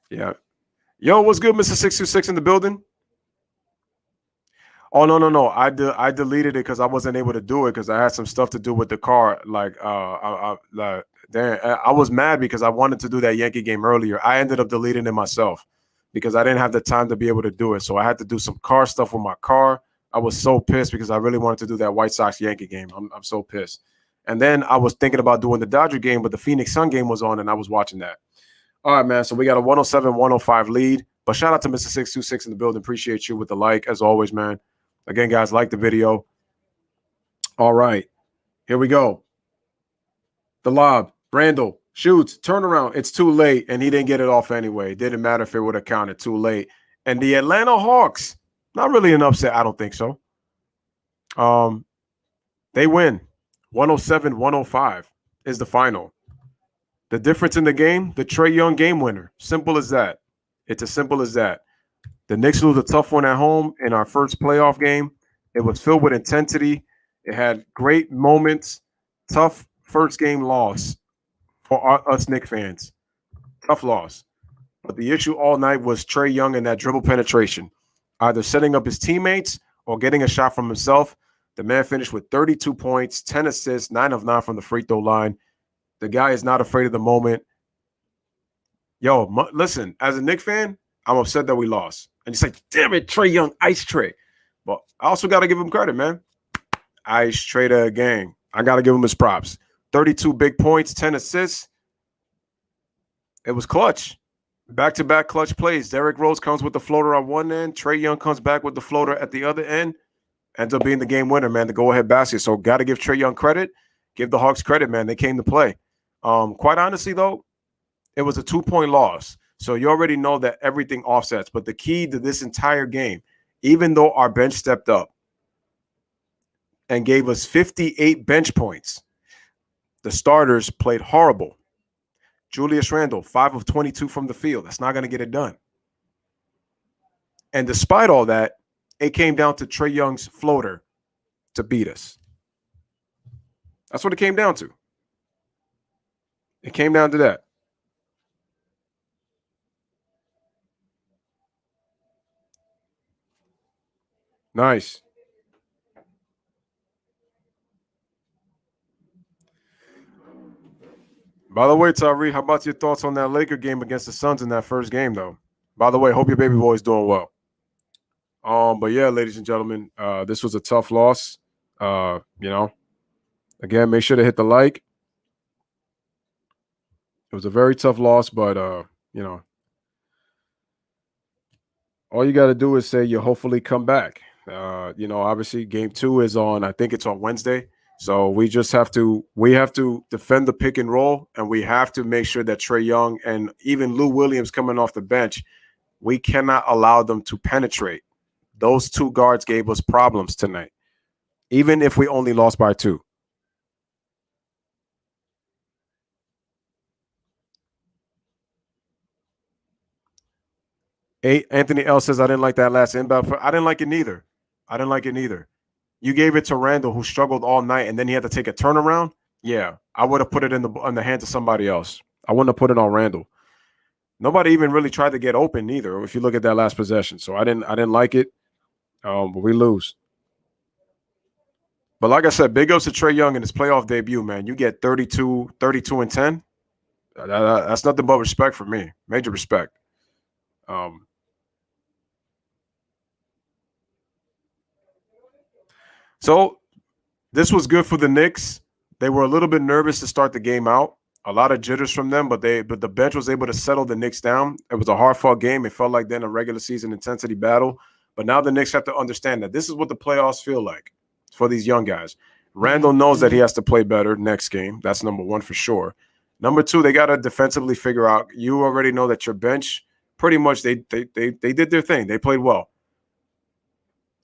Yeah. Yo, what's good, Mr. 626 in the building? Oh, no. I deleted it because I wasn't able to do it because I had some stuff to do with the car. Like, I was mad because I wanted to do that Yankee game earlier. I ended up deleting it myself because I didn't have the time to be able to do it. So I had to do some car stuff with my car. I was so pissed because I really wanted to do that White Sox Yankee game. I'm so pissed. And then I was thinking about doing the Dodger game, but the Phoenix Sun game was on and I was watching that. All right, man. So we got a 107-105 lead. But shout out to Mr. 626 in the building. Appreciate you with the like, as always, man. Again, guys, like the video. All right. Here we go. The lob. Randall shoots. Turnaround. It's too late, and he didn't get it off anyway. It didn't matter if it would have counted. Too late. And the Atlanta Hawks, not really an upset. I don't think so. They win. 107-105 is the final. The difference in the game, the Trae Young game winner. Simple as that. It's as simple as that. The Knicks lose a tough one at home in our first playoff game. It was filled with intensity. It had great moments. Tough first game loss for us Knicks fans. Tough loss. But the issue all night was Trae Young and that dribble penetration, either setting up his teammates or getting a shot from himself. The man finished with 32 points, 10 assists, 9 of 9 from the free throw line. The guy is not afraid of the moment. Yo, listen, as a Knicks fan, I'm upset that we lost. And you say, damn it, Trae Young, ice Trae. But I also got to give him credit, man. Ice Trader gang. I got to give him his props. 32 big points, 10 assists. It was clutch. Back-to-back clutch plays. Derrick Rose comes with the floater on one end. Trae Young comes back with the floater at the other end. Ends up being the game winner, man, the go-ahead basket. So got to give Trae Young credit. Give the Hawks credit, man. They came to play. Quite honestly, though, it was a 2-point loss. So you already know that everything offsets. But the key to this entire game, even though our bench stepped up and gave us 58 bench points, the starters played horrible. Julius Randle, 5 of 22 from the field. That's not going to get it done. And despite all that, it came down to Trae Young's floater to beat us. That's what it came down to. It came down to that. Nice. By the way, Tyree, how about your thoughts on that Laker game against the Suns in that first game, though? By the way, hope your baby boy's doing well. But yeah, ladies and gentlemen, this was a tough loss. Again, make sure to hit the like. It was a very tough loss, but all you got to do is say you hopefully come back. Obviously game 2 is on, I think it's on Wednesday. So we have to defend the pick and roll, and we have to make sure that Trae Young and even Lou Williams coming off the bench, We cannot allow them to penetrate. Those two guards gave us problems tonight, even if we only lost by 2. Anthony L says, I didn't like that last inbound. I didn't like it neither. You gave it to Randall, who struggled all night, and then he had to take a turnaround. Yeah, I would have put it in the hands of somebody else. I wouldn't have put it on Randall. Nobody even really tried to get open either, if you look at that last possession. So I didn't like it. But we lose. But like I said, big ups to Trae Young in his playoff debut, man. You get 32 and 10. That's nothing but respect for me. Major respect. So this was good for the Knicks. They were a little bit nervous to start the game out. A lot of jitters from them, but the bench was able to settle the Knicks down. It was a hard-fought game. It felt like then a regular season intensity battle. But now the Knicks have to understand that this is what the playoffs feel like for these young guys. Randall knows that he has to play better next game. That's number 1 for sure. Number 2, they got to defensively figure out. You already know that your bench, pretty much they did their thing. They played well.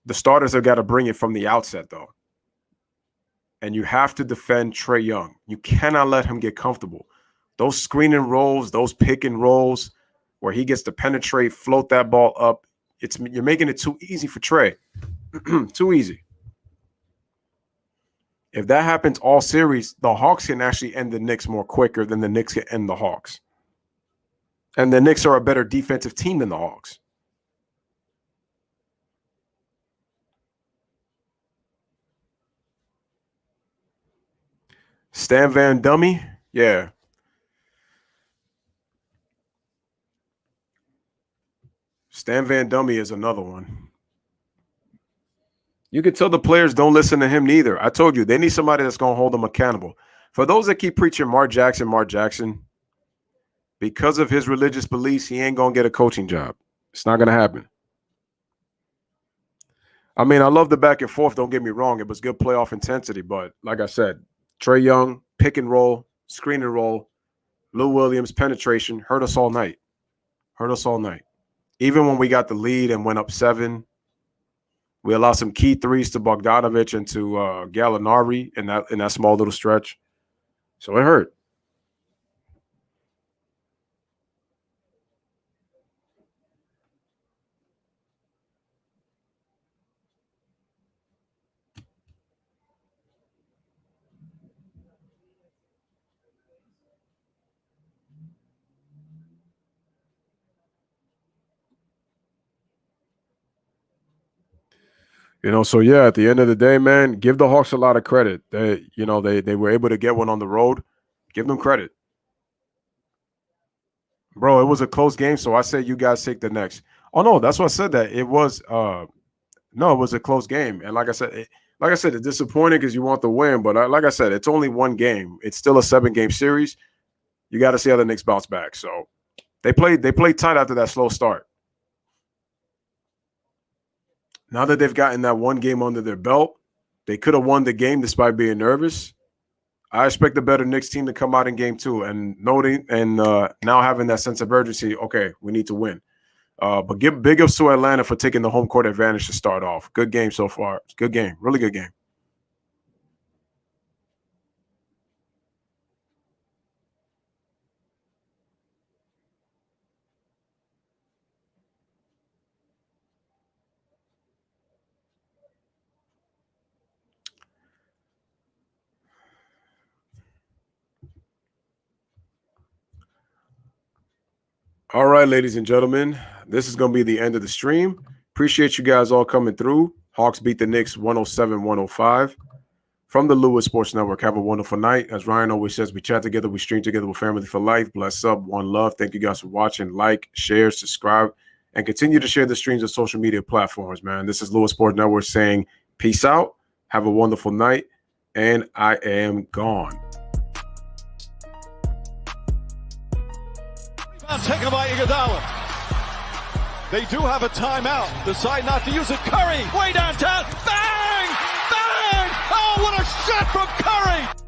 The starters have got to bring it from the outset, though. And you have to defend Trae Young. You cannot let him get comfortable. Those screen and rolls, those pick and rolls where he gets to penetrate, float that ball up, you're making it too easy for Trae. Too easy. If that happens all series, the Hawks can actually end the Knicks more quicker than the Knicks can end the Hawks. And the Knicks are a better defensive team than the Hawks. Stan Van Dummy, yeah. Stan Van Dummy is another one. You can tell the players don't listen to him neither. I told you, they need somebody that's going to hold them accountable. For those that keep preaching Mark Jackson, because of his religious beliefs, he ain't going to get a coaching job. It's not going to happen. I mean, I love the back and forth. Don't get me wrong. It was good playoff intensity. But like I said, Trae Young, pick and roll, screen and roll, Lou Williams, penetration, hurt us all night. Even when we got the lead and went up 7, we allowed some key threes to Bogdanovic and to Gallinari in that small little stretch. So it hurt. So yeah, at the end of the day, man, give the Hawks a lot of credit. They were able to get one on the road. Give them credit. Bro, it was a close game, so I say you guys take the next. Oh no, that's why I said that. It was it was a close game. And like I said, it's disappointing because you want the win, but like I said, it's only one game. It's still a 7-game series. You got to see how the Knicks bounce back. So they played tight after that slow start. Now that they've gotten that one game under their belt, they could have won the game despite being nervous. I expect the better Knicks team to come out in game 2 and now having that sense of urgency. Okay, we need to win. But give big ups to Atlanta for taking the home court advantage to start off. Good game so far. Good game. Really good game. All right, ladies and gentlemen, this is going to be the end of the stream. Appreciate you guys all coming through. Hawks beat the Knicks 107-105 from the Lewis Sports Network. Have a wonderful night. As Ryan always says, we chat together, we stream together, we're family for life. Bless up, one love. Thank you guys for watching. Like, share, subscribe, and continue to share the streams on social media platforms, man. This is Lewis Sports Network saying peace out. Have a wonderful night, and I am gone. Taken by Iguodala. They do have a timeout. Decide not to use it. Curry, way downtown. Bang! Bang! Oh, what a shot from Curry!